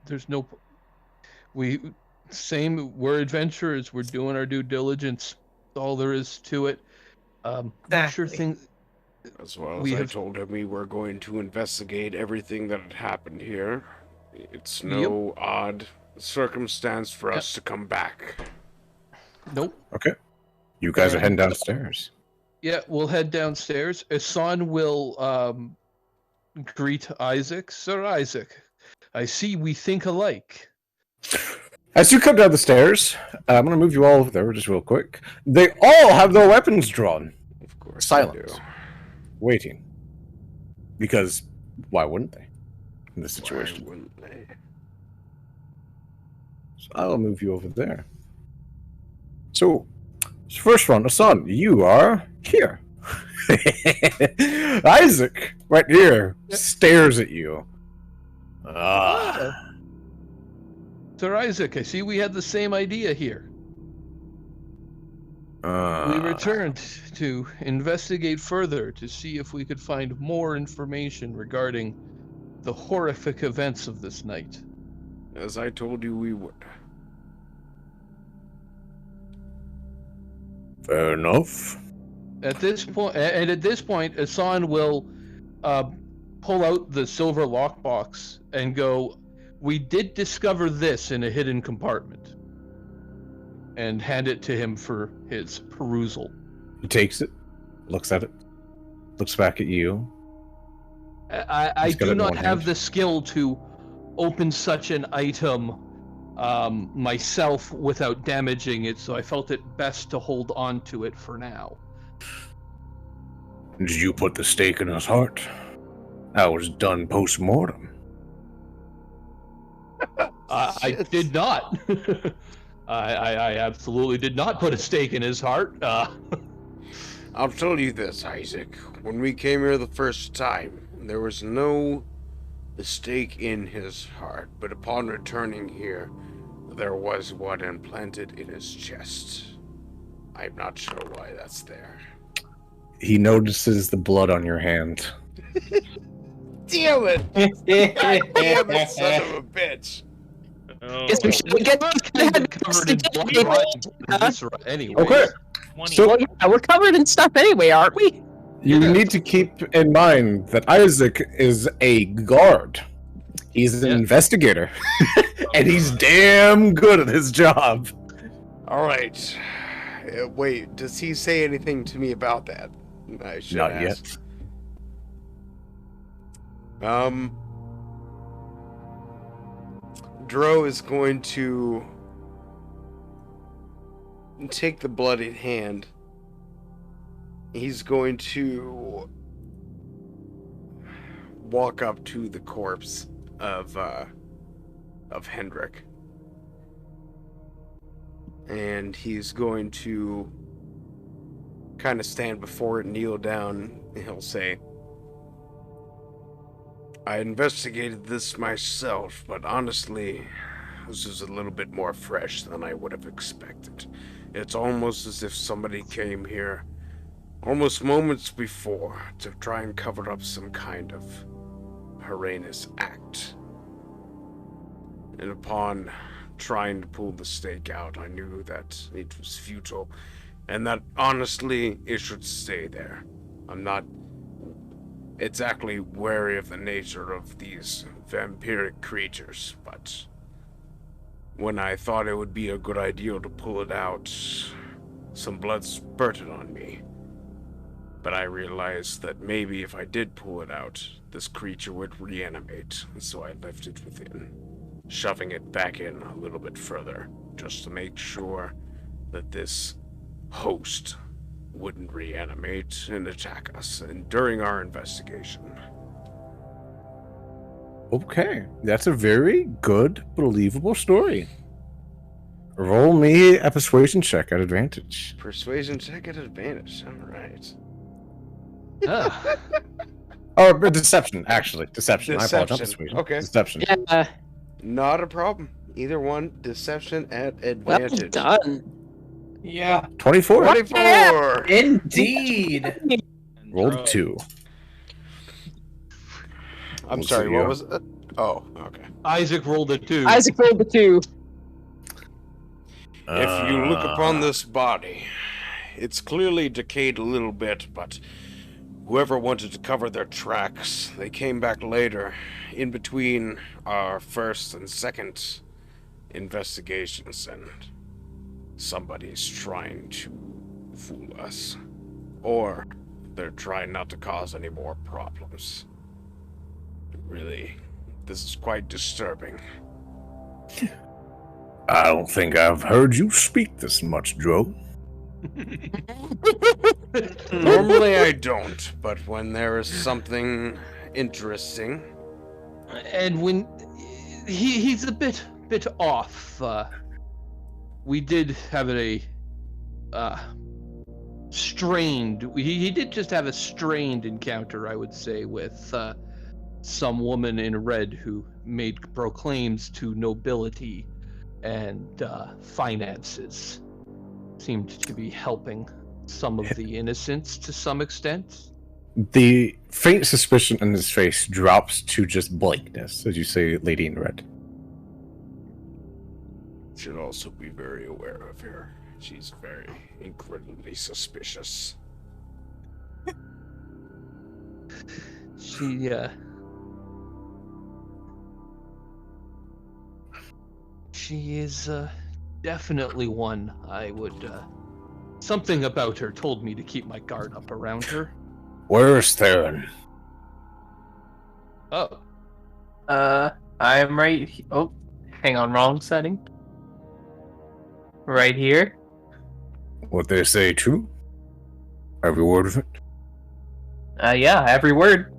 There's no... We're adventurers. We're doing our due diligence. That's all there is to it. Not sure things... As well as I told him we were going to investigate everything that had happened here. It's no odd circumstance for us to come back. Nope. Okay. You guys are heading downstairs. Yeah, we'll head downstairs. Asan will greet Isaac. Sir Isaac, I see we think alike. As you come down the stairs, I'm going to move you all over there just real quick. They all have their weapons drawn. Of course. Silent. Waiting. Because why wouldn't they? In this situation. Why wouldn't they? So I'll move you over there. So, first one, Asan, you are here. Isaac, right here, stares at you. Sir Isaac, I see we had the same idea here. We returned to investigate further to see if we could find more information regarding the horrific events of this night. As I told you we would. Fair enough. At this point, Asan will pull out the silver lockbox and go, "We did discover this in a hidden compartment," and hand it to him for his perusal. He takes it, looks at it, looks back at you. I do not have the skill to open such an item myself without damaging it, so I felt it best to hold on to it for now. Did you put the stake in his heart? That was done post-mortem. I did not. I absolutely did not put a stake in his heart. I'll tell you this, Isaac. When we came here the first time, there was no stake in his heart, but upon returning here, there was one implanted in his chest. I'm not sure why that's there. He notices the blood on your hand. Damn it! Damn it, son of a bitch! Guess we should get covered in blood anyway. Okay. So yeah, we're covered in stuff anyway, aren't we? You need to keep in mind that Isaac is a guard. He's an investigator. And he's damn good at his job. Alright. Wait, does he say anything to me about that? I should Not ask. yet. Dro is going to take the bloodied hand. He's going to walk up to the corpse of Hendrik. And he's going to kind of stand before it, kneel down, and he'll say, I investigated this myself, but honestly, this is a little bit more fresh than I would have expected. It's almost as if somebody came here almost moments before to try and cover up some kind of heinous act. And upon trying to pull the stake out, I knew that it was futile, and that honestly, it should stay there. I'm not exactly wary of the nature of these vampiric creatures, but when I thought it would be a good idea to pull it out, some blood spurted on me. But I realized that maybe if I did pull it out, this creature would reanimate, and so I left it within, shoving it back in a little bit further, just to make sure that this host wouldn't reanimate and attack us and during our investigation. Okay, that's a very good, believable story. Roll me a persuasion check at advantage. Persuasion check at advantage. All right. Ah, Or deception, actually. Deception. I apologize. Not Deception. persuasion. Okay. Deception. Yeah, Not a problem. Either one. Deception at well advantage. done. Yeah. 24. 24. Indeed. And Rolled Dro- 2. I'm We'll sorry. see, What was it? Oh, okay. Isaac rolled a 2. Isaac rolled the 2. If you look upon this body, it's clearly decayed a little bit, but whoever wanted to cover their tracks, they came back later, in between our first and second investigations, and somebody's trying to fool us. Or they're trying not to cause any more problems. Really, this is quite disturbing. I don't think I've heard you speak this much, Dro. Normally I don't, but when there is something interesting, And when he's a bit off. We did have a strained. He did just have a strained encounter, I would say, with some woman in red who made proclaims to nobility and finances. Seemed to be helping some of the innocents to some extent. The faint suspicion in his face drops to just blankness as you say Lady in Red. should also be very aware of her. She's very incredibly suspicious. She is definitely one I would. Something about her told me to keep my guard up around her. Where's Theron? Oh, I'm right. Oh, hang on, wrong setting. Right here. What they say true? Every word of it? Yeah, every word.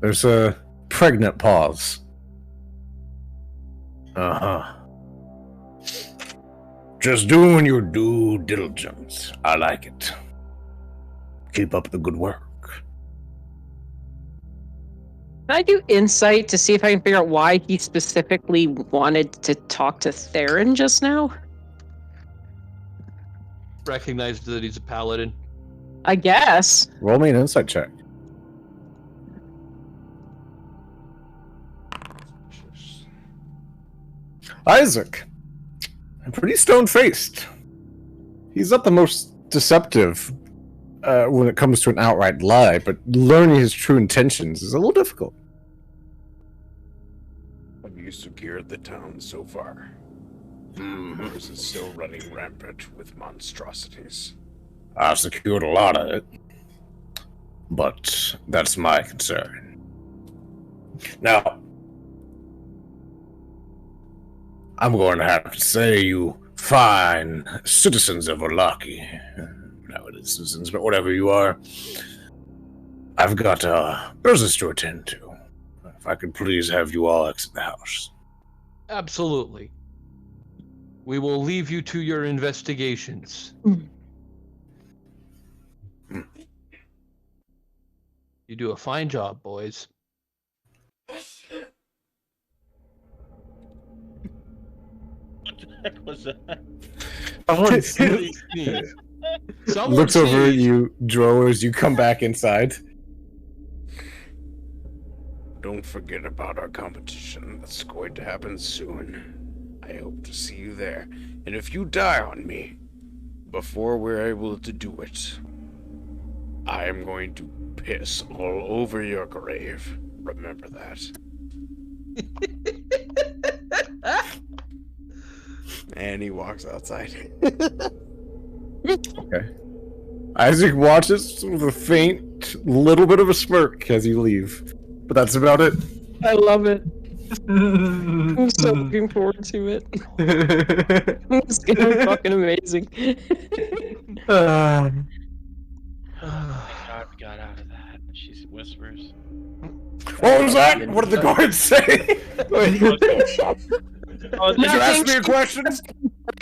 There's a pregnant pause. Uh-huh. Just doing your due diligence. I like it. Keep up the good work. Can I do insight to see if I can figure out why he specifically wanted to talk to Theron just now? recognized that he's a paladin. I guess. Roll me an insight check. Isaac. Pretty stone-faced. He's not the most deceptive when it comes to an outright lie, but learning his true intentions is a little difficult. Have you secured the town so far? Or is it still running rampant with monstrosities? I secured a lot of it, but that's my concern. Now, I'm going to have to say you fine citizens of Olaki, nowadays citizens, but whatever you are, I've got business to attend to. If I could please have you all exit the house. Absolutely. We will leave you to your investigations. You do a fine job, boys. What the heck was that? Someone Looks over at sneezed. you, Dro, as you come back inside. Don't forget about our competition. That's going to happen soon. I hope to see you there. And if you die on me before we're able to do it, I am going to piss all over your grave. Remember that. And he walks outside. Okay. Isaac watches with a faint little bit of a smirk as you leave. But that's about it. I love it. I'm so looking forward to it. It's gonna be fucking amazing. Oh my god, we got out of that. She whispers. What was that? What did the guards say? Did you ask me a question?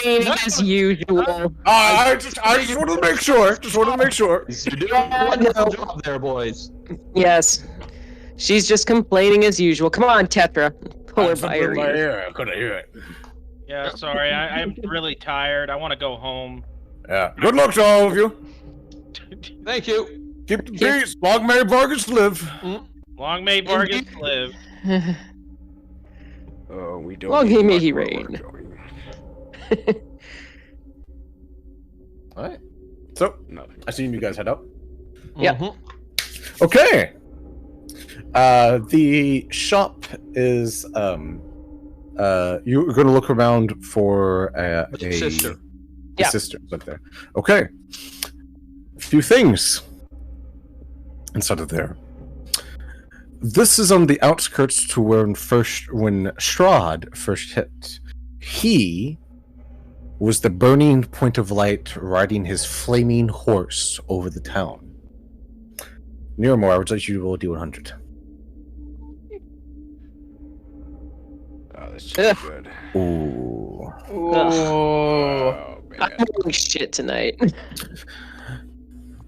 As usual. I just wanted to make sure. Just wanted to make sure. You're doing a wonderful job there, boys. Yes. She's just complaining as usual. Come on, Tetra. Pull her by her ear. I couldn't hear it. Yeah, sorry. I'm really tired. I want to go home. Yeah. Good luck to all of you. Thank you. Keep the peace. Long may Vargas live. Long may Vargas live. Oh, we don't. Long need to may talk he about where reign. we're going. All right. So, Nothing. I seen you guys head out. Yep. Mhm. Okay. The shop is you're going to look around for a Sister. Yeah. sister up there. Okay. A few things inside of there. This is on the outskirts to when Strahd first hit. He was the burning point of light riding his flaming horse over the town. Nearmore, I would like you to roll a D100. Oh, this should be good. Ooh. Oh, man. I'm doing shit tonight.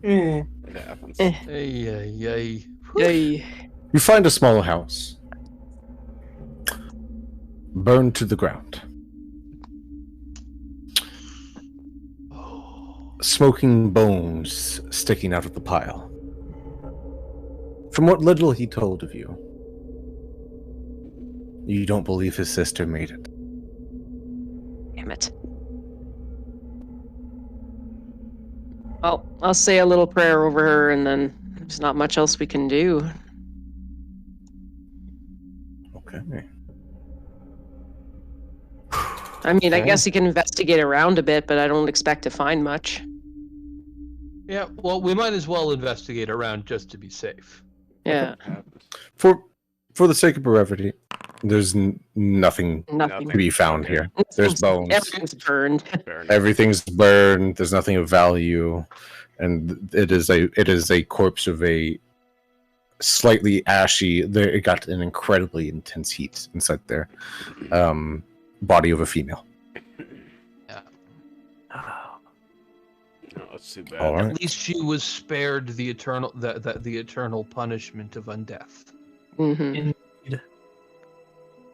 It happens. Hey. Yay. You find a small house. Burned to the ground. Smoking bones sticking out of the pile. From what little he told of you, you don't believe his sister made it. Damn it. Well, I'll say a little prayer over her, and then there's not much else we can do. Okay. I mean, I Okay. guess you can investigate around a bit, but I don't expect to find much. Yeah, well, we might as well investigate around just to be safe. Yeah, For the sake of brevity, there's nothing nothing. to be found here. There's bones. Everything's burned. Fair enough. Everything's burned. There's nothing of value, and it is a corpse of a slightly ashy. It got an incredibly intense heat inside there. Body of a female. No, that's too bad. All right. At least she was spared the eternal the eternal punishment of undeath. Hmm.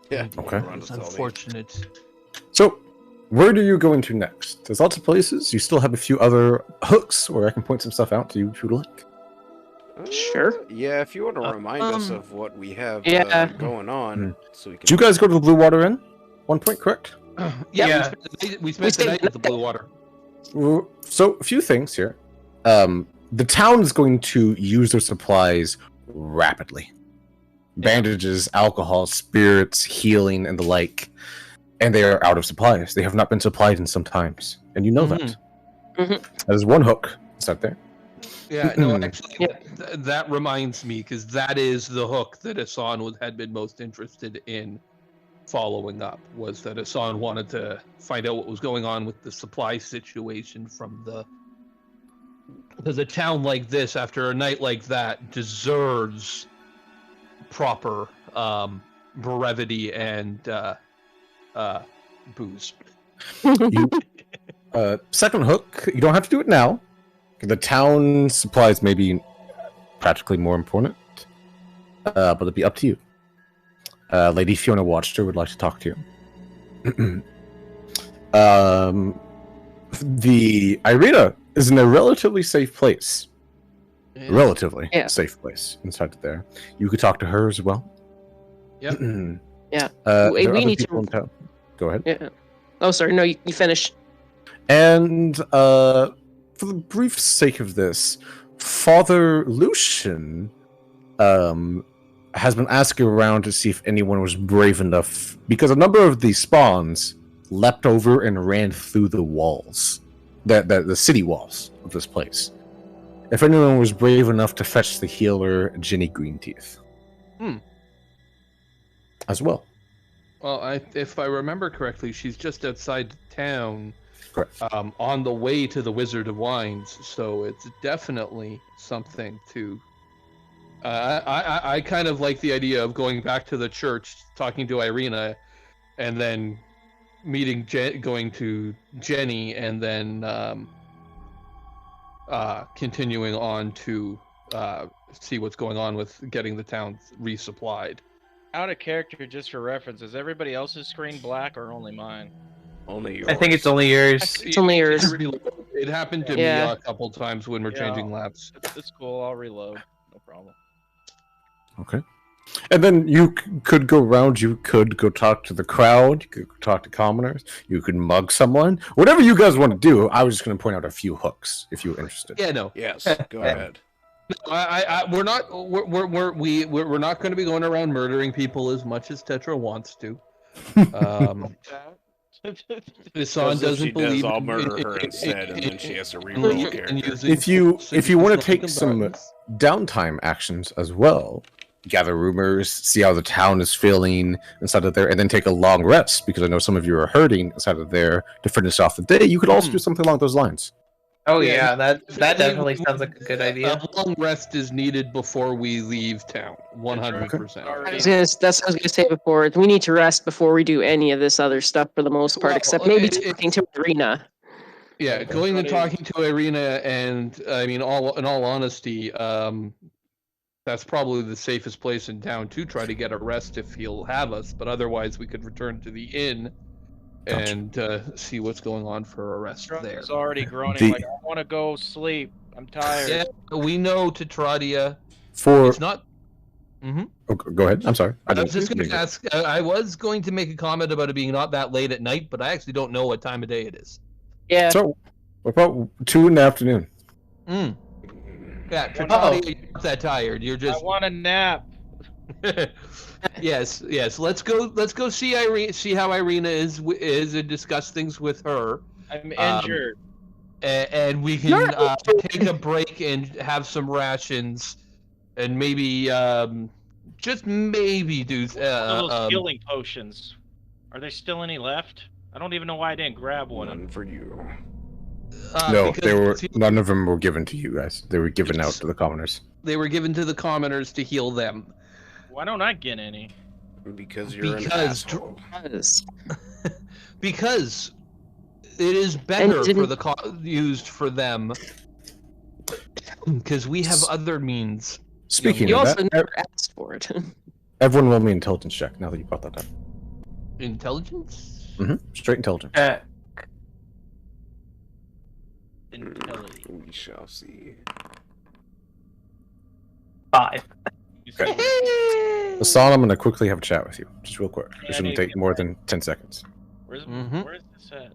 Yeah. Okay. Run It's to tell me. unfortunate. So, where do you go into next? There's lots of places. You still have a few other hooks where I can point some stuff out to you if you'd like. Sure. Yeah, if you want to remind us of what we have Yeah. going on, so we can. Did you guys go to the Blue Water Inn? 1 point, correct? Yeah, we spent the stayed night at the Blue Water. So, a few things here. The town is going to use their supplies rapidly. Bandages, alcohol, spirits, healing, and the like. And they are out of supplies. They have not been supplied in some times. And you know that. Mhm. There's one hook. Is that there? Yeah, no, actually, Yeah. that reminds me, because that is the hook that Hassan had been most interested in following up, was that Hassan wanted to find out what was going on with the supply situation from the... Because a town like this, after a night like that, deserves proper brevity and booze. You, second hook. You don't have to do it now. The town supplies may be practically more important, but it'll be up to you. Lady Fiona Watchter would like to talk to you. The Irina is in a relatively safe place. Relatively Yeah. safe place inside there. You could talk to her as well. Yep. Yeah. There We are other need to- people in town. Go ahead. Yeah. Oh, sorry. No, you finish. And for the brief sake of this, Father Lucian has been asking around to see if anyone was brave enough, because a number of the spawns leapt over and ran through the walls, the city walls of this place. If anyone was brave enough to fetch the healer Jenny Greenteeth. As well. Well, if I remember correctly, she's just outside town, Correct. on the way to the Wizard of Wines. So it's definitely something to I kind of like the idea of going back to the church, talking to Irina, and then going to Jenny, and then continuing on to see what's going on with getting the town resupplied. Out of character, just for reference, is everybody else's screen black or only mine? Only yours. I think it's only yours. It's only yours. It happened to Yeah. me a couple times when we're changing laps. It's cool. I'll reload. No problem. Okay. And then you could go around, you could go talk to the crowd, you could go talk to commoners, you could mug someone. Whatever you guys want to do, I was just going to point out a few hooks if you were interested. Yeah, no. Yes, go ahead. We're not going to be going around murdering people as much as Tetra wants to. Hassan doesn't believe. I'll murder her instead, and then she has to reroll character. If you want to take some downtime actions as well, gather rumors, see how the town is feeling inside of there, and then take a long rest, because I know some of you are hurting inside of there to finish off the day. You could also do something along those lines. Oh yeah, that definitely sounds like a good idea. A long rest is needed before we leave town. 100%. That's what I was gonna say before. We need to rest before we do any of this other stuff for the most part, except maybe talking to Irina. Yeah, going and talking to Irina, and I mean, in all honesty, that's probably the safest place in town to try to get a rest if he'll have us. But otherwise, we could return to the inn and see what's going on for a rest there. It's already groaning like, I want to go sleep. I'm tired. Yeah, we know, Tetradia. For it's not. Mm-hmm. Oh, go ahead. I'm sorry. I was just going to ask. I was going to make a comment about it being not that late at night, but I actually don't know what time of day it is. Yeah. So, what about 2 in the afternoon? Yeah, Tetradia, you're not that tired. You're just. I want a nap. Yes. Let's go see Irene. See how Irina is, and discuss things with her. I'm injured. And we can take a break and have some rations, and maybe just maybe do those healing potions. Are there still any left? I don't even know why I didn't grab one. None for you. No, none of them were given to you guys. They were given out to the commoners. They were given to the commoners to heal them. Why don't I get any? Because you're an asshole. Because it is better for the used for them. Because we have other means. Speaking you of also that, never asked for it. Everyone roll me an intelligence check now that you brought that up. Intelligence? Mm-hmm. Straight intelligence. Intelligence. We shall see. 5. Okay. Hassan, I'm going to quickly have a chat with you. Just real quick. It shouldn't take more than 10 seconds. Where is this at?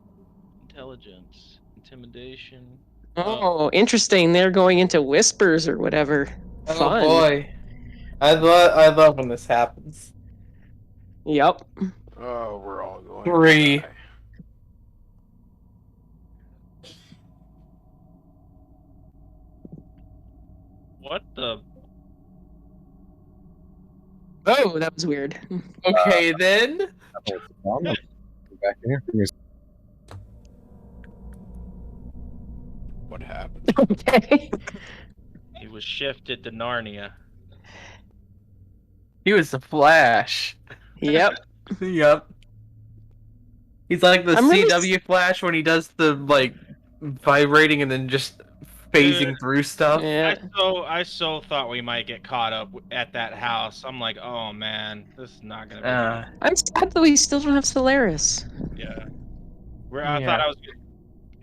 Intelligence. Intimidation. Oh, interesting. They're going into whispers or whatever. Oh Fun. boy. I love when this happens. Yep. Oh, we're all going 3. to die. What the? Oh, that was weird. Okay then. Back in here. What happened? Okay. He was shifted to Narnia. He was the Flash. Yep. Yep. He's like the I'm really CW Flash when he does the like vibrating and then just phasing through stuff. Yeah. I so thought we might get caught up at that house. I'm like, oh man, this is not gonna be. I'm sad that we still don't have Solaris. Good. Yeah. I thought I was.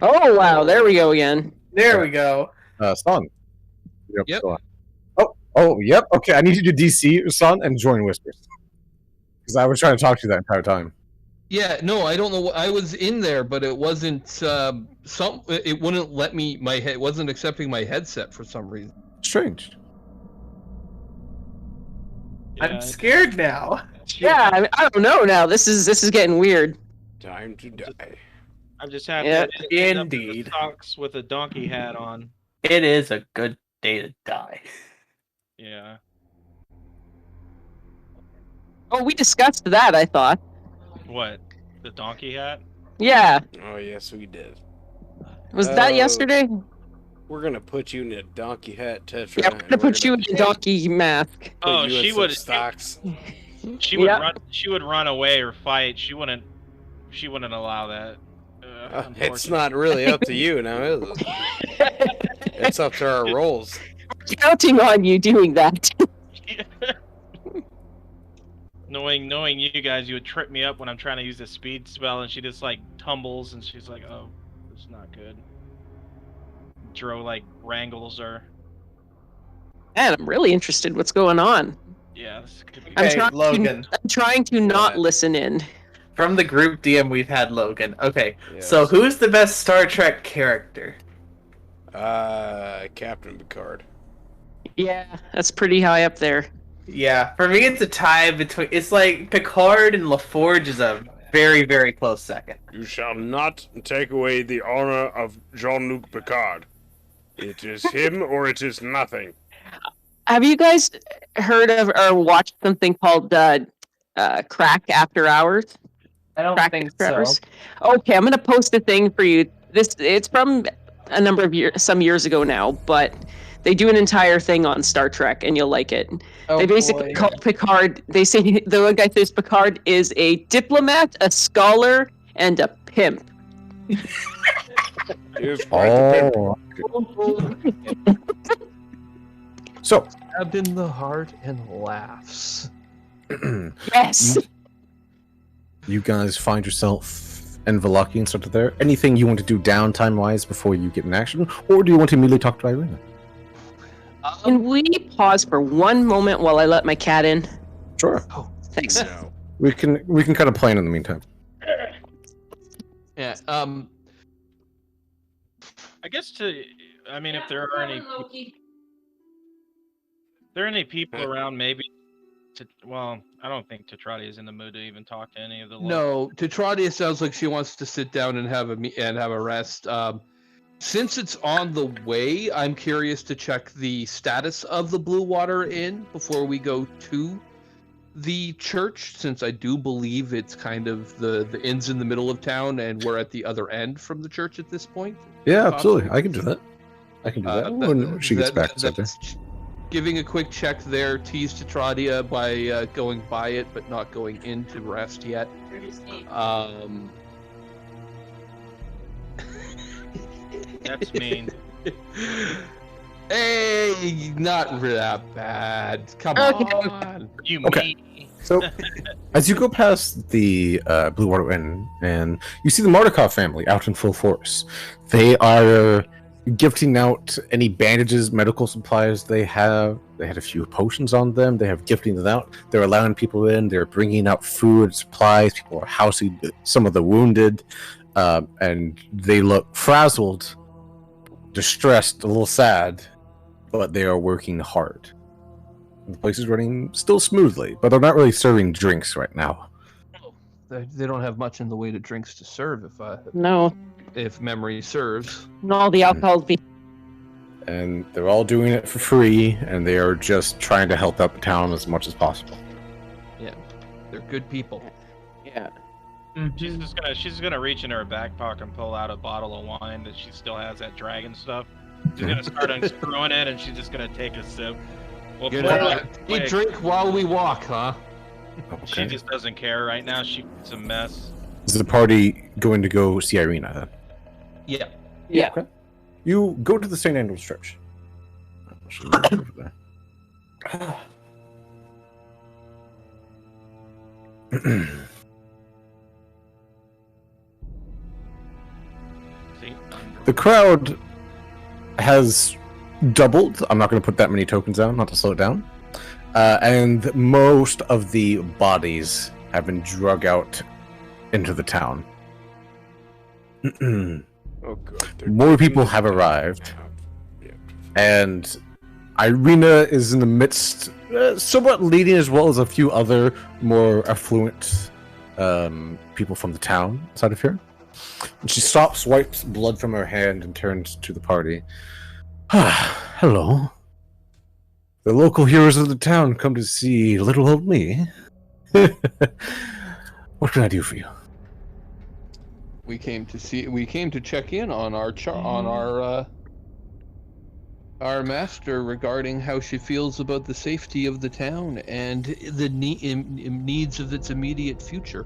Oh wow, there we go again. There we go. Son. Yep. Oh, yep. Okay, I need you to DC, Son, and join Whispers. Because I was trying to talk to you that entire time. Yeah, no, I don't know. I was in there, but it wasn't. It wouldn't let me. It wasn't accepting my headset for some reason. Strange. Yeah, I'm scared now. Yeah, I don't know now. This is getting weird. Time to die. I'm just happy. Yeah, I didn't end up in the indeed. socks with a donkey hat on. It is a good day to die. Yeah. Oh, we discussed that, I thought. What? The donkey hat? Yeah. Oh yes, we did. Was that yesterday? We're gonna put you in a donkey hat, Tetra. Yeah, I'm gonna put you in a donkey mask. Oh, she would. Stocks. She would Yep. run. She would run away or fight. She wouldn't allow that. It's not really up to you now, is it? It's up to our roles. Counting on you doing that. Knowing you guys, you would trip me up when I'm trying to use a speed spell, and she just like tumbles, and she's like, "Oh, it's not good." Dro like wrangles her. Man, I'm really interested. What's going on? Yeah, this could be. Okay, Logan. I'm trying to not listen in. From the group DM, we've had Logan. Okay, Yes. so who's the best Star Trek character? Captain Picard. Yeah, that's pretty high up there. Yeah, for me it's a tie between. It's like Picard and LaForge is a very, very close second. You shall not take away the honor of Jean-Luc Picard. It is him or it is nothing. Have you guys heard of or watched something called Crack After Hours? I don't Crack think After so. Hours? Okay, I'm gonna post a thing for you. It's from a number of some years ago now, but they do an entire thing on Star Trek, and you'll like it. Oh, They basically boy. call Picard. They say the one guy says Picard is a diplomat, a scholar, and a pimp. He is quite the pimp. So, Stabbed in the heart and laughs. Yes. you guys find yourself in Velaki and sort of there. Anything you want to do downtime wise before you get in action, or do you want to immediately talk to Irina? Can we pause for one moment while I let my cat in? Sure. Thanks. No. We can kind of plan in the meantime. Yeah. I guess I mean, if there are any people around, maybe. Well, I don't think Tetrati is in the mood to even talk to any of the. No, Tetradia sounds like she wants to sit down and have a rest. Since it's on the way, I'm curious to check the status of the Blue Water Inn before we go to the church, since I do believe it's kind of the inn's in the middle of town and we're at the other end from the church at this point. Yeah, absolutely. I can do that. I can do that when she gets back. Giving a quick check there, tease Tetradia by going by it but not going into rest yet. That's mean. Hey, not that bad. Come Okay. on. You Okay. mean. So, as you go past the Blue Water Inn, and you see the Mardukov family out in full force, they are gifting out any bandages, medical supplies they have. They had a few potions on them. They have gifting them out. They're allowing people in. They're bringing out food, supplies. People are housing some of the wounded, and they look frazzled, distressed, a little sad, but they are working hard. The place is running still smoothly, but they're not really serving drinks right now. They don't have much in the way of drinks to serve, No, if memory serves. all the alcohol's being. And they're all doing it for free, and they are just trying to help out the town as much as possible. Yeah, they're good people. Yeah. She's just gonna reach into her back pocket and pull out a bottle of wine that she still has, that dragon stuff. She's gonna start unscrewing it, and she's just gonna take a sip. We'll You pour know, it you quick. drink while we walk, huh? She Okay. just doesn't care right now. It's a mess. Is the party going to go see Irina then? Yeah. Yeah. Okay. You go to the St. Andrew's Church. She'll move over there. See? The crowd has doubled. I'm not going to put that many tokens down, not to slow it down. And most of the bodies have been drug out into the town. Oh god. More people have arrived, and Irina is in the midst, somewhat leading as well as a few other more affluent people from the town side of here. And she stops, wipes blood from her hand, and turns to the party. Hello. The local heroes of the town come to see little old me. What can I do for you? We came to check in on our our master regarding how she feels about the safety of the town and the needs of its immediate future.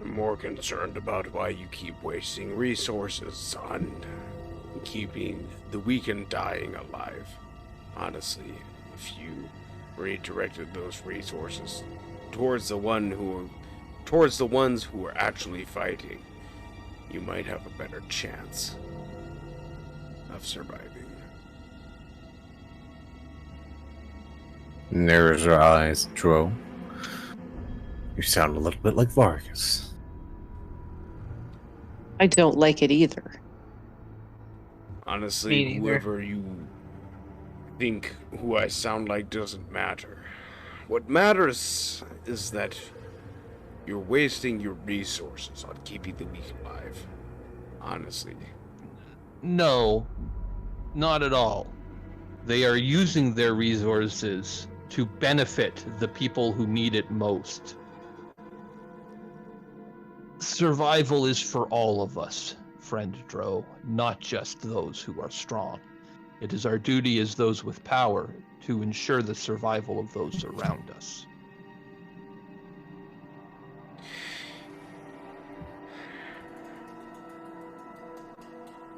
I'm more concerned about why you keep wasting resources on keeping the weak and dying alive. Honestly, if you redirected those resources towards the ones who are actually fighting, you might have a better chance of surviving. Narrows her eyes, Dro. You sound a little bit like Vargas. I don't like it either. Honestly, Me neither. whoever you think who I sound like doesn't matter. What matters is that you're wasting your resources on keeping the weak alive. Honestly. No, not at all. They are using their resources to benefit the people who need it most. Survival is for all of us, friend Dro, not just those who are strong. It is our duty as those with power to ensure the survival of those around us.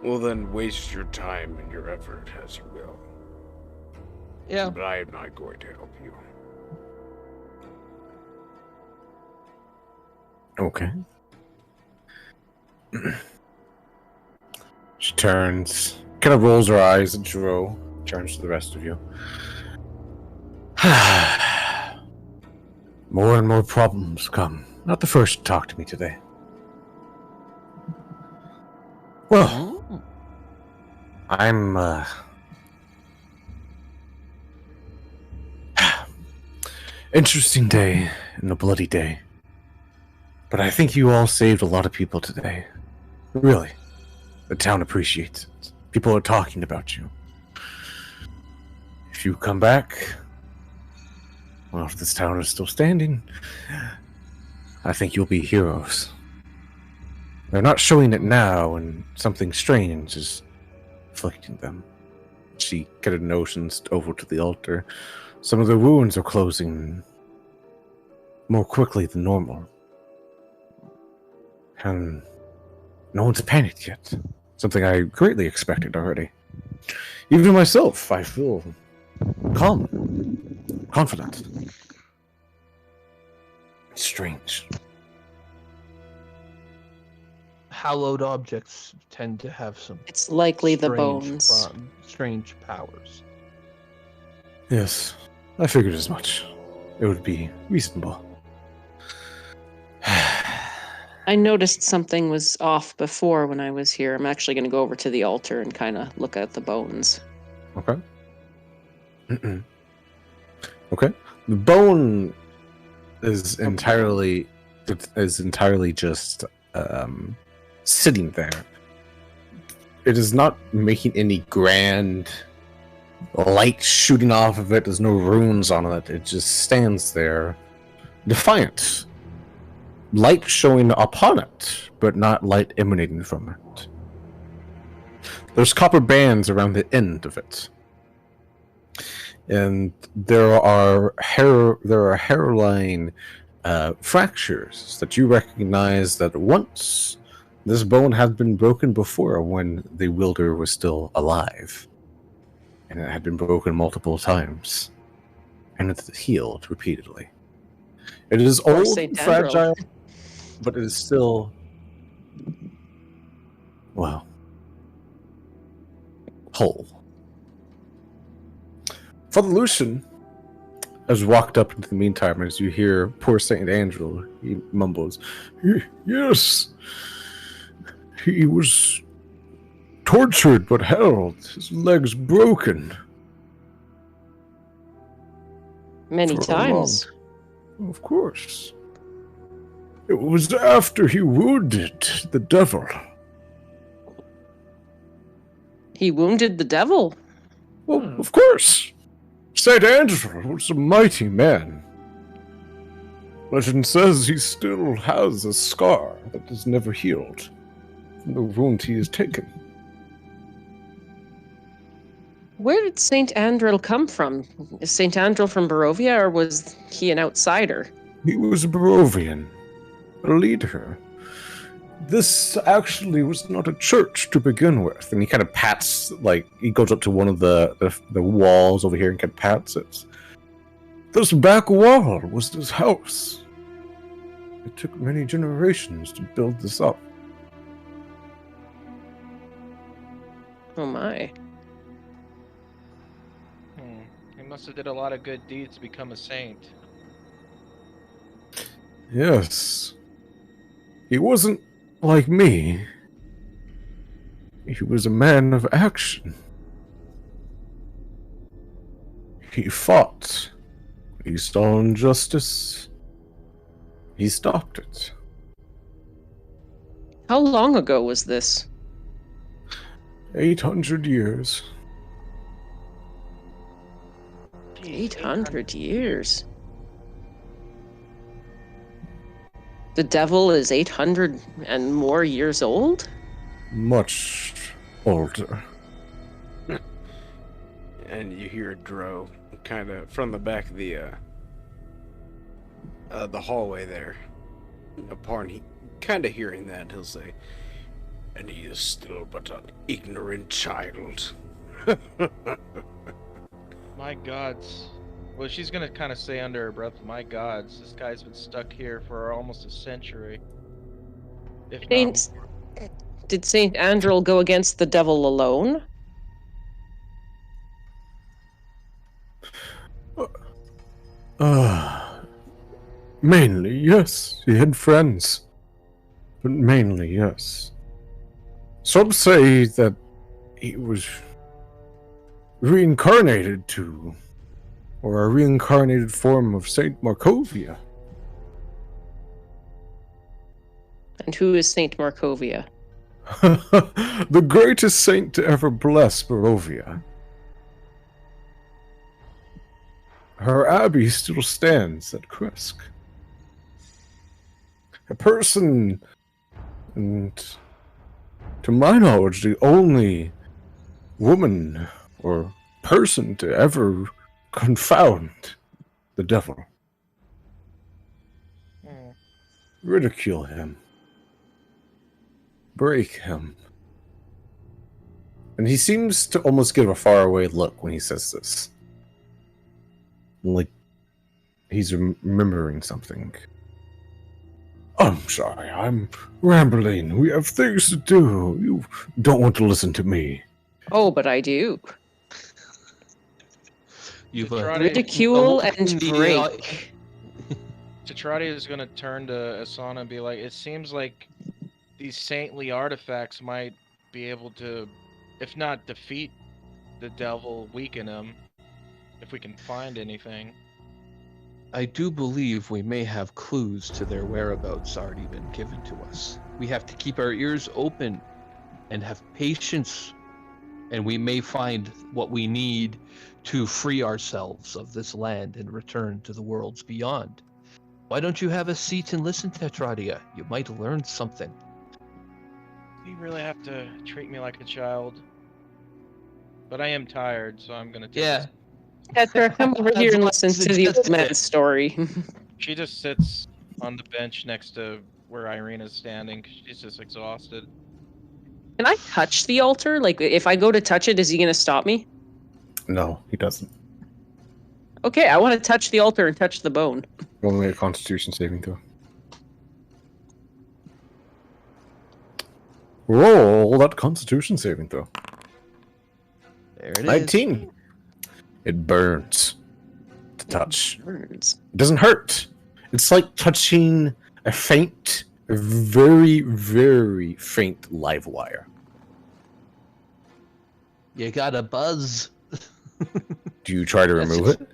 Well then, waste your time and your effort as you will. Yeah. But I am not going to help you. Okay. She turns, kind of rolls her eyes at Dro, turns to the rest of you. More and more problems come. Not the first to talk to me today. Well, I'm, interesting day and a bloody day. But I think you all saved a lot of people today. Really. The town appreciates it. People are talking about you. If you come back, well, if this town is still standing, I think you'll be heroes. They're not showing it now, and something strange is afflicting them. She kind of notions over to the altar. Some of the wounds are closing more quickly than normal. And no one's panicked yet. Something I greatly expected already. Even myself, I feel calm, confident. It's strange. Hallowed objects tend to have some It's likely the strange bones. strange powers. Yes, I figured as much. It would be reasonable. I noticed something was off before when I was here. I'm actually going to go over to the altar and kind of look at the bones. Okay. Okay. The bone is entirely just sitting there. It is not making any grand light shooting off of it. There's no runes on it. It just stands there, defiant. Light showing upon it, but not light emanating from it. There's copper bands around the end of it. And there are hairline fractures that you recognize that once this bone had been broken before when the wielder was still alive. And it had been broken multiple times. And it healed repeatedly. It is Poor old Saint and Andrew. fragile, but it is still, well, whole. Father Lucian has walked up into the meantime as you hear poor Saint Andrew. He mumbles, "Yes, he was tortured but held, his legs broken." Many For a times. Of course. It was after he wounded the devil. He wounded the devil. Well, of course. Saint Andrew was a mighty man. Legend says he still has a scar that is never healed from the wound he has taken. Where did Saint Andril come from? Is Saint Andril from Barovia, or was he an outsider? He was a Barovian, a leader. This actually was not a church to begin with. And he kind of pats, like, he goes up to one of the walls over here and kind of pats it. This back wall was his house. It took many generations to build this up. Oh my. He must have did a lot of good deeds to become a saint. Yes. He wasn't like me. He was a man of action. He fought. He saw injustice. He stopped it. How long ago was this? 800 years. 800 years. The devil is 800 and more years old? Much older. And you hear Dro kind of from the back of the hallway there. Upon he kind of hearing that, he'll say, "And he is still but an ignorant child." My gods. Well, she's gonna kind of say under her breath, "My gods, this guy's been stuck here for almost a century." If not more. Did Saint Andril go against the devil alone? Mainly, yes. He had friends. But mainly, yes. Some say that he was reincarnated to, or a reincarnated form of Saint Markovia. And who is Saint Markovia? The greatest saint to ever bless Barovia. Her abbey still stands at Kresk. A person, and to my knowledge, the only woman or person to ever confound the devil. Ridicule him. Break him. And he seems to almost give a faraway look when he says this. Like he's remembering something. I'm sorry, I'm rambling. We have things to do. You don't want to listen to me. Oh, but I do. You've Ridicule and break. Strahd is gonna turn to Asana and be like, "It seems like these saintly artifacts might be able to, if not defeat the devil, weaken him, if we can find anything." I do believe we may have clues to their whereabouts already been given to us. We have to keep our ears open and have patience, and we may find what we need to free ourselves of this land and return to the worlds beyond. Why don't you have a seat and listen, Tetradia? You might learn something. You really have to treat me like a child. But I am tired, so I'm gonna take this. Tetra, come over here and listen to the old man's story. She just sits on the bench next to where Irina's standing. She's just exhausted. Can I touch the altar? Like, if I go to touch it, is he going to stop me? No, he doesn't. Okay, I want to touch the altar and touch the bone. Only a Constitution saving throw. Roll that Constitution saving throw. There it is. 19. It burns to touch. It burns. It doesn't hurt. It's like touching a faint, very, very faint live wire. You got a buzz. Do you try to remove it?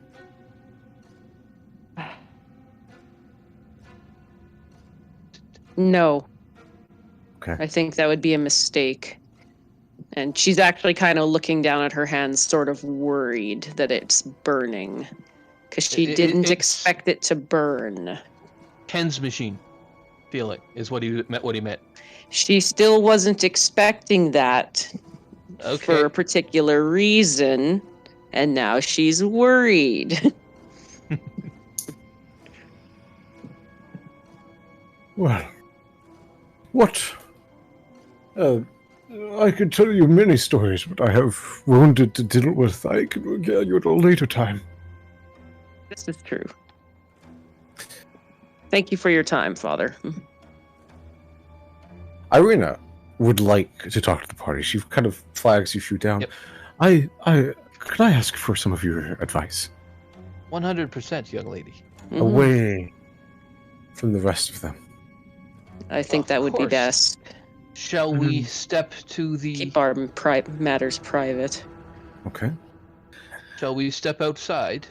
No. Okay. I think that would be a mistake. And she's actually kind of looking down at her hands, sort of worried that it's burning. Because she didn't expect it to burn. Ken's machine feeling is what he meant. She still wasn't expecting that. Okay. a particular reason, and now she's worried. Well, what? I could tell you many stories, but I have wounded to deal with. I can regale you at a later time. This is true. Thank you for your time, Father. Irina would like to talk to the party. She kind of flags you down. Yep. Could I ask for some of your advice? 100%, young lady. Mhm. Away from the rest of them. I think Of that would be course. best. Shall we step to the? Keep our matters private. Okay. Shall we step outside?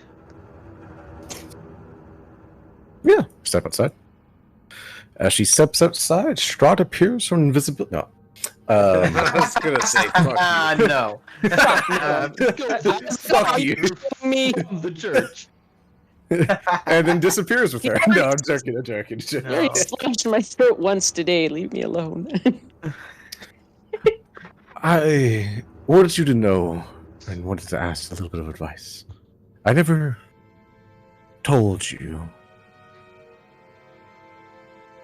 Yeah. Step outside. As she steps outside, Strahd appears from invisibility. No. I was gonna say, fuck you. No. Fuck you. Me. From the church. And then disappears with her. No, I'm joking. I'm joking. You already slashed my throat once today. Leave me alone. I wanted you to know and wanted to ask a little bit of advice. I never told you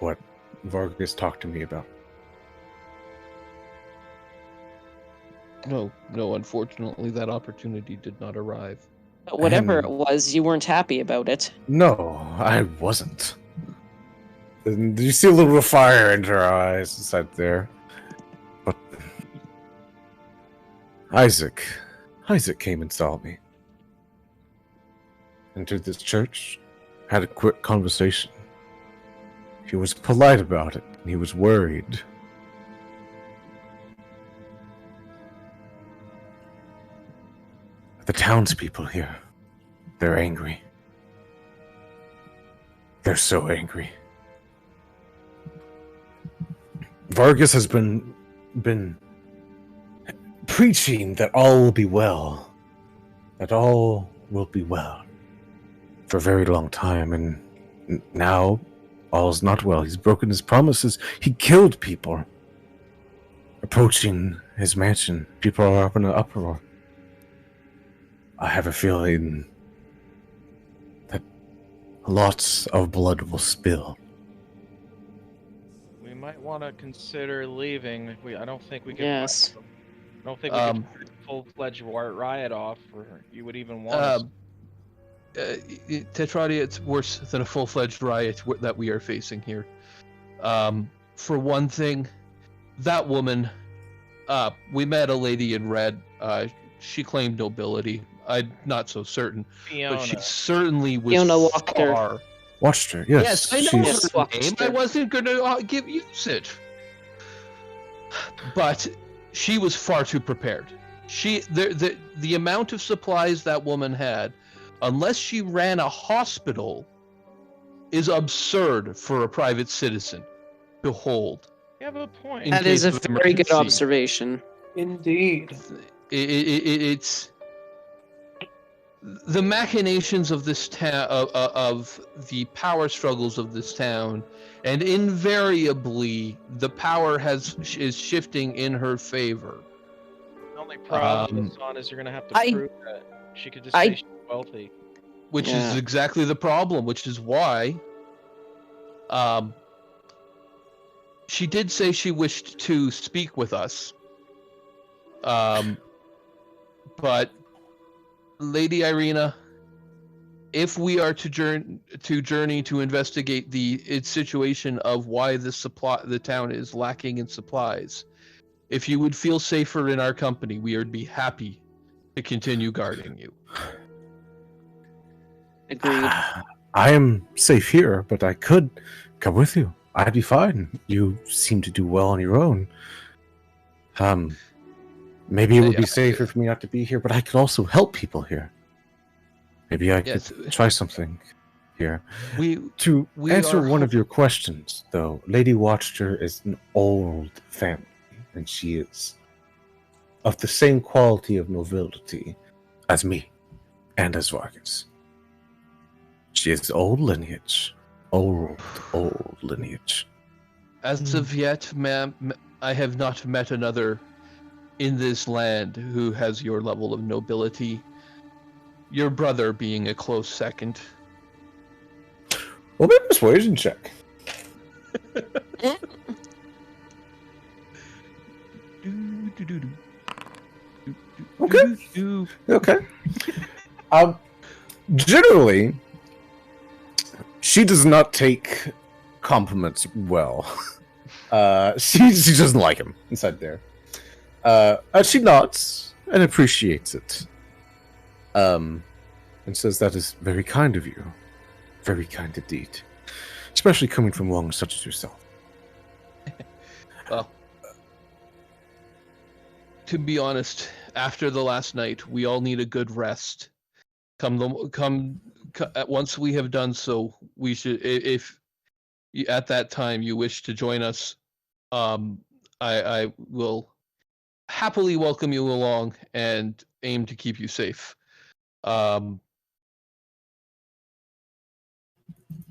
what Vargas talked to me about. No, unfortunately, that opportunity did not arrive. But whatever And- it was, you weren't happy about it. No, I wasn't. And you see a little bit of fire in her eyes inside there. But Isaac came and saw me. Entered this church, had a quick conversation. He was polite about it, and he was worried. The townspeople here, they're angry. They're so angry. Vargas has been preaching that all will be well. That all will be well. For a very long time, and now all's not well. He's broken his promises. He killed people. Approaching his mansion, people are up in an uproar. I have a feeling that lots of blood will spill. We might want to consider leaving. I don't think we can. Yes. I don't think we can turn a full-fledged riot off, or you would even want us. Tetradia, it's worse than a full-fledged riot that we are facing here. For one thing, that woman, we met a lady in red. She claimed nobility. I'm not so certain, Fiona. but she certainly was Fiona Walker. far. Watched her, yes. Yes, I know She's- her name. I wasn't going to use it, but she was far too prepared. The amount of supplies that woman had, unless she ran a hospital, is absurd for a private citizen to hold. You have a point. In That is a case of very good emergency. observation. Indeed. It's the machinations of this town, of the power struggles of this town, and invariably the power is shifting in her favor. The only problem, Hassan, is you're gonna have to I- prove that she could just say she's wealthy. Which Yeah. is exactly the problem, which is why she did say she wished to speak with us. But Lady Irina, if we are to journey to investigate its situation of why the town is lacking in supplies, if you would feel safer in our company, we would be happy to continue guarding you. Agreed. I am safe here, but I could come with you. I'd be fine. You seem to do well on your own. Maybe it would be safer for me not to be here, but I could also help people here. Maybe I Yes. could try something here. We Answer are one of your questions, though, Lady Watcher is an old family, and she is of the same quality of nobility as me and as Vargas. She is old lineage. Old lineage. As of yet, ma'am, I have not met another in this land who has your level of nobility. Your brother being a close second. Well, maybe a persuasion check. Okay. Okay. Generally, she does not take compliments well. She doesn't like him inside there. She nods and appreciates it. And says that is very kind of you. Very kind indeed. Especially coming from one such as yourself. Well, to be honest, after the last night, we all need a good rest. Once we have done so, we should. If at that time you wish to join us, I will happily welcome you along and aim to keep you safe.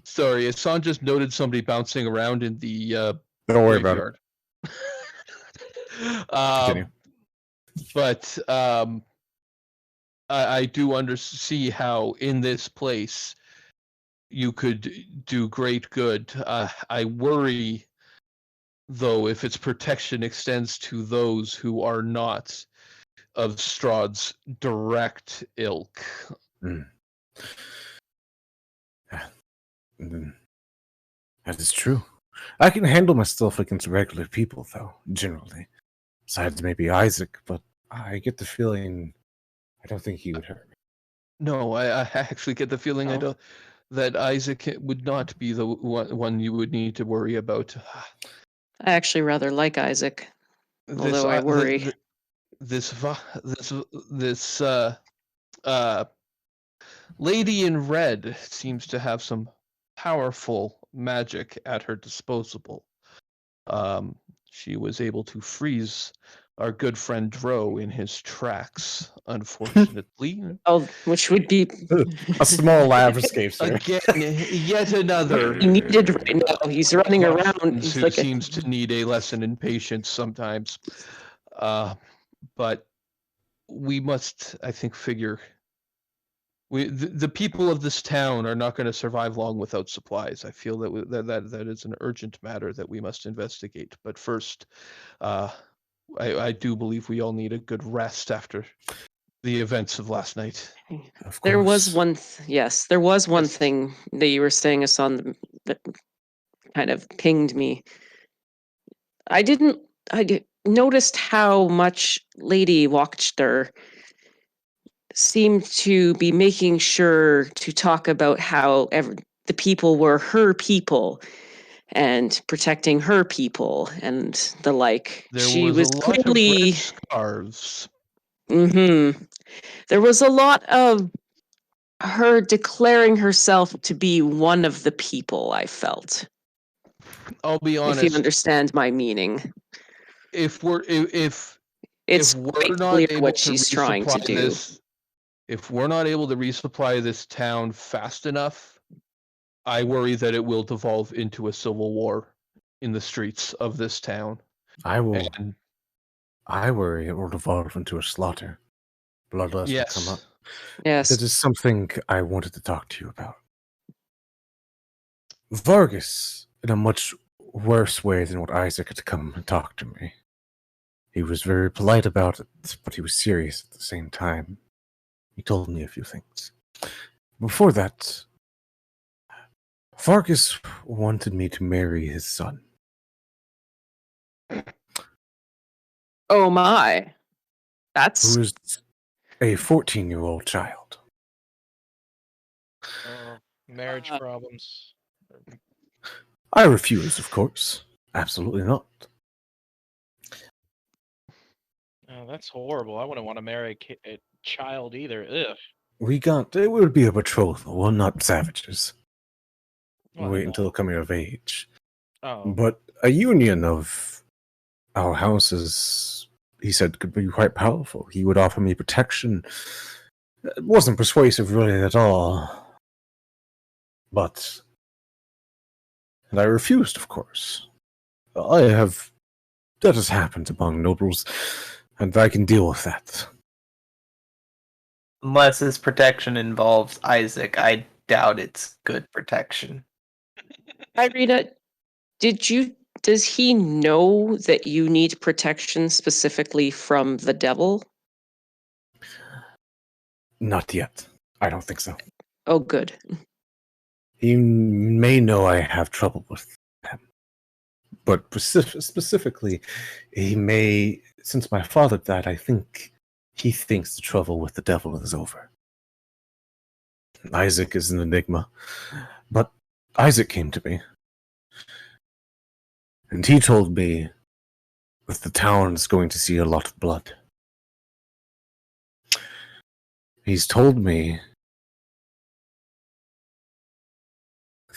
Sorry, Asan just noted somebody bouncing around in the Don't worry graveyard. Continue. But I do see how in this place you could do great good. I worry, though, if its protection extends to those who are not of Strahd's direct ilk. That is true. I can handle myself against regular people, though, generally. Besides maybe Isaac, but I get the feeling I don't think he would hurt me. No, I actually get the feeling that Isaac would not be the one you would need to worry about. I actually rather like Isaac, although I worry. This lady in red seems to have some powerful magic at her disposal. She was able to freeze our good friend Dro in his tracks, unfortunately. Oh, which would be a small laugh escapes her. Again, yet another. He needed right now. He's running around. He's Who like seems to need a lesson in patience sometimes. But we must, I think, figure. The people of this town are not going to survive long without supplies. I feel that is an urgent matter that we must investigate. But first, I do believe we all need a good rest after the events of last night. There was one, yes, there was one thing that you were saying, Asan, that kind of pinged me. I noticed how much Lady Wachter seemed to be making sure to talk about how the people were her people and protecting her people and the like. She was clearly of red scarves. There was a lot of her declaring herself to be one of the people, I felt. I'll be honest. If you understand my meaning. If we're not clear able what to she's trying to do. If we're not able to resupply this town fast enough, I worry that it will devolve into a civil war in the streets of this town. I worry it will devolve into a slaughter. Bloodlust will come up. Yes. That is something I wanted to talk to you about. Vargas, in a much worse way than what Isaac had come and talk to me. He was very polite about it, but he was serious at the same time. He told me a few things. Before that, Vargas wanted me to marry his son. Oh my. That's... Who is a 14-year-old child. Marriage problems. I refuse, of course. Absolutely not. Oh, that's horrible. I wouldn't want to marry a child either. Ugh. It would be a betrothal. Well, not savages. Well, Wait until coming of age. Oh. But a union of our houses, he said, could be quite powerful. He would offer me protection. It wasn't persuasive really at all. But... And I refused, of course. That has happened among nobles. and I can deal with that. Unless his protection involves Isaac, I doubt it's good protection. Irina, does he know that you need protection specifically from the devil? Not yet. I don't think so. Oh, good. He may know I have trouble with him. But specifically, he may, since my father died, I think he thinks the trouble with the devil is over. Isaac is an enigma, but Isaac came to me, and he told me that the town is going to see a lot of blood. He's told me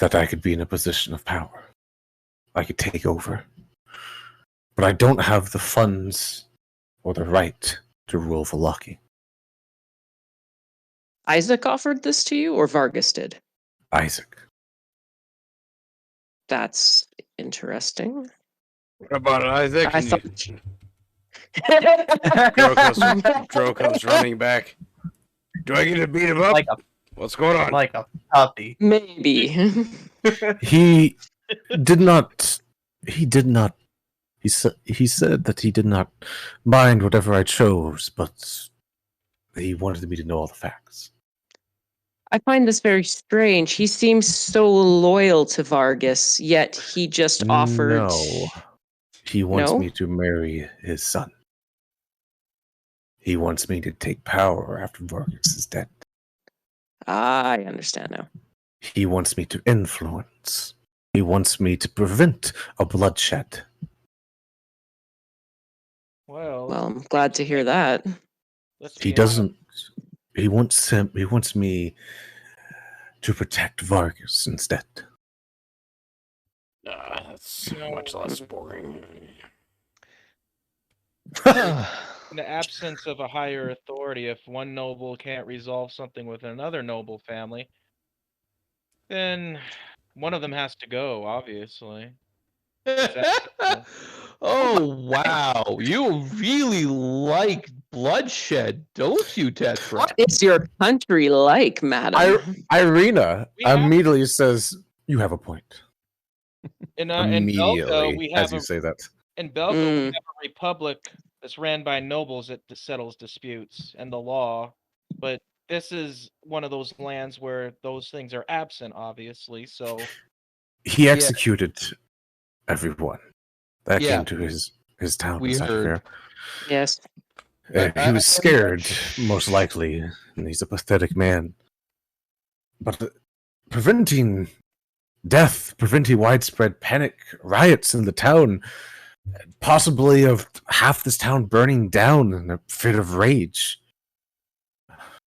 that I could be in a position of power. I could take over. But I don't have the funds or the right to rule Vallaki. Isaac offered this to you, or Vargas did? Isaac. That's interesting. What about Isaac? I And thought- Dro comes running back. Do I get to beat him up? What's going on? Like a puppy. Maybe. He did not. He did not. He said that he did not mind whatever I chose, but he wanted me to know all the facts. I find this very strange. He seems so loyal to Vargas, yet he just offered. No. He wants No? me to marry his son. He wants me to take power after Vargas is dead. I understand now. He wants me to influence. He wants me to prevent a bloodshed. Well, Well, I'm glad to hear that. let's He be honest. doesn't. He wants me to protect Vargas instead. That's much less boring. In the absence of a higher authority, if one noble can't resolve something with another noble family, then one of them has to go, obviously. Oh wow, you really like bloodshed, don't you, Tetra? What is your country like, madam? Irina We have- immediately says, "You have a point." In Belka, Immediately, we as have you say that. in Belka we Mm. have a republic that's ran by nobles that settles disputes and the law. But this is one of those lands where those things are absent, obviously. So He Yeah. executed everyone that Yeah. came to his town. We inside of heard. here. Yes. He was scared, most likely, and he's a pathetic man. But preventing death, preventing widespread panic, riots in the town, possibly of half this town burning down in a fit of rage.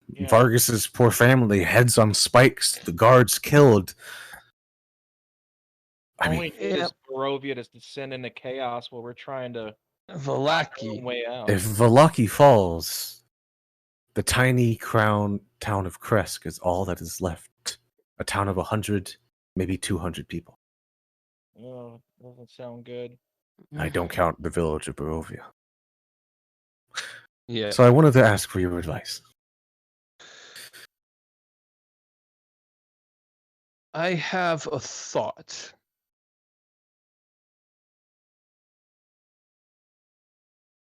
Yeah. Vargas's poor family, heads on spikes, the guards killed. I all mean, we need is Barovia to descend into chaos while we're trying to Valaki. way out. if Vallaki falls, the tiny town of Kresk is all that is left. A town of 100, maybe 200 people. Oh, doesn't sound good. I don't count the village of Barovia. Yeah. So I wanted to ask for your advice. I have a thought.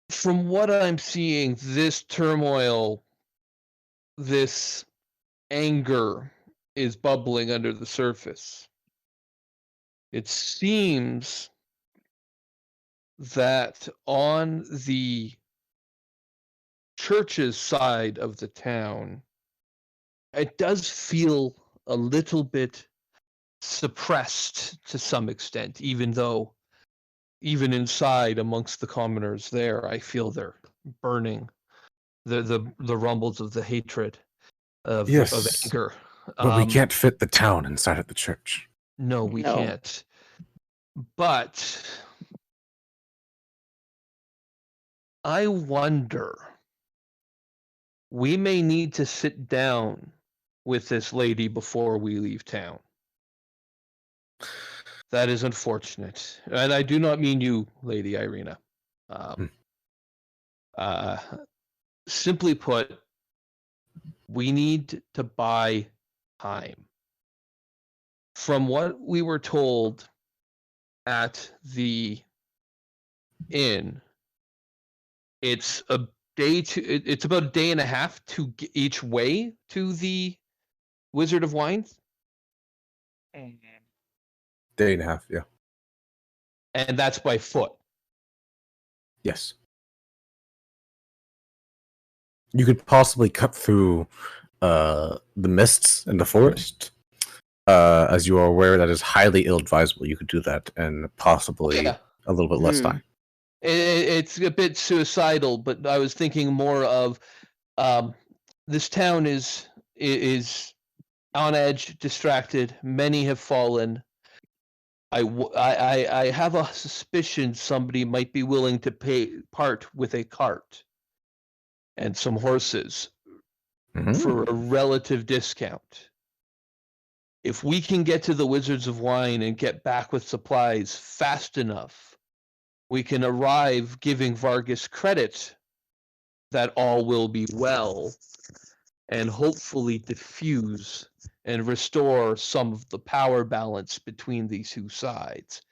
From what I'm seeing, this turmoil, this anger is bubbling under the surface. It seems that on the church's side of the town, it does feel a little bit suppressed to some extent, even though even inside amongst the commoners there, I feel they're burning the rumbles of the hatred of Yes, anger. But we can't fit the town inside of the church. No, we No. can't. But I wonder, we may need to sit down with this lady before we leave town. That is unfortunate. And I do not mean you, Lady Irina. Simply put, we need to buy time. From what we were told at the inn, it's a it's about a day and a half to each way to the Wizard of Wines. Day and a half, yeah. And that's by foot. Yes. You could possibly cut through the mists in the forest. As you are aware, that is highly ill-advisable. You could do that and possibly a little bit less time. It's a bit suicidal, but I was thinking more of this town is on edge, distracted. Many have fallen. I have a suspicion somebody might be willing to part with a cart and some horses for a relative discount. If we can get to the Wizards of Wine and get back with supplies fast enough, we can arrive giving Vargas credit that all will be well and hopefully diffuse and restore some of the power balance between these two sides.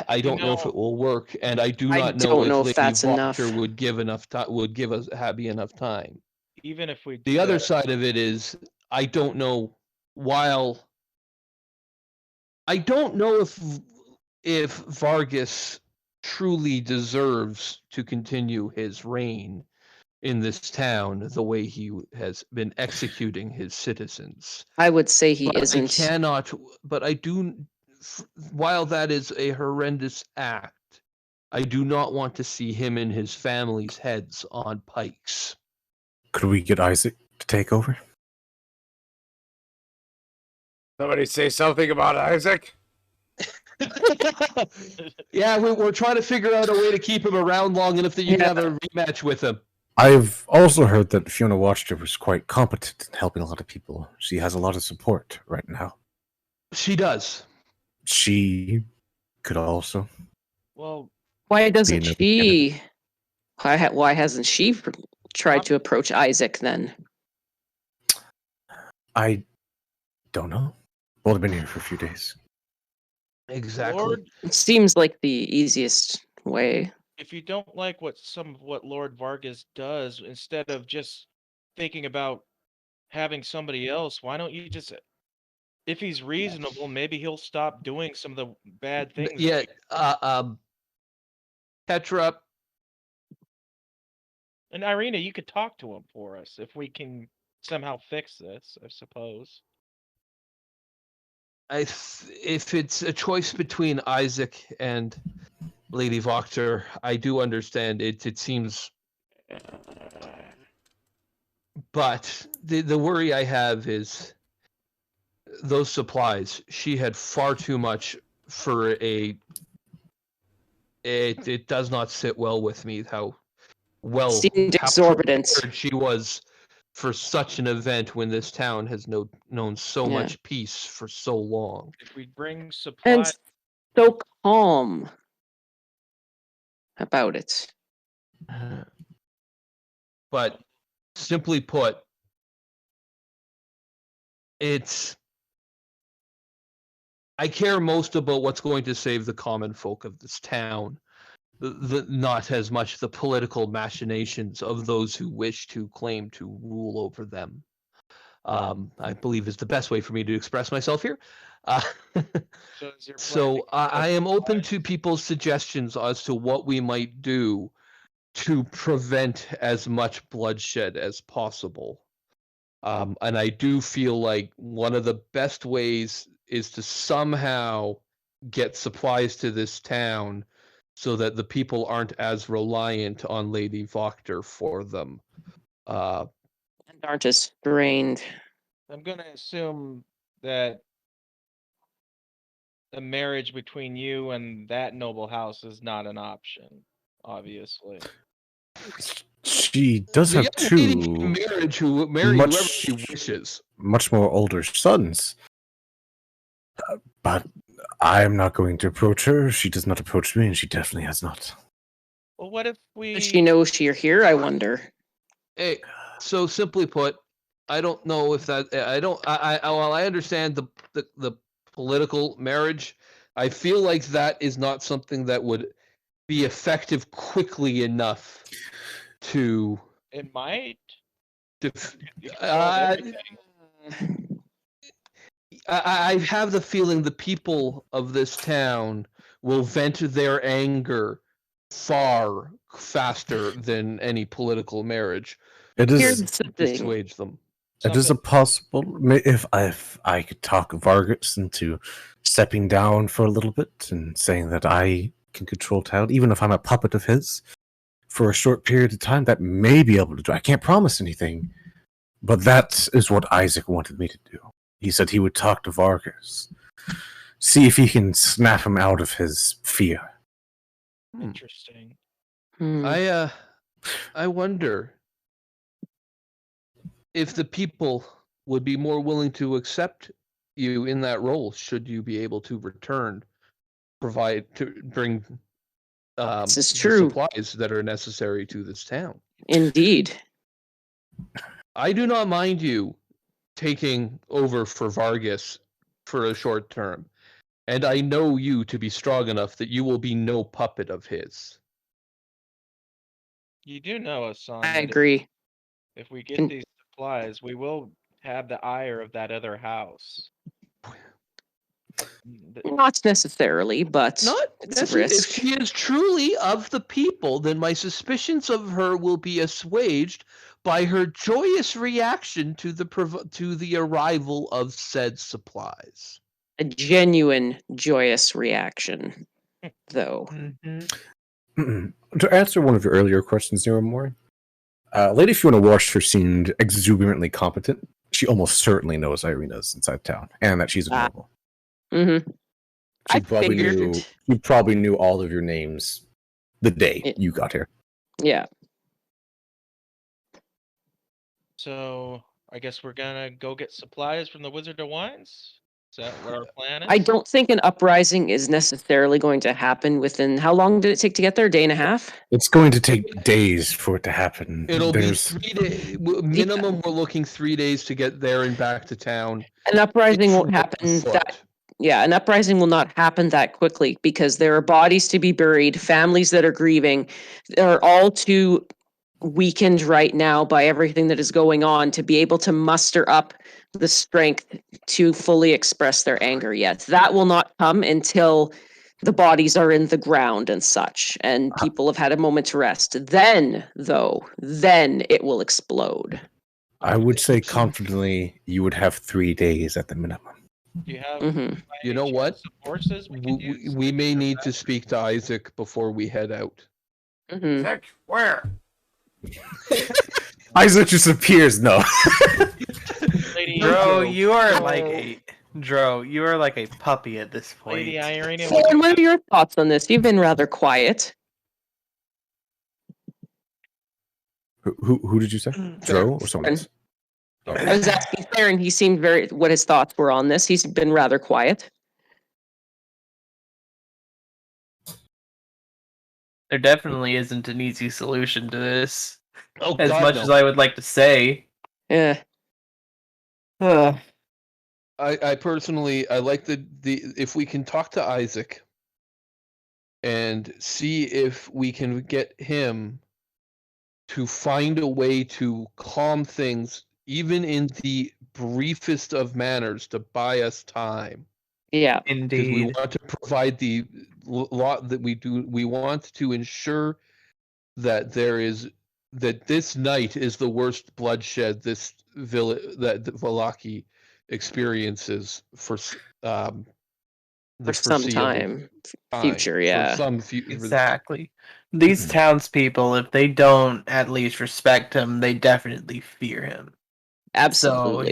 I don't know if it will work, and I do not know if Lady that's Voctor enough. would give enough time. Would give us happy enough time. Even if we. The other side of it is, I don't know. While I don't know if Vargas truly deserves to continue his reign in this town the way he has been executing his citizens. I would say he But isn't. I cannot, but I do, while that is a horrendous act, I do not want to see him and his family's heads on pikes. Could we get Isaac to take over? Somebody say something about Isaac? Yeah, we're trying to figure out a way to keep him around long enough that you can have a rematch with him. I've also heard that Fiona Watcher was quite competent in helping a lot of people. She has a lot of support right now. She does. She could also. Well, Why doesn't she? Why hasn't she tried to approach Isaac then? I don't know. Well, I've been here for a few days. Exactly. Lord, It seems like the easiest way. if you don't like some of what Lord Vargas does, instead of just thinking about having somebody else, why don't you just, if he's reasonable, maybe he'll stop doing some of the bad things. Yeah, Petra. And Irina, you could talk to him for us if we can somehow fix this, I suppose. If it's a choice between Isaac and Lady Voctor, I do understand it. It seems, but the worry I have is those supplies. She had far too much for a. It does not sit well with me how Seemed exorbitant. she was for such an event when this town has known so much peace for so long. If we bring And supplies, so calm about it. But simply put, I care most about what's going to save the common folk of this town, not as much the political machinations of those who wish to claim to rule over them. I believe is the best way for me to express myself here. So I am open to people's suggestions as to what we might do to prevent as much bloodshed as possible. And I do feel like one of the best ways is to somehow get supplies to this town so that the people aren't as reliant on Lady Voctor for them. And aren't as strained. I'm going to assume that a marriage between you and that noble house is not an option, obviously. She does have two marriage who marry whoever she wishes. Much more older sons. But I am not going to approach her. She does not approach me, and she definitely has not. Well, what if we? Does she know you're here? I wonder. Hey, so simply put, I don't know if that. I don't. While I understand the political marriage, I feel like that is not something that would be effective quickly enough to. It might. Def- Control of everything. I have the feeling the people of this town will vent their anger far faster than any political marriage It Here's is. the could thing. dissuade them. It is a possible. If I could talk Vargas into stepping down for a little bit and saying that I can control town, even if I'm a puppet of his, for a short period of time, that may be able to do. I can't promise anything, but that is what Isaac wanted me to do. He said he would talk to Vargas, see if he can snap him out of his fear. Interesting. I wonder if the people would be more willing to accept you in that role should you be able to return, bring This is the true. supplies that are necessary to this town. Indeed. I do not mind you taking over for Vargas for a short term, and I know you to be strong enough that you will be no puppet of his. You do know us, son. I that agree. If we get these supplies, we will have the ire of that other house. Not necessarily, but Not it's a necessarily. If risk. she is truly of the people, then my suspicions of her will be assuaged by her joyous reaction to the arrival of said supplies. A genuine joyous reaction, though. To answer one of your earlier questions, Zero More, Lady Fiona Washer seemed exuberantly competent. She almost certainly knows Irina's inside town, and that she's a noble. Mm-hmm. She I probably figured. knew. You probably knew all of your names the day you got here. Yeah. So I guess we're gonna go get supplies from the Wizard of Wines. Is that what our plan is? I don't think an uprising is necessarily going to happen within. How long did it take to get there? A day and a half? It's going to take days for it to happen. It'll be 3 days minimum. We're looking 3 days to get there and back to town. An uprising won't happen that. Yeah, an uprising will not happen that quickly because there are bodies to be buried, families that are grieving. They're all too weakened right now by everything that is going on to be able to muster up the strength to fully express their anger yet. That will not come until the bodies are in the ground and such, and people have had a moment to rest. Then, though, then it will explode. I would say confidently you would have 3 days at the minimum. Do you have? You know what? Horses. We may need to speak to Isaac before we head out. Isaac, where? Isaac just appears. No. Dro, you are like a puppy at this point. Lady Irene, Aaron, what are your thoughts on this? You've been rather quiet. Who did you say? Dro or someone else? I was asking Theron. He seemed what his thoughts were on this. He's been rather quiet. There definitely isn't an easy solution to this. As God, much no. as I would like to say. Yeah. I personally like the if we can talk to Isaac and see if we can get him to find a way to calm things, even in the briefest of manners, to buy us time. Yeah, because we want to provide the lot that we do. We want to ensure that this night is the worst bloodshed that Vallaki experiences for some time future. Yeah, Exactly. These townspeople, if they don't at least respect him, they definitely fear him. Absolutely. So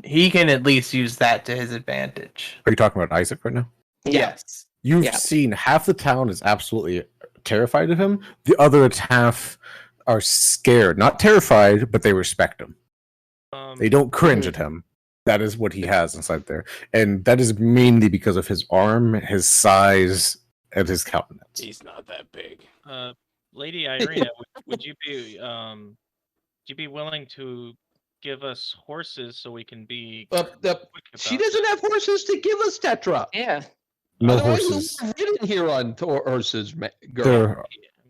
he can at least use that to his advantage. Are you talking about Isaac right now? Yes. You've seen half the town is absolutely terrified of him. The other half are scared, not terrified, but they respect him. They don't cringe at him. That is what he has inside there, and that is mainly because of his arm, his size, and his countenance. He's not that big. Lady Irina, would you be willing to give us horses so we can be quick She about doesn't have horses to give us, Tetra. Yeah. No Otherwise, horses. we would have ridden here on horses, girl. There I'm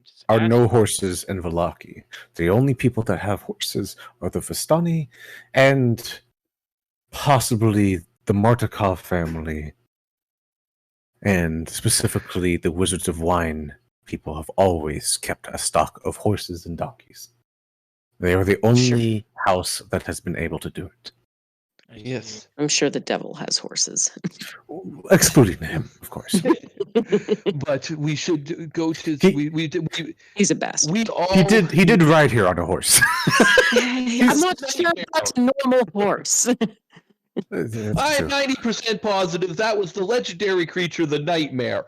just are no asking. horses in Vallaki. The only people that have horses are the Vistani and possibly the Martikov family. And specifically, the Wizards of Wine people have always kept a stock of horses and donkeys. They are the only house that has been able to do it. I see. Yes. I'm sure the devil has horses. Excluding him, of course. But we should go to He's a bastard. we all He did ride here on a horse. I'm not sure that's a normal horse. That's I'm true. 90% positive that was the legendary creature, the Nightmare.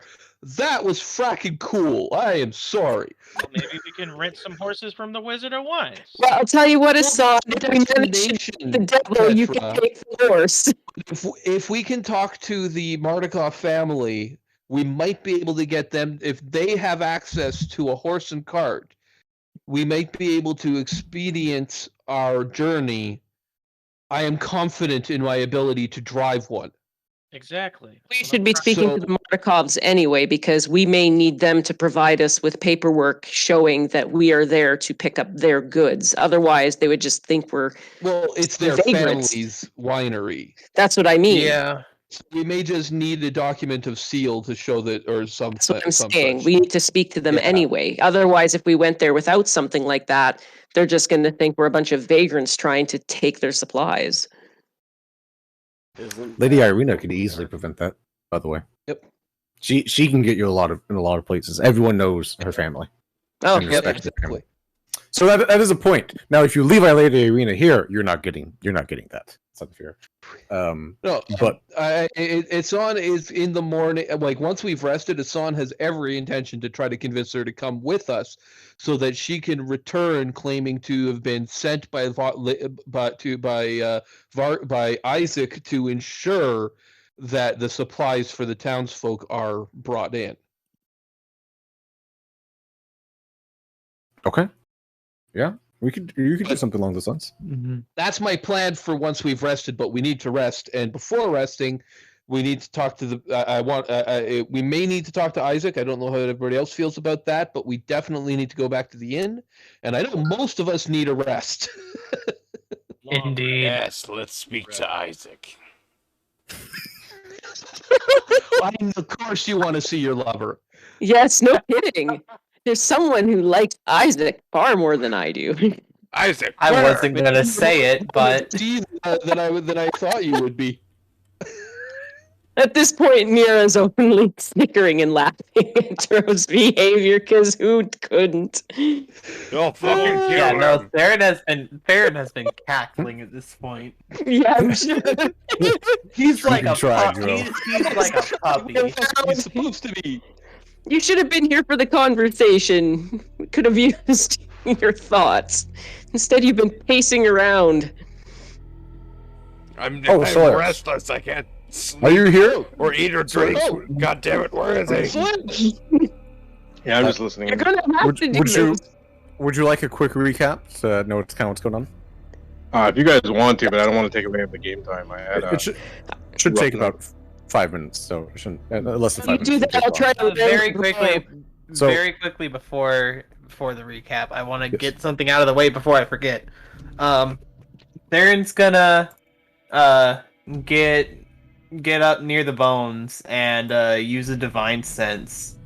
That was fracking cool. I am sorry. Well, maybe we can rent some horses from the Wizard of Wine. Well, I'll tell you what, Assad. If we manage Destination, the devil, you can Tetra. take the horse. If we can talk to the Martikov family, we might be able to get them, if they have access to a horse and cart, we might be able to expedient our journey. I am confident in my ability to drive one. Exactly. We Well, should be that's speaking So- to the Markovs anyway, because we may need them to provide us with paperwork showing that we are there to pick up their goods. Otherwise, they would just think we're. Well, it's their Vagrants. family's winery. That's what I mean. Yeah. So we may just need a document of seal to show that, or some. That's what I'm some saying. such. We need to speak to them Yeah. anyway. Otherwise, if we went there without something like that, they're just going to think we're a bunch of vagrants trying to take their supplies. Lady Irina could easily prevent that, by the way. Yep. She can get you in a lot of places. Everyone knows her family. Oh, And Yep, respects her family. exactly. So that is a point. Now, if you leave Lady Irina here, you're not getting that. It's unfair. No, But Hassan is in the morning. Like once we've rested, Hassan has every intention to try to convince her to come with us, so that she can return, claiming to have been sent by Isaac to ensure that the supplies for the townsfolk are brought in. okay, yeah, you could do something along those lines. That's my plan for once we've rested. But we need to rest, and before resting, we need to talk to the. We may need to talk to Isaac. I don't know how everybody else feels about that, but we definitely need to go back to the inn. And I know most of us need a rest. long Indeed. Yes, let's speak to Isaac. Of course, you want to see your lover. yes, no kidding. There's someone who likes Isaac far more than I do. Isaac, I where? wasn't gonna say it, but See than I thought you would be. At this point, Mira's openly snickering and laughing at Dro's behavior, because who couldn't? Don't fucking kill yeah, no, him. Theron has been cackling at this point. Yeah, I'm sure. He's like can a try, puppy. Dro. He's like a puppy. He's supposed to be. You should have been here for the conversation. We could have used your thoughts. Instead, you've been pacing around. I'm Sawyer. restless. I can't sleep Are you here? or eat or drink. Oh. God damn it, where is he? Yeah, I'm just listening. You're gonna have to do this. Would you like a quick recap to know what's going on? If you guys want to, but I don't want to take away the game time. I had It should take about 5 minutes, so it shouldn't less than 5 You minutes. do shouldn't that, I'll take try long. to Very remember. quickly, So- very quickly before the recap, I want to Yes. get something out of the way before I forget. Theron's gonna get up near the bones and use a divine sense.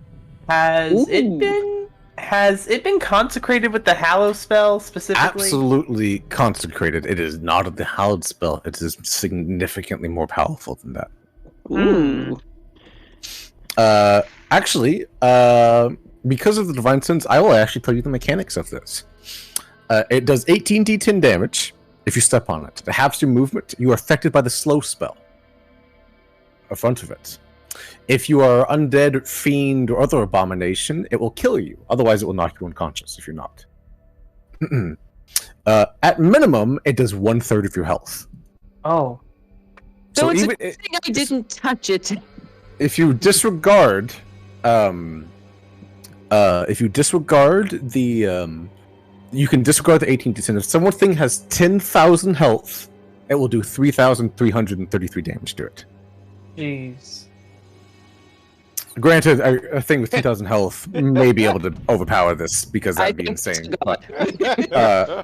Has it been consecrated with the Hallow spell specifically? Absolutely consecrated. It is not the hallowed spell. It is significantly more powerful than that. Ooh. Actually, because of the divine sense, I will actually tell you the mechanics of this. It does 18d10 damage if you step on it. It halves your movement. You are affected by the slow spell in front of it. If you are undead, fiend, or other abomination, it will kill you. Otherwise, it will knock you unconscious if you're not. At minimum, it does 1/3 of your health. Oh, So it's even a good thing I didn't touch it. if you disregard if you disregard the you can disregard the 18 and if something has 10,000 health, it will do 3,333 damage to it. Jeez. Granted, a thing with 2,000 health may be able to overpower this because that'd be think it's insane. God.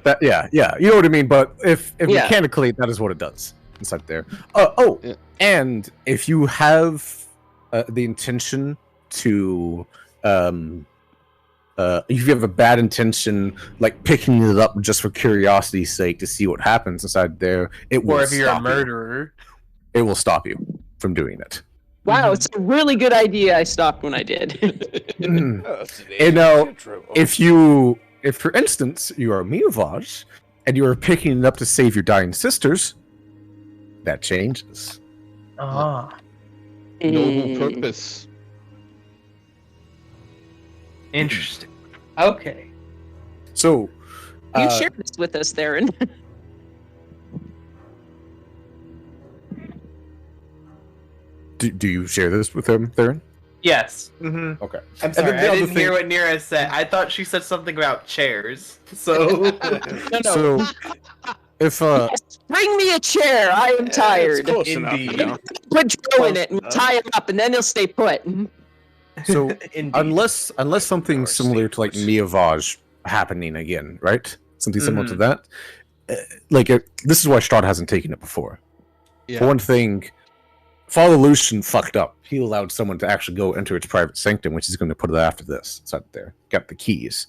But, yeah, you know what I mean. But if Yeah. mechanically, that is what it does inside there. Yeah. And if you have the intention to, if you have a bad intention, like picking it up just for curiosity's sake to see what happens inside there, it will. Or if you're a stop you. murderer. It will stop you from doing it. Wow, it's a really good idea. I stopped when I did. And now, if for instance you are Miovage and you are picking it up to save your dying sisters, that changes. Ah, Noble purpose. interesting. Okay. So, You shared this with us, Theron. do you share this with him, Theron? Yes. Mm-hmm. Okay. I'm sorry, then the I other didn't hear what Nira said. I thought she said something about chairs. So. No. So, if Bring me a chair. I am tired. Close enough, you Indeed. know. Put Joe in it and we'll tie him up, and then he'll stay put. so Indeed. unless something Or similar to like staples. Miovage happening again, right? Something similar to Mhm. that. This is why Strahd hasn't taken it before. Yeah. For one thing, Father Lucian fucked up. He allowed someone to actually go into its private sanctum, which is going to put it after this. It's out there. Got the keys.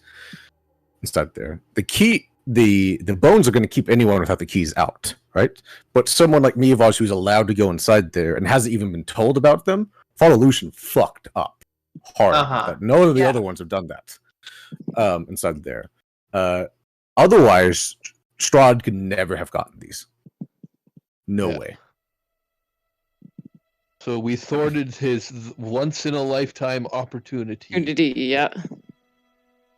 It's out there. The key, the bones are going to keep anyone without the keys out, right? But someone like Miovage who's allowed to go inside there and hasn't even been told about them, Father Lucian fucked up hard. Uh-huh. None of the Yeah. other ones have done that inside there. Otherwise, Strahd could never have gotten these. No Yeah. way. So we thwarted his once-in-a-lifetime opportunity. Yeah.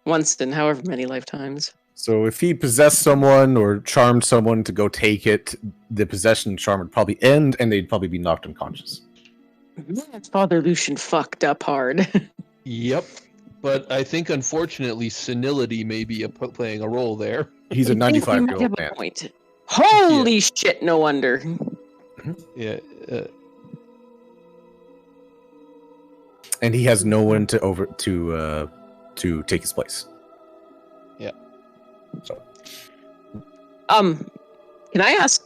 Once in however many lifetimes. So if he possessed someone or charmed someone to go take it, the possession and charm would probably end, and they'd probably be knocked unconscious. Father Lucian fucked up hard. Yep. But I think, unfortunately, senility may be playing a role there. He's a I think you might 95-year-old have a man. point. Holy shit! No wonder. Yeah. And he has no one to take his place. Yeah. So Can I ask?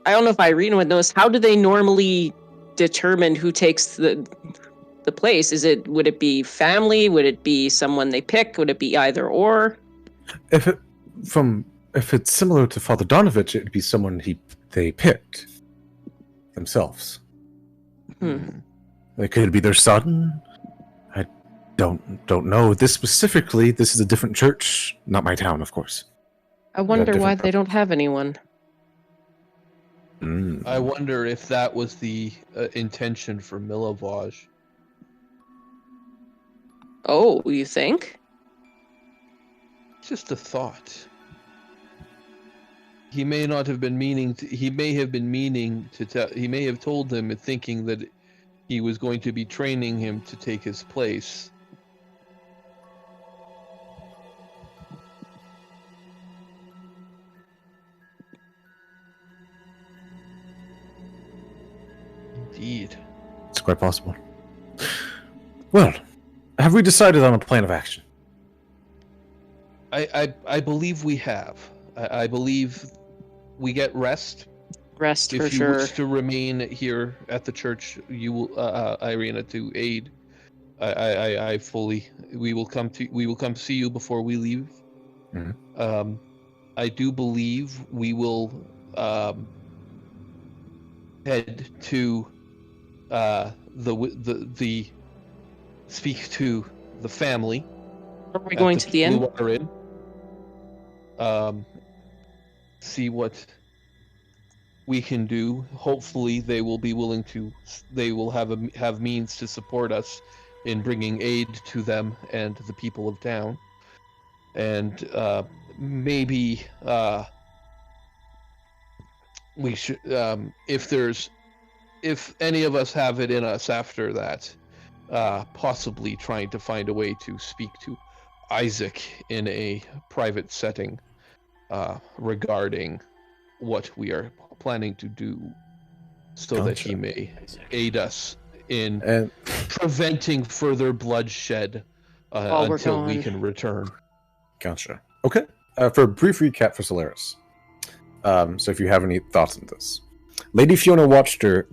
I don't know if Irene would know this. How do they normally determine who takes the place? Would it be family? Would it be someone they pick? Would it be either or? if it's similar to Father Donovich, it'd be someone they picked themselves. It could be their son. I don't know. This specifically, this is a different church, not my town, of course. I wonder why different they don't have anyone. I wonder if that was the intention for Milovage. Oh, you think? Just a thought. He may not have been meaning to. He may have been meaning to tell. He may have told him, thinking that he was going to be training him to take his place. Indeed. It's quite possible. Well, have we decided on a plan of action? I believe we have. I believe we get rest. Rest for If you sure. wish to remain here at the church, you will, Irina, to aid. I fully. We will come see you before we leave. Mhm. I do believe we will head to the speak to the family. Are we going to the Blue inn? Water Inn. See what we can do. Hopefully, they will be willing to. They will have means to support us in bringing aid to them and the people of town. And maybe we should. If any of us have it in us after that, possibly trying to find a way to speak to Isaac in a private setting regarding what we are planning to do, so that he may aid us in preventing further bloodshed until we can return. Gotcha. Okay. For a brief recap for Solaris. So if you have any thoughts on this. Lady Fiona Watchter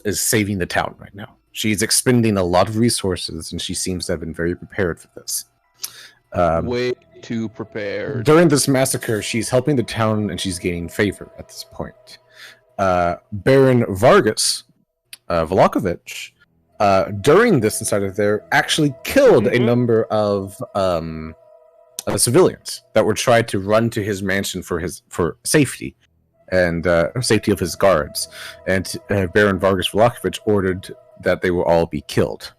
is saving the town right now. She's expending a lot of resources, and she seems to have been very prepared for this. Way too prepared. During this massacre, she's helping the town, and she's gaining favor at this point. Baron Vargas Velakovich, during this inside of there, actually killed a number of civilians that were trying to run to his mansion for safety and safety of his guards. And Baron Vargas Velakovich ordered that they will all be killed.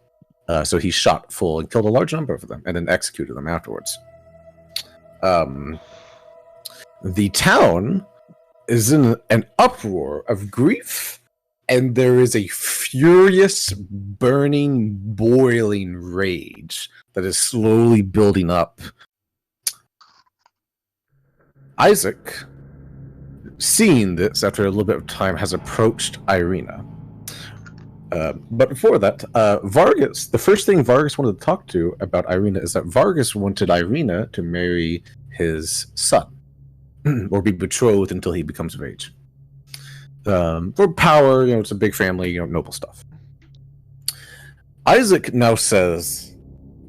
So he shot full and killed a large number of them, and then executed them afterwards. The town is in an uproar of grief, and there is a furious, burning, boiling rage that is slowly building up. Isaac, seeing this after a little bit of time, has approached Irina. But before that, Vargas, the first thing Vargas wanted to talk to about Irina is that Vargas wanted Irina to marry his son, or be betrothed until he becomes of age. For power, it's a big family, noble stuff. Isaac now says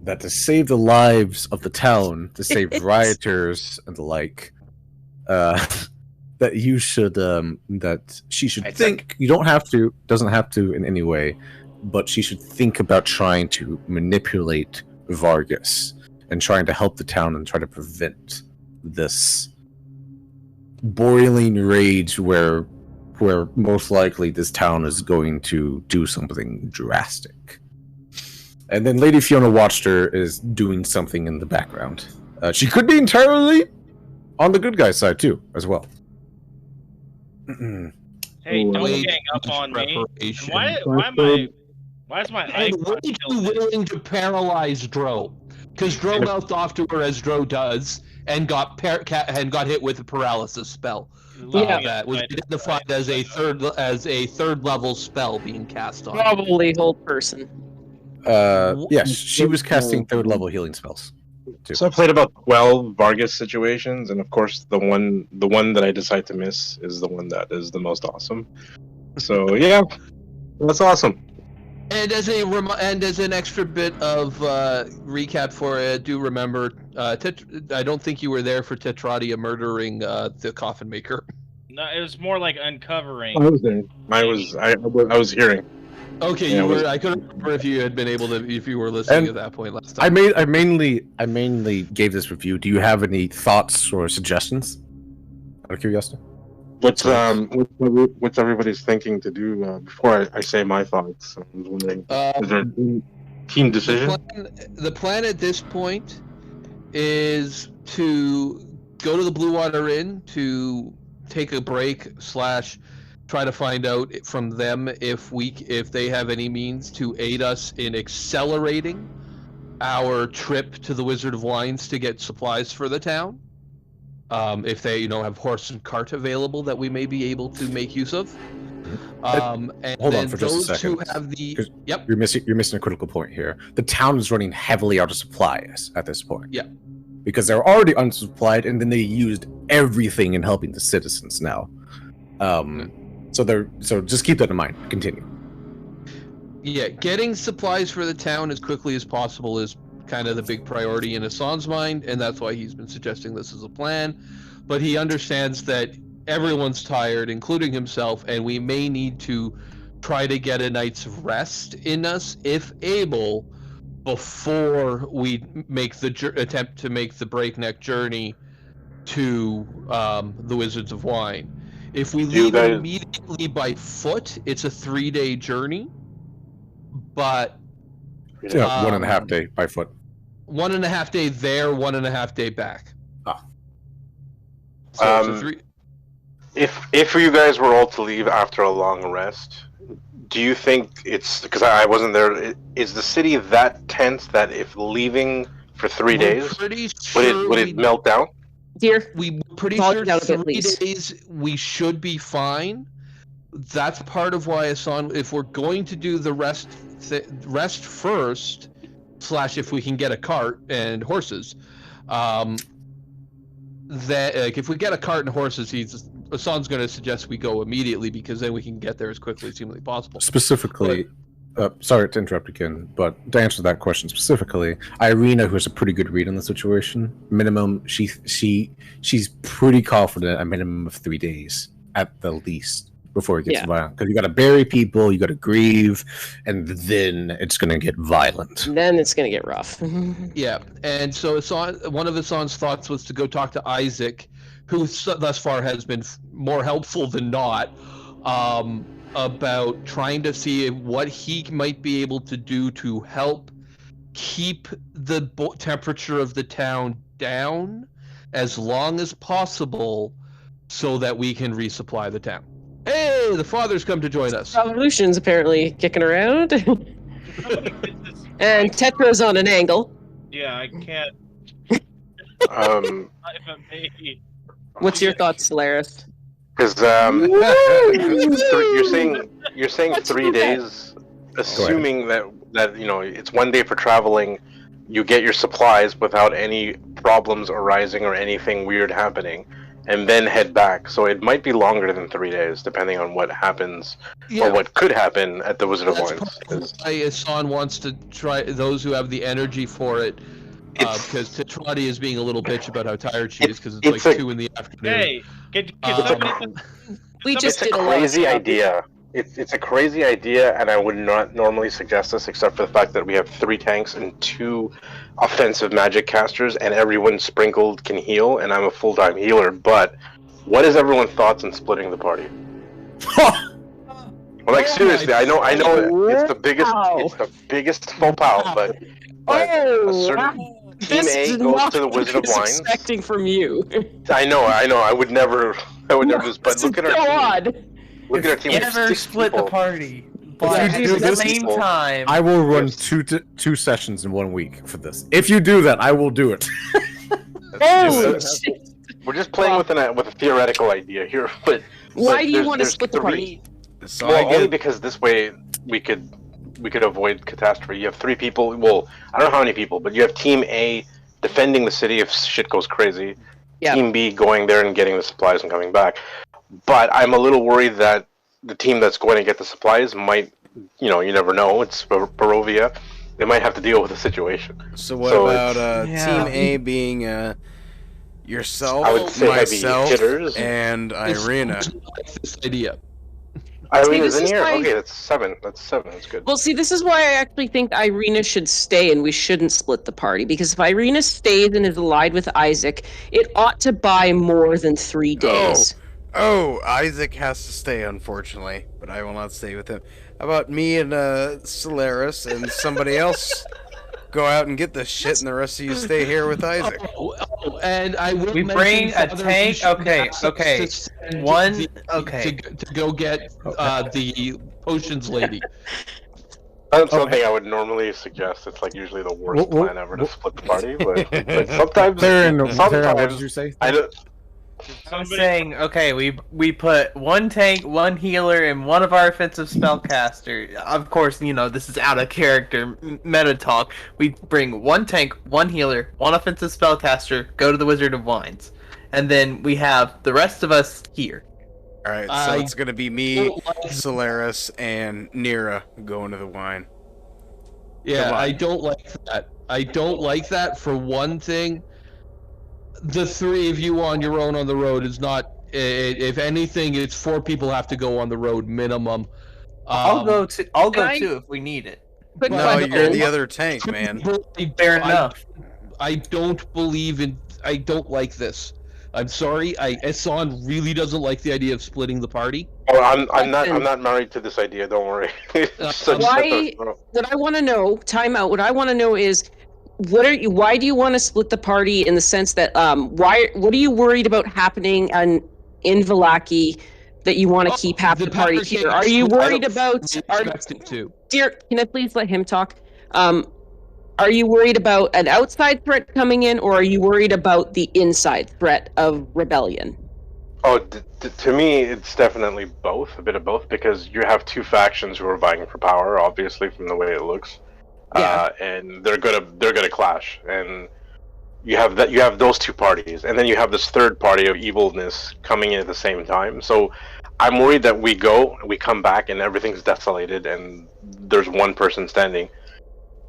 that to save the lives of the town, to save rioters and the like, that you should, that she should think, doesn't have to in any way, but she should think about trying to manipulate Vargas and trying to help the town and try to prevent this boiling rage where most likely this town is going to do something drastic. And then Lady Fiona Watchter is doing something in the background. She could be entirely on the good guy side too, as well. Hey, don't gang up on me. Why is my eye way too willing to paralyze Dro? Because Dro mouthed off to her as Dro does, and got hit with a paralysis spell. That was identified as a third level spell being cast on. Probably hold person. Yes, she was casting third level healing spells. Too. So I played about 12 Vargas situations, and of course the one that I decide to miss is the one that is the most awesome. So yeah, that's awesome. And as an extra bit of recap for it, do remember, I don't think you were there for Tetradia murdering the coffin maker. No, it was more like uncovering. I was there. I was hearing. Okay, you were. I couldn't remember if you had been able to, if you were listening at that point last time. I mainly gave this review. Do you have any thoughts or suggestions? Out of curiosity. What's everybody's thinking to do before I say my thoughts? I was wondering, is there a team decision? The plan at this point is to go to the Blue Water Inn to take a break / try to find out from them if they have any means to aid us in accelerating our trip to the Wizard of Wines to get supplies for the town. If they, have horse and cart available that we may be able to make use of. And hold on for just a second. Who have the you're missing a critical point here. The town is running heavily out of supplies at this point. Yeah. Because they're already unsupplied, and then they used everything in helping the citizens now. So just keep that in mind. Continue. Yeah, getting supplies for the town as quickly as possible is kind of the big priority in Hassan's mind, and that's why he's been suggesting this as a plan. But he understands that everyone's tired, including himself, and we may need to try to get a night's rest in us, if able, before we attempt to make the breakneck journey to the Wizards of Wine. If we leave immediately by foot, it's a 3-day journey. But 1.5 day by foot. 1.5 day there, 1.5 day back. So if you guys were all to leave after a long rest, do you think it's because I wasn't there? Is the city that tense that if leaving for 3 days, Pretty would sure it melt down? Dear, we're pretty Volume sure down a bit, 3 please. days we should be fine. That's part of why Hassan, if we're going to do the rest first, / if we can get a cart and horses, that if we get a cart and horses, Hassan's going to suggest we go immediately because then we can get there as quickly as humanly possible. Specifically, sorry to interrupt again, but to answer that question specifically, Irina, who has a pretty good read on the situation, minimum, she's pretty confident a minimum of 3 days at the least before it gets violent. Because you got to bury people, you got to grieve, and then it's going to get violent. Then it's going to get rough. Yeah, and so one of Hassan's thoughts was to go talk to Isaac, who thus far has been more helpful than not, about trying to see what he might be able to do to help keep the temperature of the town down as long as possible so that we can resupply the town. Hey, the father's come to join us. Revolution's apparently kicking around. And Tetra's on an angle. Yeah, I can't. What's your thoughts, Solaris? Because you're saying 3 days, assuming that it's 1 day for traveling, you get your supplies without any problems arising or anything weird happening, and then head back. So it might be longer than 3 days, depending on what happens or what could happen at the Wizard of Wines. Why Hassan wants to try those who have the energy for it. Because Tetrati is being a little bitch about how tired she is because it's like 2 in the afternoon. Hey, can somebody? It's a crazy idea. It's a crazy idea, and I would not normally suggest this except for the fact that we have 3 tanks and 2 offensive magic casters, and everyone sprinkled can heal, and I'm a full-time healer. But what is everyone's thoughts on splitting the party? Well, like seriously, I know it's the biggest faux pas, but a certain Team A goes to the Wizard of Wines. Expecting from you. I know. I would never do this. But look at our team. Look at our team. Never split the party. But If at you do the this, same time, I will run two sessions in 1 week for this. If you do that, I will do it. Oh shit! We're just playing with a theoretical idea here, but why do you want to split the party? Only because this way we could avoid catastrophe. You have 3 people. Well, I don't know how many people, but you have Team A defending the city if shit goes crazy. Yep. Team B going there and getting the supplies and coming back. But I'm a little worried that the team that's going to get the supplies might, you never know. It's Barovia. They might have to deal with the situation. So what about Team A being yourself, I would say myself, hitters. and Irina? This idea. Irina's in here? Okay, that's 7. That's good. Well, see, this is why I actually think Irina should stay and we shouldn't split the party. Because if Irina stays and is allied with Isaac, it ought to buy more than 3 days. Oh, Isaac has to stay, unfortunately. But I will not stay with him. How about me and Solaris and somebody else go out and get the shit and the rest of you stay here with Isaac? And I will we bring a tank. Okay. One. To go get the potions lady. That's something I would normally suggest. It's like usually the worst plan ever to split the party, but sometimes. What did you say? I'm saying, okay, we put 1 tank, 1 healer, and 1 of our offensive spellcaster. Of course, this is out of character meta talk. We bring 1 tank, 1 healer, 1 offensive spellcaster, go to the Wizard of Wines, and then we have the rest of us here. Alright, so it's gonna be me, Solaris, and Nira going to the wine. Yeah, I don't like that. I don't like that for one thing. The 3 of you on your own on the road is not. If anything, it's 4 people have to go on the road minimum. I'll go too if we need it. But no, you're the other tank, man. Fair enough. I don't believe in. I don't like this. I'm sorry. Hassan really doesn't like the idea of splitting the party. Oh, I'm not married to this idea. Don't worry. What I want to know, time out. What I want to know is, why do you want to split the party in the sense that what are you worried about happening in Vallaki that you want to keep half the party powder here? keg Are you is- worried I about? don't Are, expect it to. dear, can I please let him talk? Are you worried about an outside threat coming in, or are you worried about the inside threat of rebellion? Oh, to me, it's definitely both, a bit of both, because you have two factions who are vying for power, obviously from the way it looks, Yeah. and they're gonna clash, and you have those two parties, and then you have this third party of evilness coming in at the same time. So I'm worried that we come back, and everything's desolated, and there's one person standing,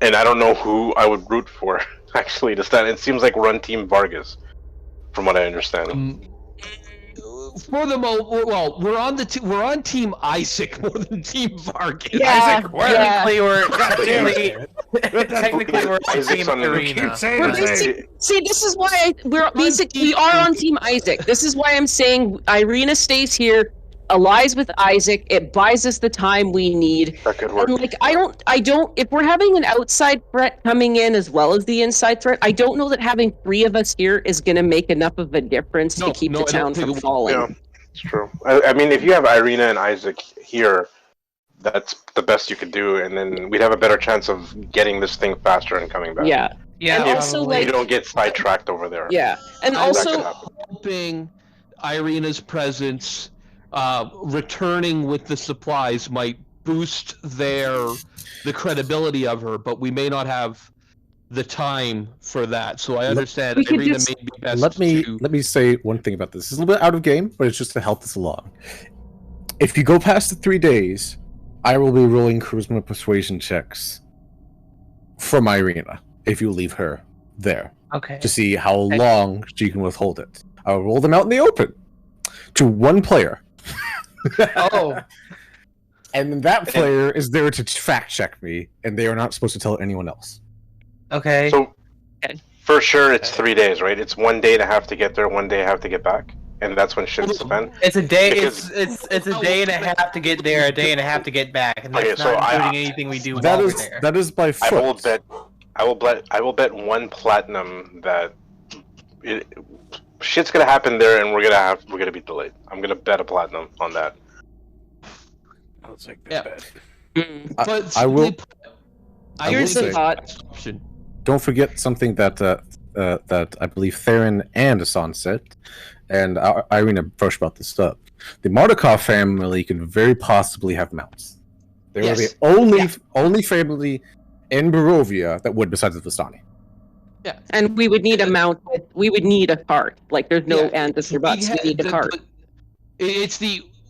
and I don't know who I would root for actually to stand. It seems like run Team Vargas, from what I understand. For the well, we're on Team Isaac more than Team Vargas. Yeah, Technically, we're technically we're on Isaac's Team on the- Arena. See, this is why we are on Team Isaac. This is why I'm saying Irina stays here, allies with Isaac. It buys us the time we need. That could work. And like, I don't. If we're having an outside threat coming in as well as the inside threat, I don't know that having 3 of us here is going to make enough of a difference to keep the I don't town think from it will. falling. Yeah, it's true. I mean, if you have Irina and Isaac here, that's the best you could do, and then we'd have a better chance of getting this thing faster and coming back. Yeah. Yeah, And also, probably. like- You don't get sidetracked over there. Yeah, and I'm That could also, happen. hoping Irina's presence, returning with the supplies, might boost the credibility of her, but we may not have the time for that. So I understand we could Irina just- may be best Let me to. say one thing about this. It's a little bit out of game, but it's just to help this along. If you go past the 3 days, I will be rolling charisma persuasion checks from Irina if you leave her there Okay. to see how long she can withhold it. I will roll them out in the open to one player, Oh, and then that player is there to fact check me, and they are not supposed to tell anyone else. okay. So, for sure, it's 3 days, right? It's 1 day to have to get there, 1 day have to get back, and that's when shit's spent. It's a day. Because- It's a day and a half to get there, a day and a half to get back, and that's Okay, so not including anything we do That while is we're there. that is by I foot. will bet 1 platinum that shit's gonna happen there, and we're gonna be delayed. I'm gonna bet a platinum on that. I'll take Yeah. that bet. Mm. But I will- I Here's will the say thought. best option. Don't forget something that that I believe Theron and Asan said, and Irina first brought this up. The Mordakov family could very possibly have mounts. They were the Yes. only family in Barovia that would, besides the Vistani. and we would need a mount. We would need a cart. Like, there's no Yeah, ands or buts. We need a cart.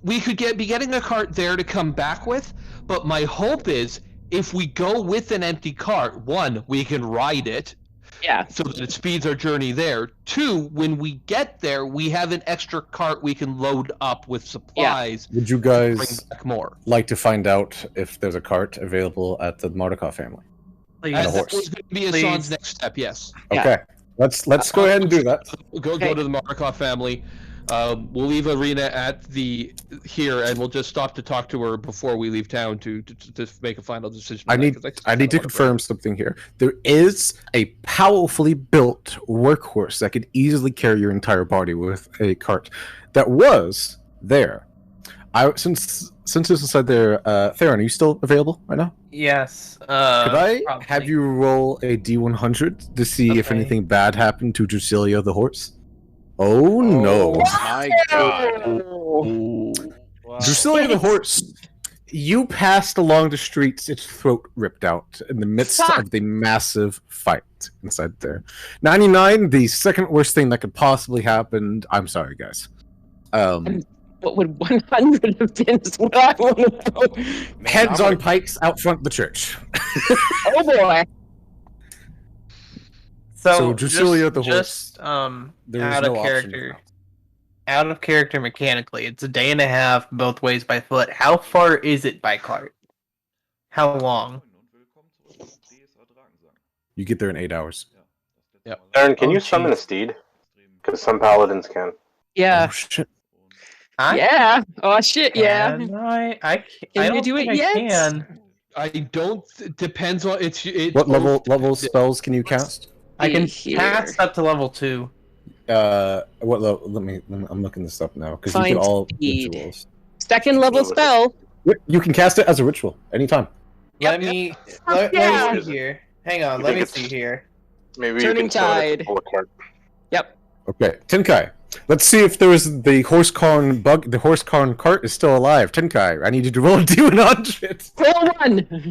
We could be getting a cart there to come back with, but my hope is if we go with an empty cart, 1, we can ride it Yeah. so that it speeds our journey there. 2, when we get there, we have an extra cart we can load up with supplies. Would you Bring guys back more. like to find out if there's a cart available at the Mordakov family? Please. And a That horse. was going to be Please. Hassan's next step. Yes, Yeah. Okay, let's go ahead and do that. go Okay. to the Markov family. We'll leave Irina at here, and we'll just stop to talk to her before we leave town to make a final decision. I on that, need 'cause just I need to kinda wanna confirm something here. There is a powerfully built workhorse that could easily carry your entire party with a cart that was there. Since this is said there, Theron, are you still available right now? Yes. Could I probably. have you roll a D100 to see if Okay. anything bad happened to Drusilia the horse? Oh no. My God. Ooh. Drusilia the horse, you passed along the streets, its throat ripped out in the midst of the massive fight inside there. 99, the second worst thing that could possibly happen. I'm sorry, guys. What would 100 have been is what I want to know. Heads on pikes out front of the church. Oh boy. So, Drusilia the horse, just there is out no of option character. for Out of character mechanically, it's a day and a half both ways by foot. How far is it by cart? How long? You get there in 8 hours. Aaron, can Oh, you summon a jeez. steed? Because some paladins can. Yeah. Oh, shit. Yeah. Oh shit. Yeah. Can I Can you don't do it think yet? I can. I don't. Depends on it. What level spells can you cast? I can Here. cast up to level 2. What level? Let me. I'm looking this up now because you Find can all speed. rituals. Second level spell. You can cast it as a ritual anytime. Let me see here. Hang on, let me see here. Maybe Turning you can sell it tide. to pull a cart. Yep. Okay, Tinkai. Let's see if there's the horse corn bug. The horse corn cart is still alive. Tinkai, I need you to roll a d100. Roll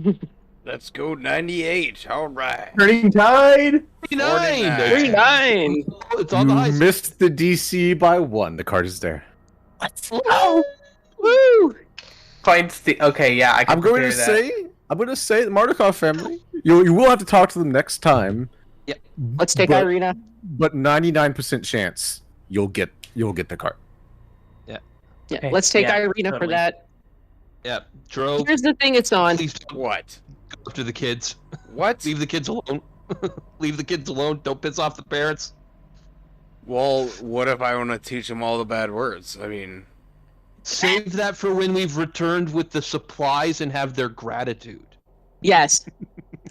1. Let's go 98. All right. Turning tide. 39. 39. It's on the high You side. missed the DC by 1. The card is there. Oh. Woo. Find okay, yeah, I can I'm going to say the Mardukov family. You will have to talk to them next time. Let's take But- Irina. But 99% chance you'll get the card. Yeah, Okay, let's take yeah, Irina for totally. that. Yeah, Dro, Here's the thing it's on. please don't What? go after the kids. What? Leave the kids alone. Leave the kids alone. Don't piss off the parents. Well, what if I want to teach them all the bad words? I mean, Save that for when we've returned with the supplies and have their gratitude. Yes.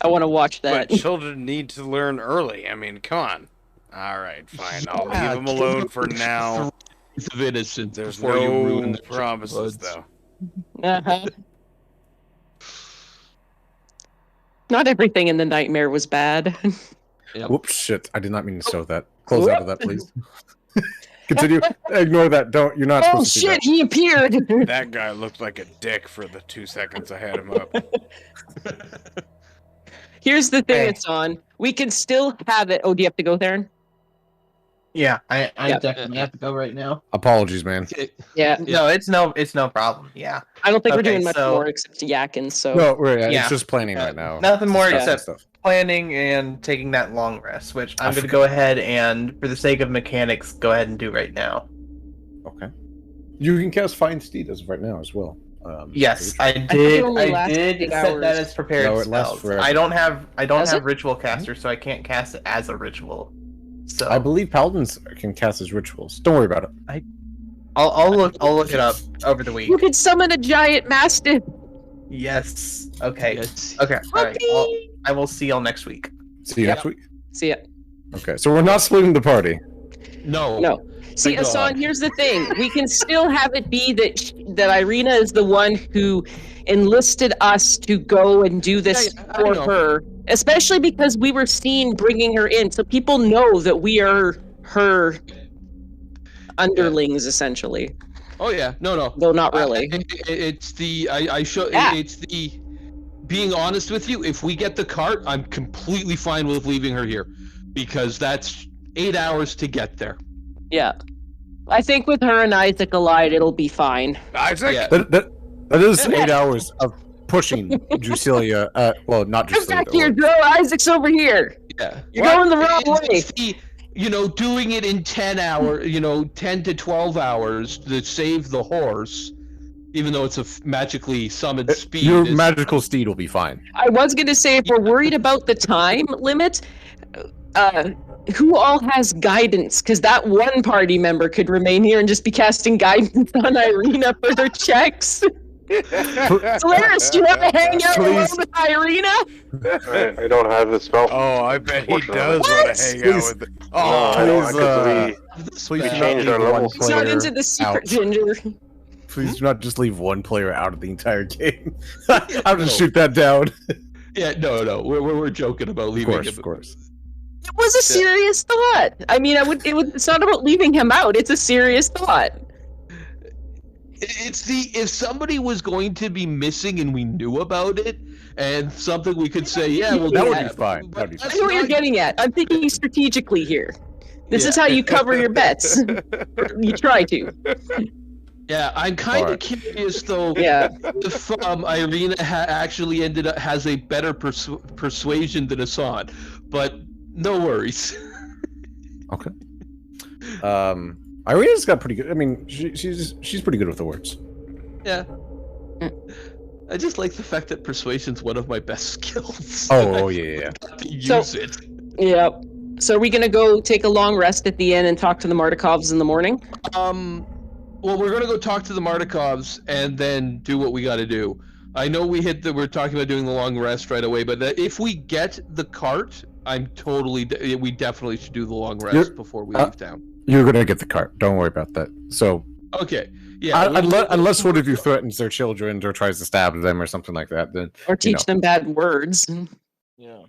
I want to watch but that. children need to learn early. I mean, come on. All right, fine. I'll Yeah, leave them alone for now. Of innocence There's before you ruin no their promises, childhoods. though. Uh-huh. Not everything in the nightmare was bad. Yep. Whoops, shit. I did not mean to show that. Close out of that, please. Continue. Ignore that. Don't. You're not Oh supposed to see shit, he appeared! That guy looked like a dick for the 2 seconds I had him up. Here's the thing Hey. it's on. We can still have it. Oh, do you have to go, Theron? Yeah, I Yep. definitely have to go right now. Apologies, man. Okay. Yeah. No, it's no problem. Yeah, I don't think we're Okay, doing much so- more except Yakin, so. No, Yeah. it's just planning right now. nothing more Discussing except stuff. planning and taking that long rest, which I'm I going to forgot- go ahead and, for the sake of mechanics, go ahead and do right now. Okay. You can cast Find Steed as of right now as well. Yes, I I think did. it only I lasts did 8 set hours. that as prepared No, it lasts spells. forever. I don't have Does it? ritual caster, so I can't cast it as a ritual. So I believe paladins can cast as rituals. Don't worry about it. I'll look it up over the week. You could summon a giant mastiff! Yes. Okay. Yes. Okay. All right. Puppy! I will see y'all next week. See you Yep. next week. See ya. Okay, so we're not splitting the party. No. No. See, Thank Asan, God. here's the thing. We can still have it be that Irina is the one who enlisted us to go and do this Yeah, I for know. her. Especially because we were seen bringing her in. So people know that we are her underlings, essentially. Oh yeah. No. Though not really. It's the I show. Yeah. It's the being honest with you. If we get the cart, I'm completely fine with leaving her here, because that's 8 hours to get there. Yeah. I think with her and Isaac allied, it'll be fine. Isaac? Yeah. That is 8 hours of pushing Drusilia. Well, not Come Drusilia. back here, Joe! Isaac's over here! Yeah. You're going the wrong It's way! the, doing it in 10 hours, 10 to 12 hours to save the horse, even though it's a magically summoned speed. Your is- magical steed will be fine. I was gonna say, if we're worried about the time limit, who all has guidance? Because that one party member could remain here and just be casting guidance on Irina for her checks. Solaris, do you want to hang out alone Please. with Irina? I don't have the spell. Oh, I bet he Unfortunately. does want to hang out Please. with. No, Oh, I don't, please, because Please We do not changed leave our one levels. He's not player into the secret out. ginger. Please do not just leave one player out of the entire game. I'll just shoot that down. Yeah, no. We're joking about leaving him. Of course. It was a serious thought. I mean, it's not about leaving him out. It's a serious thought. It's if somebody was going to be missing and we knew about it, and something we could say, yeah, well, That would Yeah. be fine. That would be I fine. know what you're getting at. I'm thinking strategically here. This is how you cover your bets. You try to. Yeah, I'm kind of Alright. curious though. Yeah. If Irina actually has a better persuasion than Asan, but no worries. Okay. Irina's got pretty good. I mean, she's pretty good with the words. Yeah. I just like the fact that persuasion's one of my best skills. Oh, yeah. To use So- it. Yep. So are we gonna go take a long rest at the inn and talk to the Mardikovs in the morning? Well, we're gonna go talk to the Mardikovs and then do what we got to do. I know we're talking about doing the long rest right away, but if we get the cart, we definitely should do the long rest You're- before we leave town. You're gonna get the cart. Don't worry about that. So Okay. Yeah, unless one of you threatens their children or tries to stab them or something like that, then Or teach them bad words. Yeah.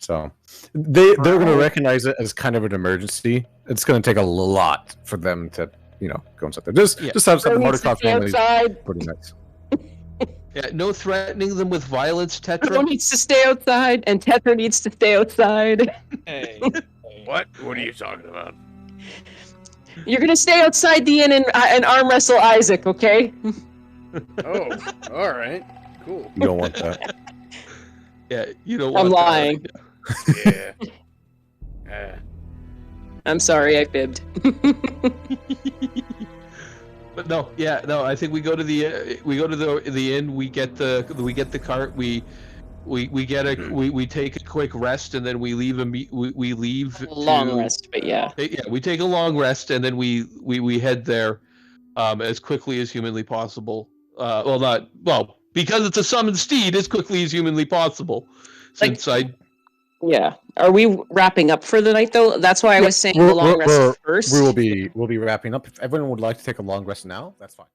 so they're going to recognize it as kind of an emergency. It's going to take a lot for them to go inside there. Just have the Mordecai family pretty nice. Yeah, no threatening them with violence, Tetra. Tetra needs to stay outside, and Tetra needs to stay outside. Hey. What? What are you talking about? You're gonna stay outside the inn and arm wrestle Isaac, okay? Oh, all right, cool. You don't want that. Yeah, you don't I'm want lying. Yeah. I'm sorry, I fibbed. But no, I think we go to the inn. We get the cart. We take a quick rest, and then we leave. We leave a long rest, but yeah. Yeah, we take a long rest, and then we head there, as quickly as humanly possible. Because it's a summoned steed, as quickly as humanly possible. Since Yeah. Are we wrapping up for the night though? That's why I was saying the long rest first. We'll be wrapping up. If everyone would like to take a long rest now, that's fine.